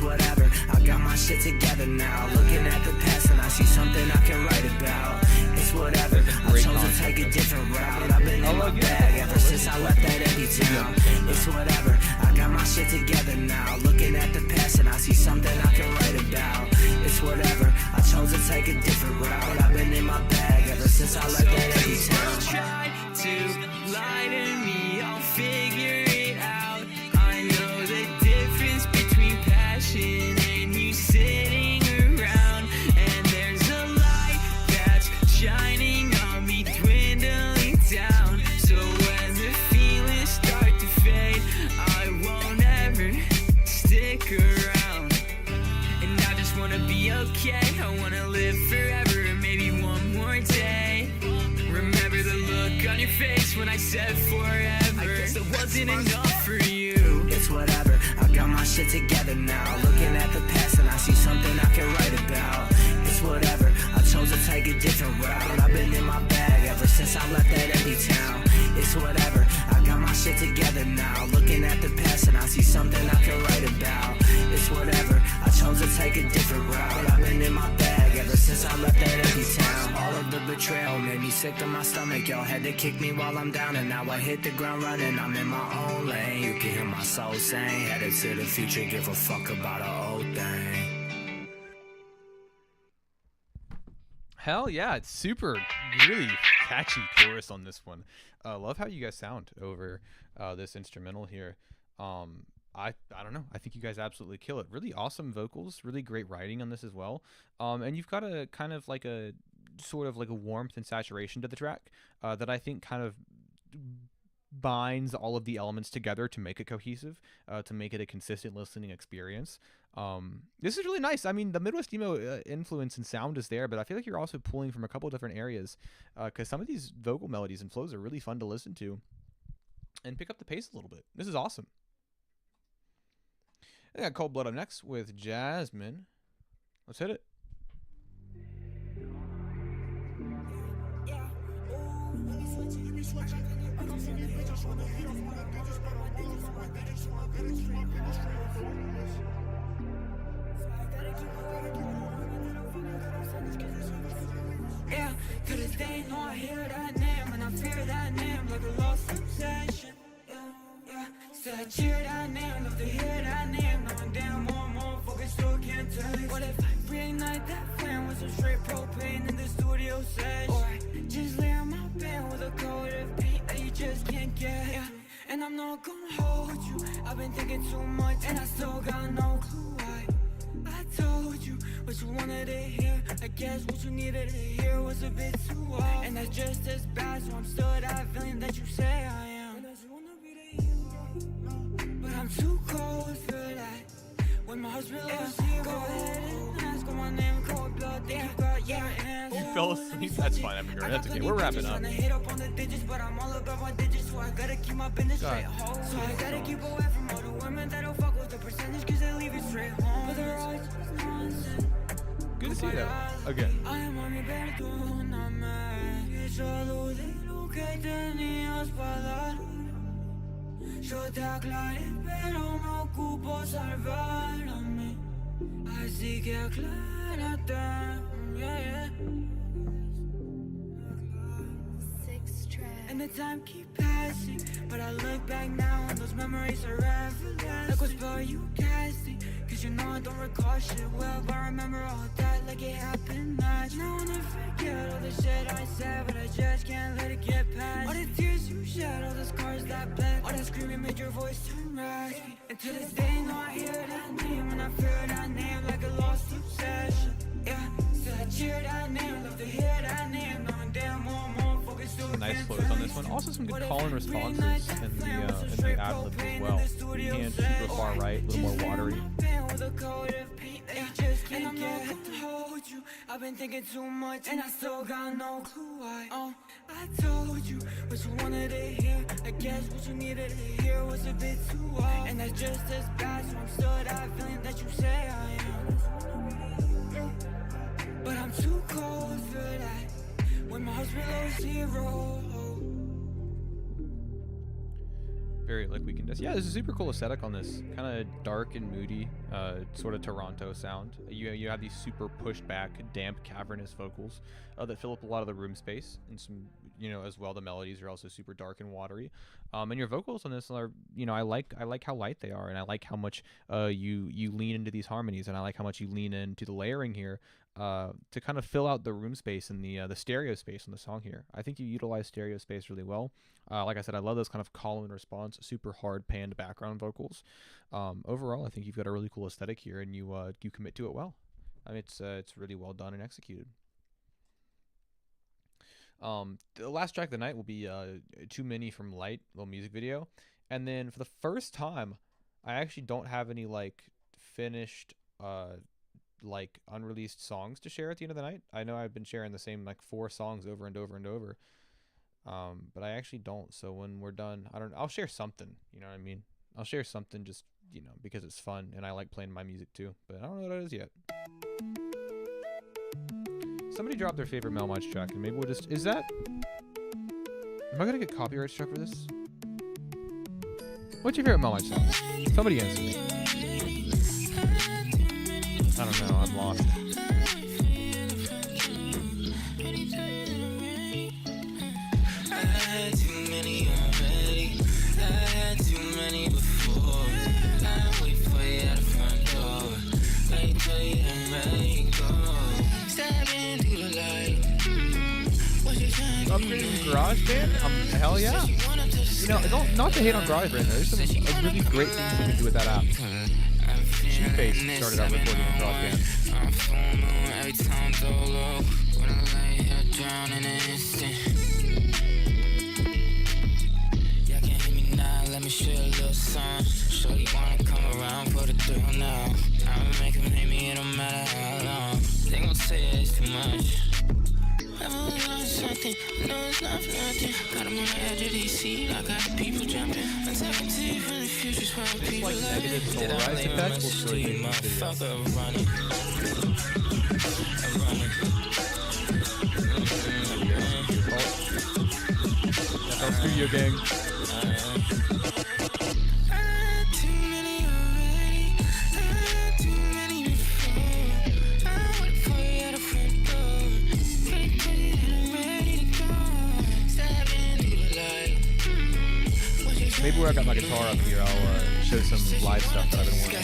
Whatever, I got my shit together now. Looking at the past and I see something I can write about. It's whatever, I chose to take a different route. I've been in my bag ever since I left that empty town. It's whatever, I got my shit together now. Looking at the past and I see something I can write about. It's whatever, I chose to take a different route. I've been in my bag ever since I left that empty town. Try to lie to me, I'll figure it out. I know the difference between passion and you sitting around, and there's a light that's shining on me, dwindling down. So when the feelings start to fade, I won't ever stick around. And I just wanna be okay, I wanna live forever, maybe one more day. Remember the look on your face when I said forever. I guess it wasn't enough for you. It's whatever, I got my shit together now. Looking at the past and I see something I can write about. It's whatever, I chose to take a different route. I've been in my bag ever since I left that empty town. It's whatever, I got my shit together now. Looking at the past and I see something I can write about. It's whatever, I chose to take a different route. I've been in my bag ever since I left that empty town. All of the betrayal made me sick to my stomach. Y'all had to kick me while I'm down, and now I hit the ground running. I'm in my own lane, you can hear my soul saying, headed to the future, give a fuck about an old thing. Hell yeah, it's super, really catchy chorus on this one. Love how you guys sound over this instrumental here. I don't know, I think you guys absolutely kill it. Really awesome vocals, really great writing on this as well. And you've got a kind of like a sort of like a warmth and saturation to the track that I think kind of binds all of the elements together to make it cohesive, to make it a consistent listening experience. This is really nice. I mean, the Midwest Emo influence and sound is there, but I feel like you're also pulling from a couple different areas, because some of these vocal melodies and flows are really fun to listen to and pick up the pace a little bit. This is awesome. I got Cold Blood up next with Jasmine. Let's hit it. Yeah, to this day, know I hear that name and I fear that name like a lost obsession. Yeah, still I cheer that name, love to hear that name. Knowing damn more focus, still can't take. What if I reignite that flame with some straight propane in the studio session? Or I just lay on my bed with a coat of paint that you just can't get. Yeah, and I'm not gonna hold you. I've been thinking too much and I still got no clue why. I told you what you wanted to hear. I guess what you needed to hear was a bit too off. And that's just as bad, so I'm still that villain that you say I am. And I just wanna be the hero, but I'm too cold for that. When my husband loves you, go ahead and ask my name, cold blood, think you got your hands. You fell asleep? That's fine, I'm great. That's okay. We're wrapping up. Hit up on the digits, but I'm all about my digits, so I gotta keep my business straight home. So I gotta keep away from all the women that'll fuck with the percentage, cause they leave you straight home. But they're all just nonsense. Good to see you again. Ay, mami, perdóname. Y solo de lo que tenías para dar. Yo te aclaré, pero me ocupo salvarme. Así que aclárate. Yeah, yeah. And the time keep passing, but I look back now and those memories are everlasting. Like what spell you casting? Cause you know I don't recall shit well, but I remember all that like it happened last. Now I'll never forget all the shit I said, but I just can't let it get past. All the tears you shed, all the scars that bled, all that screaming made your voice turn raspy. And to this day, no, I hear that name, and I fear that name like a lost obsession. Yeah, still I cheer that name, love to hear that name, knowing damn more focused to Nice flows on this one. Also some good call and responses in the ad libs as well. And super far right, a little more watery. And I'm not gonna hold you. I've been thinking too much and I still got no clue why. I told you what you wanted to hear. I guess what you needed to hear was a bit too off. And that's just as bad, so I'm still that feeling that you say I am. But I'm too cold for that. When my heart's below zero. Very like Weekend Dust. Yeah, there's a super cool aesthetic on this. Kind of dark and moody, sort of Toronto sound. You have these super pushed back, damp, cavernous vocals that fill up a lot of the room space, and some, as well. The melodies are also super dark and watery. And your vocals on this are, I like how light they are, and I like how much you lean into these harmonies, and I like how much you lean into the layering here. To kind of fill out the room space and the stereo space on the song here. I think you utilize stereo space really well. Like I said, I love those kind of call and response, super hard panned background vocals. Overall, I think you've got a really cool aesthetic here, and you commit to it well. I mean, it's really well done and executed. The last track of the night will be Too Many from Light, little music video. And then for the first time, I actually don't have any finished unreleased songs to share at the end of the night. I know I've been sharing the same 4 songs over and over and over, but I actually don't. So when we're done, I'll share something, you know what I mean? I'll share something just, because it's fun and I like playing my music too, but I don't know what it is yet. Somebody dropped their favorite melmige track, and maybe we'll just, am I gonna get copyright struck for this? What's your favorite melmige song? Somebody answer me. I don't know, I'm lost. I had too many already. I had too many before. I wait for you at the front door. Wait till you done ready to go. Stepping through the light. Upgrading GarageBand? Hell yeah. Not to hate on GarageBand, there's some really great things you can do with that app. Shoeface started out recording on GarageBand. I'm full moon every time dolo. When I lay here drown in an instant. Y'all can hear me now, let me share a little song. Shorty wanna come around for the thrill now. I'ma make them hate me, it don't matter how long. They gon' say it's too much. I've always learned something, I know it's not for nothing. Got 'em on the edge of DC, I got people jumping. I'm talking to you from the future's where people like negative did I polarized leave a effect will message still to be you, in the video. motherfucker? I'm running. FL Studio Gang. Maybe where I got my guitar up here, I'll show some live stuff that I've been working on.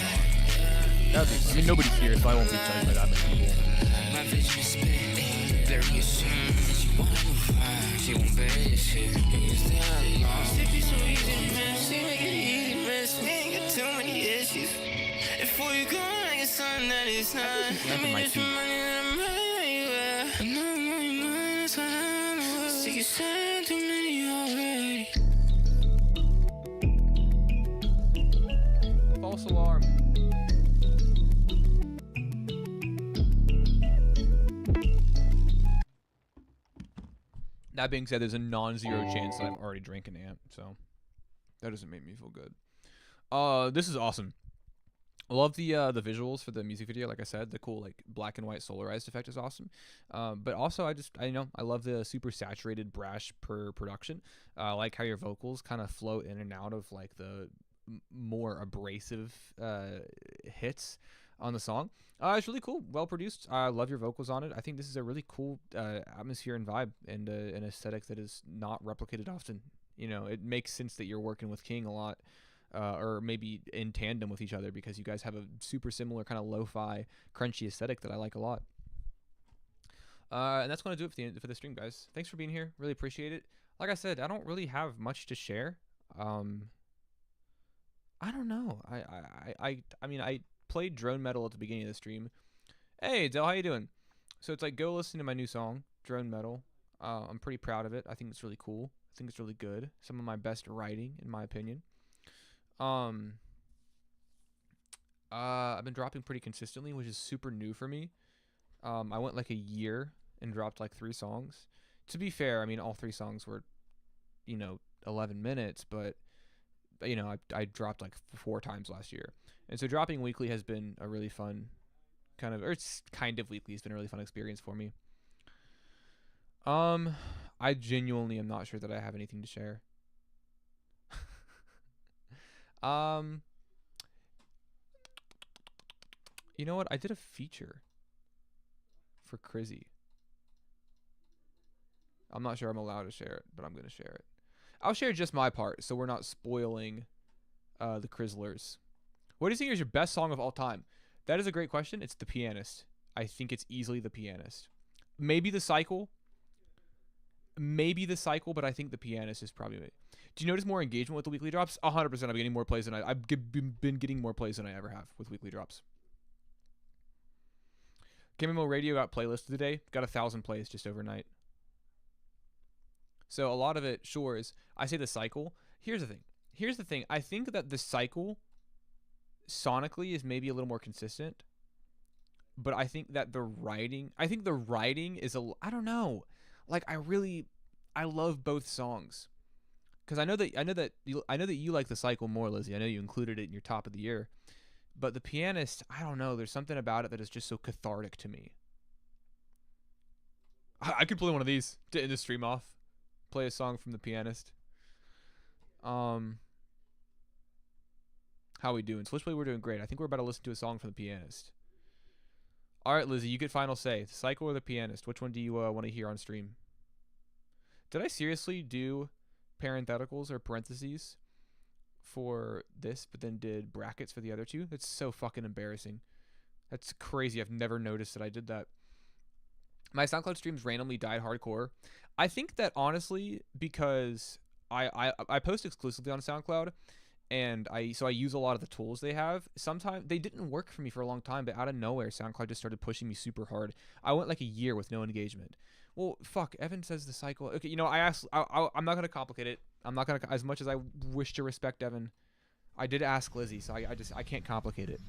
I mean, nobody's here, so I won't be judged by that many people. My vision is split, blurry as shit. She wanna move on, she won't bury this shit. You stay alone. Stick you so easy to miss. She make it easy to miss. We ain't got too many issues. Before you go, I get something that is not. Let me just remind you that I'm right where you are. I know I'm on your mind, that's why I'm the world. Stick you saying too many already. False alarm. That being said, there's a non-zero chance that I'm already drinking Amp, so that doesn't make me feel good. This is awesome. I love the visuals for the music video. Like I said, the cool black and white solarized effect is awesome. But also, I love the super saturated brash per production. I like how your vocals kind of float in and out of the more abrasive hits. on the song. It's really cool, well produced. I love your vocals on it. I think this is a really cool atmosphere and vibe and an aesthetic that is not replicated often. You know, it makes sense that you're working with King a lot, or maybe in tandem with each other, because you guys have a super similar kind of lo-fi, crunchy aesthetic that I like a lot. And that's going to do it for the stream, guys. Thanks for being here. Really appreciate it. Like I said, I don't really have much to share. I don't know. I mean, I played drone metal at the beginning of the stream. Hey, Del, how you doing? So it's like, go listen to my new song, Drone Metal. I'm pretty proud of it. I think it's really cool. I think it's really good. Some of my best writing, in my opinion. I've been dropping pretty consistently, which is super new for me. I went like a year and dropped like 3 songs. To be fair, I mean, all 3 songs were, 11 minutes, but, I dropped like 4 times last year. And so dropping weekly has been a really fun it's kind of weekly. It's been a really fun experience for me. I genuinely am not sure that I have anything to share. You know what? I did a feature for Crizzy. I'm not sure I'm allowed to share it, but I'm going to share it. I'll share just my part, so we're not spoiling the Crizzlers. What do you think is your best song of all time? That is a great question. It's The Pianist. I think it's easily The Pianist. Maybe The Cycle, but I think The Pianist is probably it. Do you notice more engagement with the weekly drops? 100%. I'm getting more plays than I've been getting more plays than I ever have with weekly drops. KMMO Radio got playlisted today. Got 1,000 plays just overnight. So a lot of it, sure, is I say The Cycle. Here's the thing. I think that The Cycle sonically is maybe a little more consistent, but I think that the writing is I don't know. Like I love both songs, because I know that you like The Cycle more, Lizzie. I know you included it in your top of the year, but The Pianist, I don't know. There's something about it that is just so cathartic to me. I could play one of these to end the stream off. Play a song from The Pianist. How we doing? Switchblade, we're doing great. I think we're about to listen to a song from The Pianist. All right, Lizzie, you get final say. The Cycle or The Pianist? Which one do you want to hear on stream? Did I seriously do parentheticals or parentheses for this, but then did brackets for the other two? That's so fucking embarrassing. That's crazy. I've never noticed that I did that. My SoundCloud streams randomly died hardcore. I think that honestly, because I post exclusively on SoundCloud, and I use a lot of the tools they have. Sometimes they didn't work for me for a long time, but out of nowhere, SoundCloud just started pushing me super hard. I went like a year with no engagement. Well, fuck. Evan says The Cycle. Okay, I'm not gonna complicate it. I'm not gonna, as much as I wish to respect Evan, I did ask Lizzie, so I can't complicate it.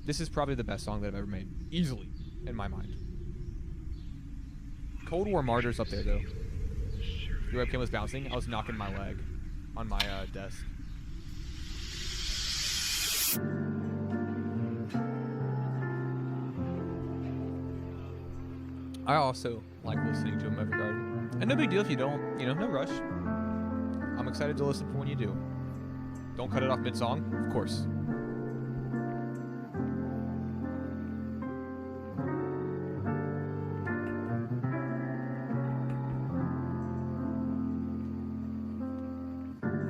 This is probably the best song that I've ever made, easily, in my mind. Cold War Martyrs up there though. Your webcam was bouncing. I was knocking my leg on my desk. I also like listening to him every garden. And no big deal if you don't, no rush. I'm excited to listen for when you do. Don't cut it off mid-song, of course.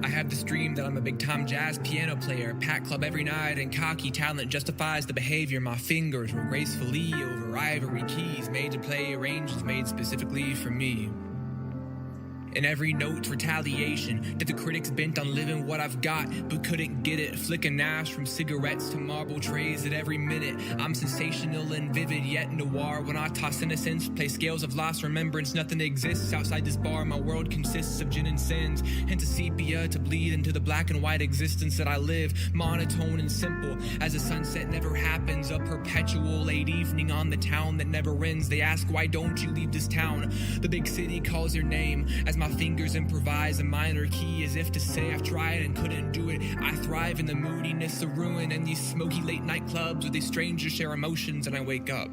I have this dream that I'm a big-time jazz piano player, pack club every night, and cocky talent justifies the behavior. My fingers roll gracefully over ivory keys, made to play arrangements made specifically for me. And every note's retaliation that the critics bent on living what I've got but couldn't get it. Flicking ash from cigarettes to marble trays at every minute. I'm sensational and vivid yet noir when I toss innocence, play scales of lost remembrance. Nothing exists outside this bar. My world consists of gin and sins, hints of sepia to bleed into the black and white existence that I live. Monotone and simple as the sunset never happens, a perpetual late evening on the town that never ends. They ask, why don't you leave this town? The big city calls your name as my fingers improvise a minor key, as if to say I've tried and couldn't do it. I thrive in the moodiness of ruin and these smoky late night clubs where these strangers share emotions and I wake up.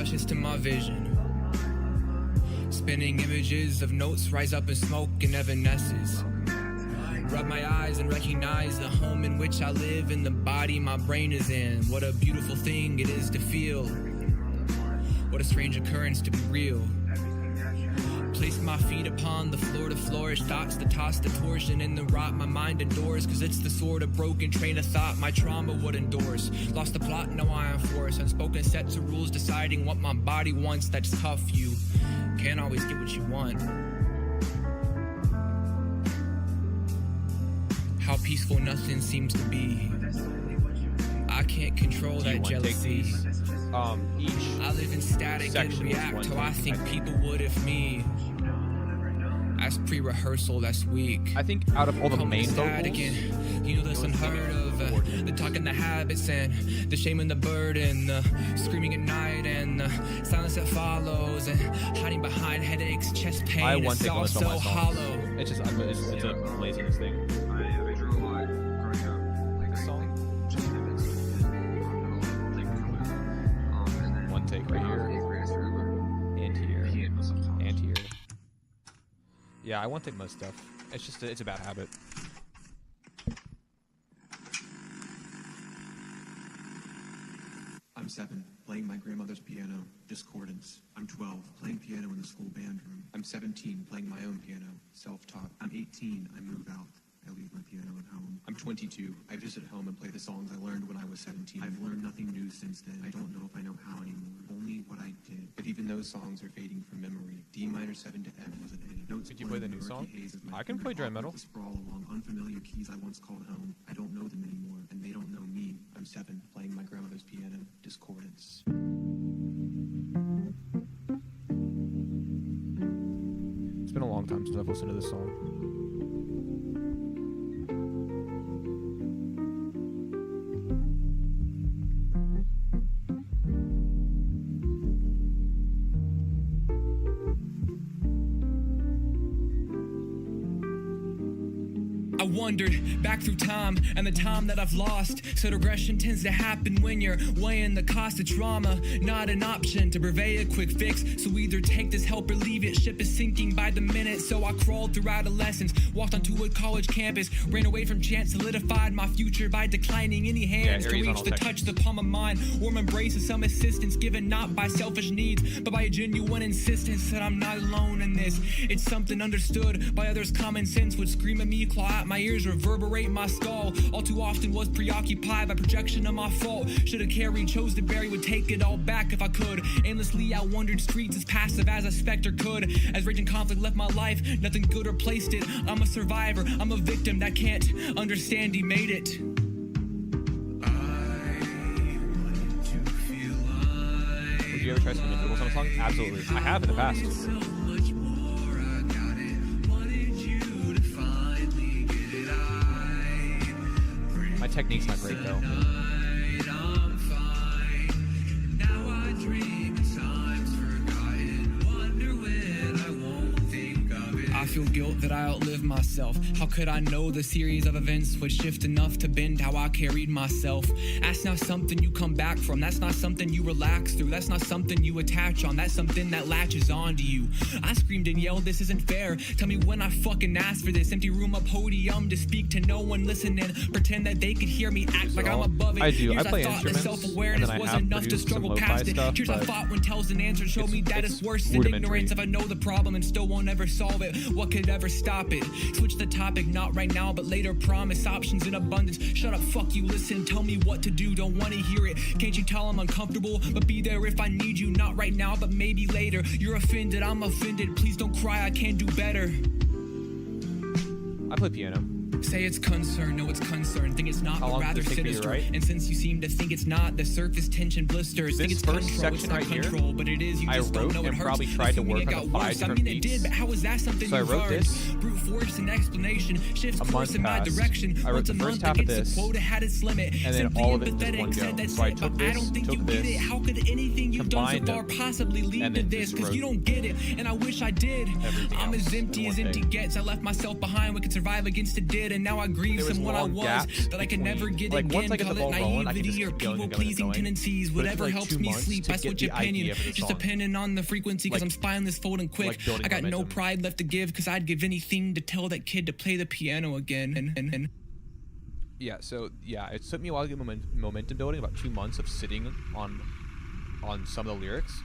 rushes to my vision. Spinning images of notes rise up in smoke and evanesces. Rub my eyes and recognize the home in which I live and the body my brain is in. What a beautiful thing it is to feel. What a strange occurrence to be real. Place my feet upon the floor to flourish, thoughts to toss the torsion in the rot my mind endures, cause it's the sort of broken train of thought my trauma would endorse. Lost the plot, no I am force, unspoken sets of rules deciding what my body wants. That's tough, you can't always get what you want. How peaceful nothing seems to be. I can't control that jealousy. Each I live in static and react how I think people would if me. That's pre-rehearsal, that's weak. I think out of all the main vocals, you know this unheard of. The talk and the habits and the shame and the burden, the screaming at night and the silence that follows, and hiding behind headaches, chest pain. It's all so hollow. It's just it's a laziness thing. One take right here, and here, and here. Yeah, I want to take most stuff. It's just it's a bad habit. I'm 7, playing my grandmother's piano, discordance. I'm 12, playing piano in the school band room. I'm 17, playing my own piano, self-taught. I'm 18, I move out. I leave my piano at home. I'm 22, I visit home and play the songs I learned when I was 17. I've learned nothing new since then. I don't know if I know how anymore. Only what I did. But even those songs are fading from memory. D minor 7 to F was an A. Notes. Could you play the new song? I can play dry metal. Sprawl along unfamiliar keys I once called home. I don't know them anymore, and they don't know me. I'm 7, playing my grandmother's piano, discordance. It's been a long time since I've listened to this song. I wondered back through time and the time that I've lost. Said regression tends to happen when you're weighing the cost of trauma. Not an option to purvey a quick fix. So either take this help or leave it. Ship is sinking by the minute. So I crawled through adolescence, walked onto a college campus, ran away from chance, solidified my future by declining any hands to reach the touch, the palm of mine. Warm embrace of some assistance given not by selfish needs, but by a genuine insistence that I'm not alone in this. It's something understood by others. Common sense would scream at me, claw at my ears, reverberate my skull. All too often was preoccupied by projection of my fault. Should have carried, chose to bury, would take it all back if I could. Aimlessly I wandered streets as passive as a specter could. As raging conflict left my life, nothing good replaced it. I'm a survivor, I'm a victim that can't understand he made it. Would you ever try spinning fiddles on a song? Absolutely. I have in the past. My technique's not great though. I feel guilt that I outlived myself. How could I know the series of events would shift enough to bend how I carried myself? That's not something you come back from. That's not something you relax through. That's not something you attach on. That's something that latches onto you. I screamed and yelled, this isn't fair. Tell me when I fucking asked for this. Empty room, a podium to speak to no one listening. Pretend that they could hear me, act like I'm above it. I do. Years I play thought that instruments, self-awareness and then I wasn't have enough to produced some struggle lo-fi past it. stuff, Here's I but thought when tells an answer showed me that it's worse than rudimentary. ignorance. If I know the problem and still won't ever solve it, what could ever stop it? Switch the topic, not right now, but later. Promise options in abundance. Shut up, fuck you, listen, tell me what to do. Don't wanna hear it. Can't you tell I'm uncomfortable? But be there if I need you. Not right now, but maybe later. You're offended, I'm offended. Please don't cry, I can do better. I play piano. Say it's concern, no it's concern. Think it's not, How but long rather does it take me to sinister. write? And since you seem to think it's not, the surface tension blisters. Think it's first control, it's section not right here, control, but it is. You I just wrote don't know it and hurts. probably tried to Assuming work it on got the 5 worse. I different mean it beats. did, but how is that something So I you wrote learned? this. Brute force and explanation shifts A course month in my passed. direction. I wrote Once the a first month half of against this, the quota had its limit. and then Simply all of it in just empathetic, one said go. that's So I it, took but I this, don't think took you get this, it. How could anything you've done so combined far them, possibly lead and to then this? just Because you wrote don't get it, and I wish I did. everything I'm else as in empty one as empty take. gets. I left myself behind. We could survive against it did. did, and now I grieve someone I was that I can never get like, again. Once I get the Call it ball rolling, I can just naivety or keep going and going and people-pleasing going. tendencies. But it took, Whatever like, helps 2 me months sleep, to I get switch the opinion. idea for the Just song. depending on the frequency, because I'm spineless, folding quick. Like building I got no momentum. pride left to give, because I'd give anything to tell that kid to play the piano again. And Yeah, so yeah, it took me a while to get momentum building, about 2 months of sitting on some of the lyrics.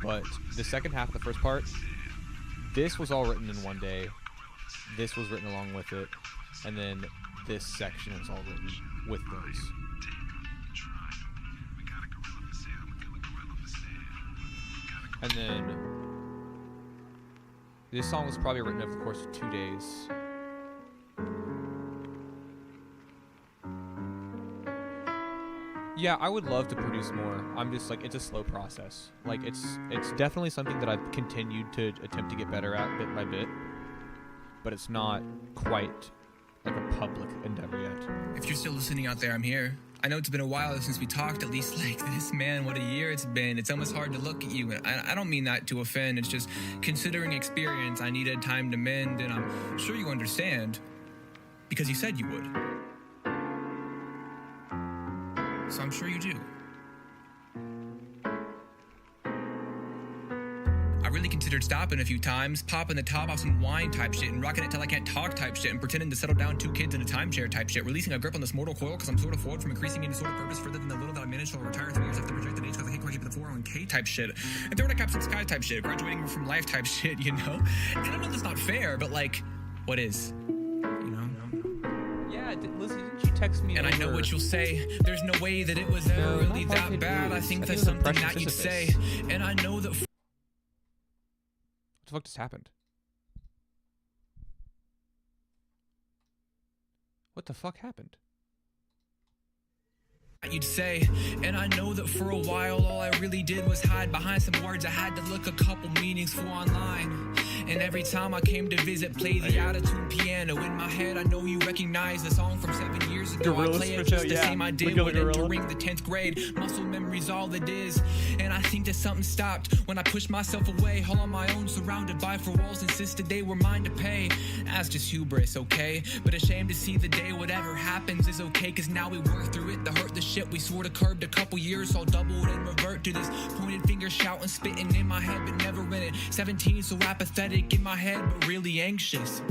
But the second half of the first part, this was all written in one day. This was written along with it, and then this section was all written with those. And then this song was probably written over the course of 2 days. Yeah, I would love to produce more. I'm just like, it's a slow process. Like, it's definitely something that I've continued to attempt to get better at bit by bit, but it's not quite like a public endeavor yet. if you're still listening out there, I'm here. I know it's been a while since we talked, at least like this, man. What a year it's been. It's almost hard to look at you. And I don't mean that to offend. It's just considering experience, I needed time to mend, and I'm sure you understand because you said you would. So I'm sure you do. I really considered stopping a few times, popping the top off some wine type shit and rocking it till I can't talk type shit and pretending to settle down 2 kids in a timeshare type shit, releasing a grip on this mortal coil because I'm sort of foiled from increasing any sort of purpose further than the little that I managed to retire 3 years after projected age because I hate quite keeping the 401k type shit and throwing a caps in the sky type shit, graduating from life type shit, you know? And I know that's not fair, but like, what is? Yeah, listen, didn't you text me? And I know what you'll say. There's no way that it was ever really that bad. I think that's something that you'd say. And I know that. What the fuck just happened? What the fuck happened? You'd say, and I know that for a while all I really did was hide behind some words I had to look a couple meanings for online. And every time I came to visit, play the out-of-tune piano in my head. I know you recognize the song from 7 years ago. I play it just the same I did when entering the 10th grade. Muscle memory's all it is. And I think that something stopped when I pushed myself away, all on my own, surrounded by 4 walls, insisted they were mine to pay. That's just hubris, okay? But a shame to see the day whatever happens is okay, cause now we work through it. The hurt, the shit we sorta curbed a couple years, all doubled and revert to this pointed finger shouting, spitting in my head, but never in it. 17, so apathetic in my head, but really anxious.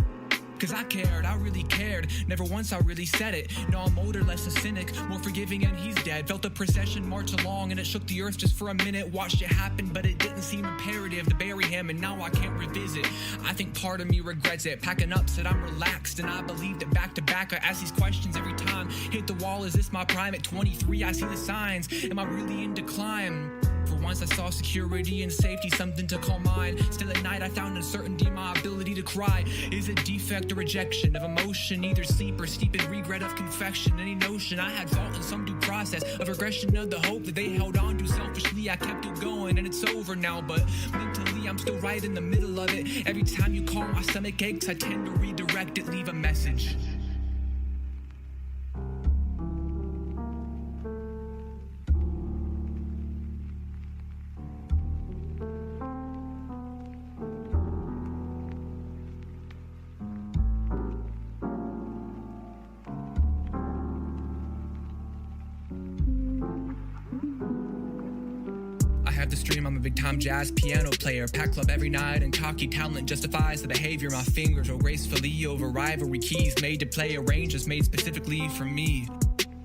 Cause I cared, I really cared. Never once I really said it. No, I'm older, less a cynic, more forgiving, and he's dead. Felt the procession march along, and it shook the earth just for a minute. Watched it happen, but it didn't seem imperative to bury him, and now I can't revisit. I think part of me regrets it. Packing up, said I'm relaxed, and I believe that back to back I ask these questions every time. Hit the wall, is this my prime? At 23, I see the signs. Am I really in decline? For once I saw security and safety, something to call mine. Still at night I found uncertainty in my ability to cry. Is it defect or rejection of emotion? Either sleep or steep in regret of confession. Any notion I had fault in some due process of regression of the hope that they held on to selfishly. I kept it going and it's over now, but mentally I'm still right in the middle of it. Every time you call my stomach aches, I tend to redirect it, leave a message. The stream, I'm a big time jazz piano player, pack club every night, and cocky talent justifies the behavior. My fingers roll gracefully over rivalry keys, made to play arrangements made specifically for me.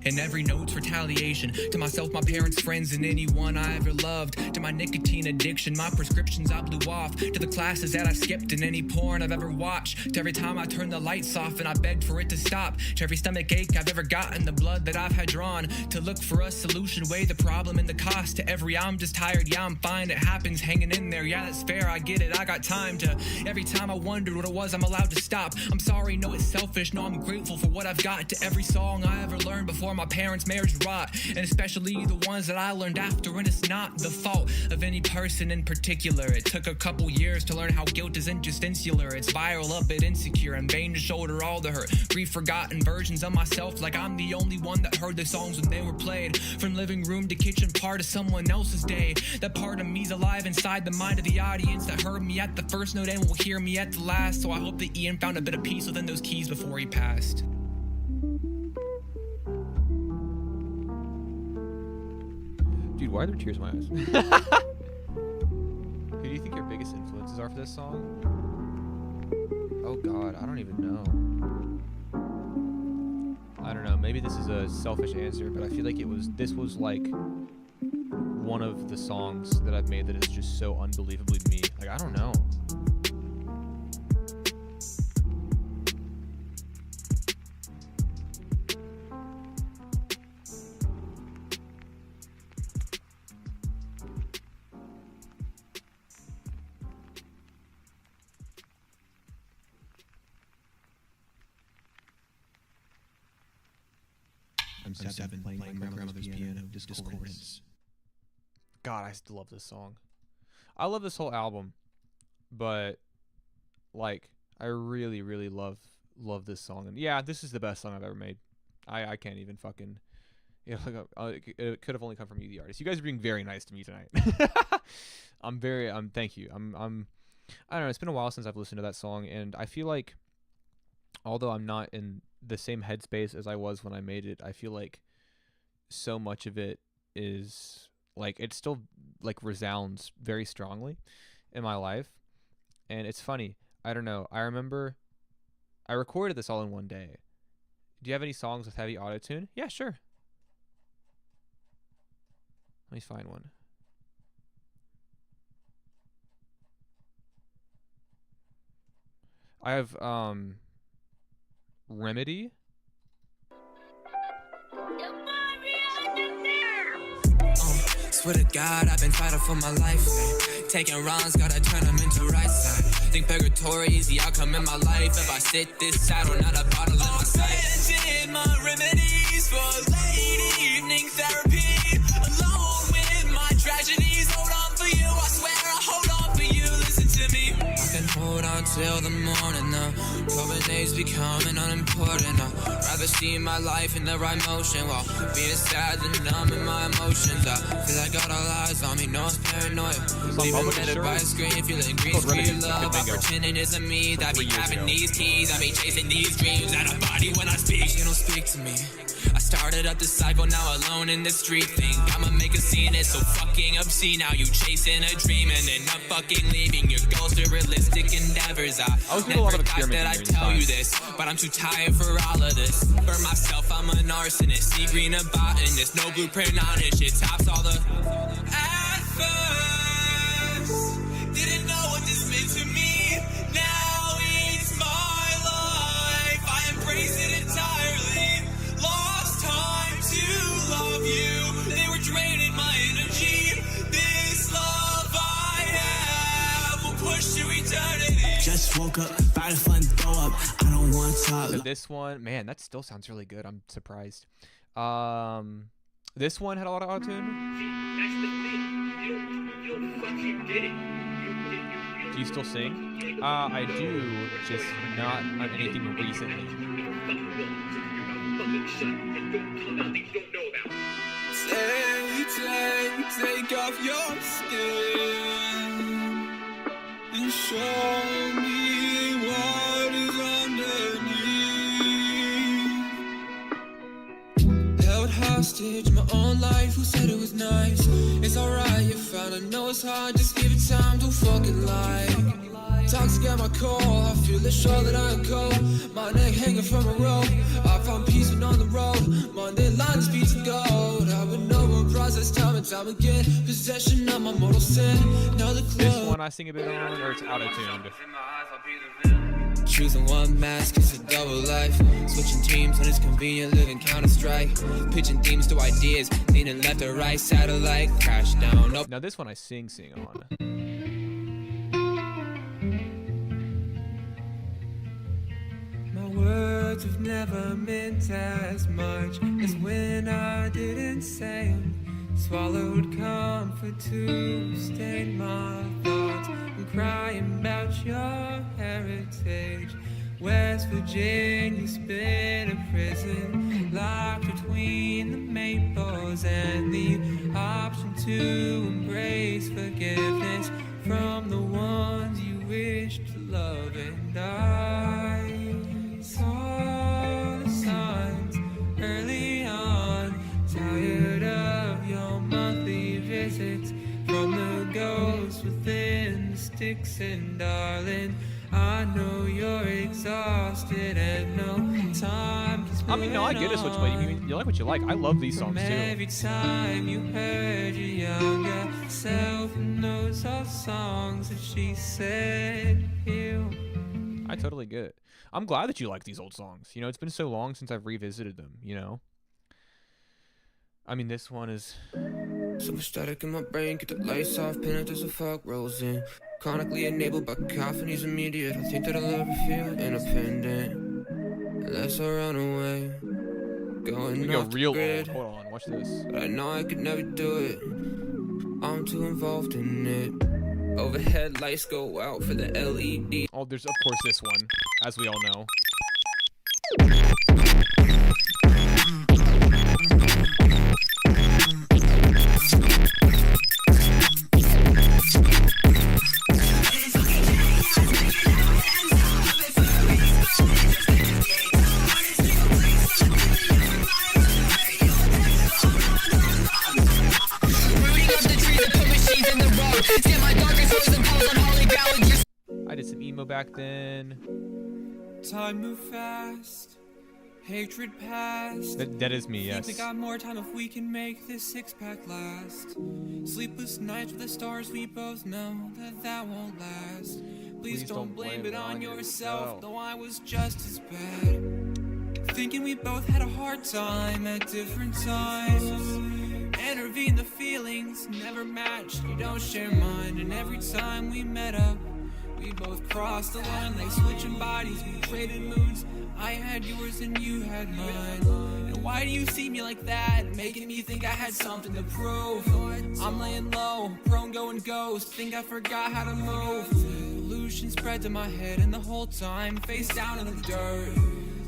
And every note's retaliation to myself, my parents, friends, and anyone I ever loved. To my nicotine addiction, my prescriptions I blew off. To the classes that I skipped and any porn I've ever watched. To every time I turned the lights off and I begged for it to stop. To every stomach ache I've ever gotten, the blood that I've had drawn. To look for a solution, weigh the problem and the cost. To every I'm just tired, yeah I'm fine, it happens, hanging in there. Yeah that's fair, I get it, I got time. To every time I wondered what it was I'm allowed to stop. I'm sorry, no it's selfish, no I'm grateful for what I've got. To every song I ever learned before before my parents' marriage rot, and especially the ones that I learned after, and it's not the fault of any person in particular. It took a couple years to learn how guilt isn't just insular, it's viral, a bit insecure, and vain to shoulder all the hurt. Brief forgotten versions of myself, like I'm the only one that heard the songs when they were played. From living room to kitchen, part of someone else's day. That part of me's alive inside the mind of the audience that heard me at the first note and will hear me at the last. So I hope that Ian found a bit of peace within those keys before he passed. Dude, why are there tears in my eyes? Who do you think your biggest influences are for this song? Oh god, I don't even know. I don't know, maybe this is a selfish answer, but I feel like this was like one of the songs that I've made that is just so unbelievably me. Like, I don't know. I'm seven playing my grandmother's piano, Discordance. God, I still love this song. I love this whole album, but like I really, really love this song. And yeah, this is the best song I've ever made. I can't even fucking. You know, it could have only come from you, the artist. You guys are being very nice to me tonight. Thank you. I don't know. It's been a while since I've listened to that song, and I feel like, although I'm not in the same headspace as I was when I made it, I feel like so much of it is like it still like resounds very strongly in my life. And it's funny, I don't know, I remember I recorded this all in one day. Do you have any songs with heavy auto-tune? Yeah, sure. Let me find one. I have Remedy. Swear to God, I've been fighting for my life. Taking wrongs, gotta turn them into right side. Think purgatory is the outcome in my life. If I sit this saddle, not a bottle in my sight. My remedies for late evening therapy. Alone with my tragedies. Hold on for you, I swear I hold on for you. Listen to me. I can hold on till the morning now. Days becoming unimportant now. Rather see my life in the right motion while being sad than numb in my emotions. I feel like got all eyes on me, no it's paranoia. Leaving better by a screen, feeling green screen love. I'm pretending it's a me that be having these keys. I be chasing these dreams out of body when I speak. She don't speak to me. I started up the cycle, now alone in the street. Think I'ma make a scene, it's so fucking obscene. Now you chasing a dream and then I'm fucking leaving your goals to realistic endeavors. I never thought that I'd tell you this, but I'm too tired for all of this. For myself, I'm an arsonist. See green a botanist, no blueprint on it. Shit tops all the. At first, didn't know what this meant to me. Now it's my life. I embrace it entirely. Lost time to love you. They were draining my energy. This love I have will push to eternity. Just woke up, about to fun throw up. I don't want to talk. So this one, man, that still sounds really good. I'm surprised. This one had a lot of auto-tune. That's the thing. You fucking did it. Do you still sing? I do, just not on anything recently. Take off your skin and show me what is underneath. Held hostage my own life, who said it was nice? It's alright, you found. I know it's hard, just give it time to fucking lie. Toxic at my core, I feel sure that I am cold. My neck hanging from a rope. I found peace when on the road. Monday line is beats of gold. I would know what process time and time again. Possession of my mortal sin. Now the This one I sing a bit on, or it's auto-tuned. Choosing one mask, it's a double life. Switching teams when it's convenient, living Counter-Strike. Pitching themes to ideas, leaning left or right, satellite, crash down. Nope. Now this one I sing on. words have never meant as much as when I didn't say 'em. Swallowed comfort to stain my thoughts. I'm crying about your heritage. West Virginia's been a prison, locked between the maples and the option to embrace forgiveness from the ones you wish to love. And I saw the signs early on, tired of your monthly visits from the ghosts within the sticks. And darling, I know you're exhausted and no time. I mean, no, I get it, Switchblade. You like what you like. I love these songs too. Every time you heard your younger self and those old songs that she said you. I totally get it. I'm glad that you like these old songs. You know, it's been so long since I've revisited them, you know? I mean, this one is... So much static in my brain, get the lights off, panic as a fog rolls in. Chronically enabled by caffeine's immediate. I think that I'll ever feel independent unless I run away. Going go off the real grid. old. Hold on, watch this. But I know I could never do it. I'm too involved in it. Overhead lights go out for the LED. Oh, there's of course this one, as we all know. I did some emo back then. Time move fast, hatred past. That is me, yes. Think we got more time if we can make this six-pack last. Sleepless nights with the stars, we both know that won't last. Please don't blame it on yourself, though I was just as bad. Thinking we both had a hard time at different times. Intervene the feelings, never matched, you don't share mine. And every time we met up, we both crossed the line like switching bodies. We traded moods. I had yours and you had mine. And why do you see me like that? Making me think I had something to prove. I'm laying low, prone going ghost. Think I forgot how to move. Illusion spread to my head, and the whole time face down in the dirt.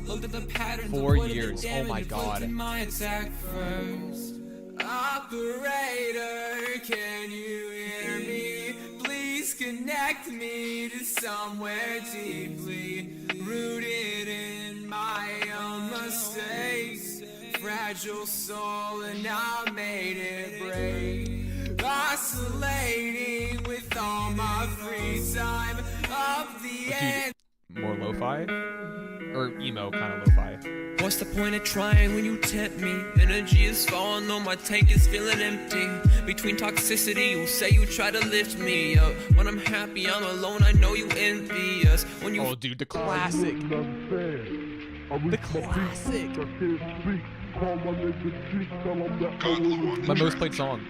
Looked at the patterns. 4 years. Oh my god. My attack first. Operator, can you hear me? Please connect me to somewhere deeply rooted in my own mistakes. Fragile soul, and I made it break. Oscillating with all my free time up the end. More lo-fi? Or emo kind of lo-fi. What's the point of trying when you tempt me? Energy is falling though my tank is feeling empty. Between toxicity, you say you try to lift me up. When I'm happy, I'm alone, I know you envy us. When you dude, the classic. The classic. My most played song.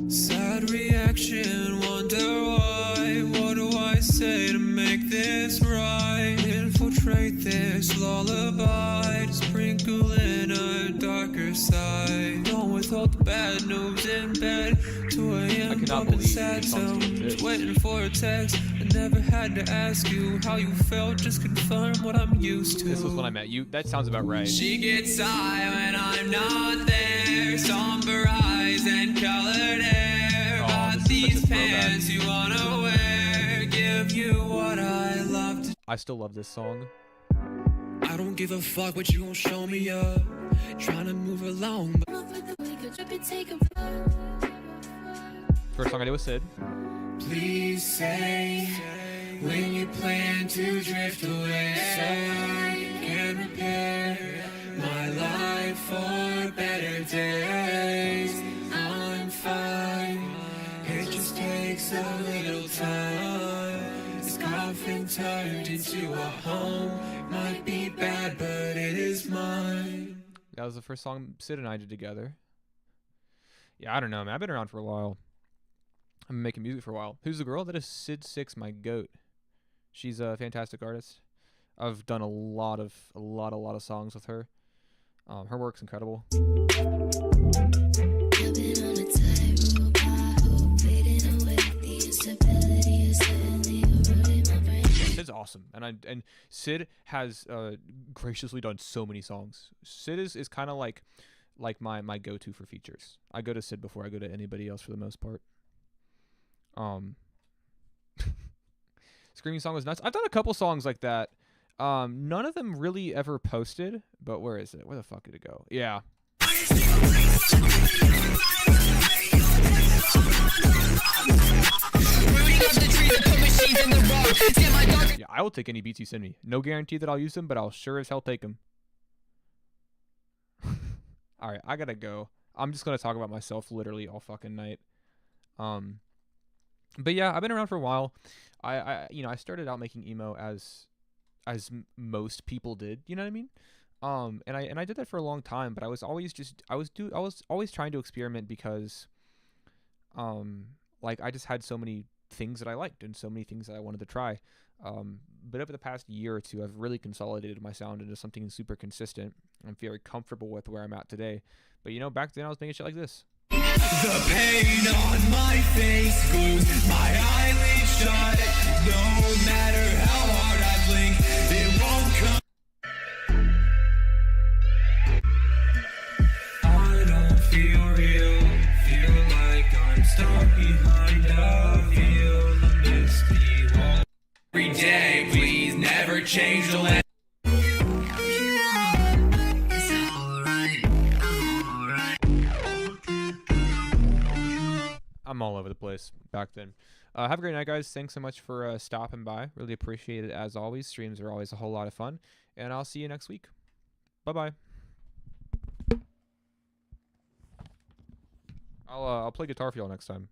Sad reaction, wonder why. What do I say to make this right? Infiltrate this lullaby to sprinkle in a darker side. Don't withhold the bad news in bed. 2 a.m. bumping sad sounds, waiting for a text. I never had to ask you how you felt, just confirm what I'm used to. This was when I met you. That sounds about right. She gets high when I'm not there. Somber eyes and colored hair. But these pants you wanna wear give you what I love to. I still love this song. I don't give a fuck what you gon' show me up. Trying to move along. First song I did with Sid. Please say when you plan to drift away, so I can repair my life for better days. I'm fine, it just takes a little time. This coffin turned into a home. Might be bad, but it is mine. That was the first song Sid and I did together. Yeah, I don't know, man. I've been around for a while. I've been making music for a while. Who's the girl? That is Sid 6, my goat. She's a fantastic artist. I've done a lot of songs with her. Her work's incredible. Sid's awesome, and Sid has graciously done so many songs. Sid is kind of like my go-to for features. I go to Sid before I go to anybody else for the most part. Screaming Song was nuts. I've done a couple songs like that. None of them really ever posted, but where is it? Where the fuck did it go? Yeah. Yeah, I will take any beats you send me. No guarantee that I'll use them, but I'll sure as hell take them. All right, I gotta go. I'm just gonna talk about myself literally all fucking night. But yeah, I've been around for a while. I started out making emo as most people did. You know what I mean? And I did that for a long time, but I was always trying to experiment because, like I just had so many things that I liked and so many things that I wanted to try. But over the past year or two, I've really consolidated my sound into something super consistent. I'm very comfortable with where I'm at today. But back then I was making shit like this. The pain on my face glues my eyelids shut. No matter how hard I blink, it won't come. I don't feel real, feel like I'm stuck behind a veil. The misty wall. Every day, please never change the land. I'm all over the place back then. Have a great night, guys. Thanks so much for stopping by. Really appreciate it as always. Streams are always a whole lot of fun. And I'll see you next week. Bye-bye. I'll play guitar for y'all next time.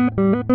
Thank you.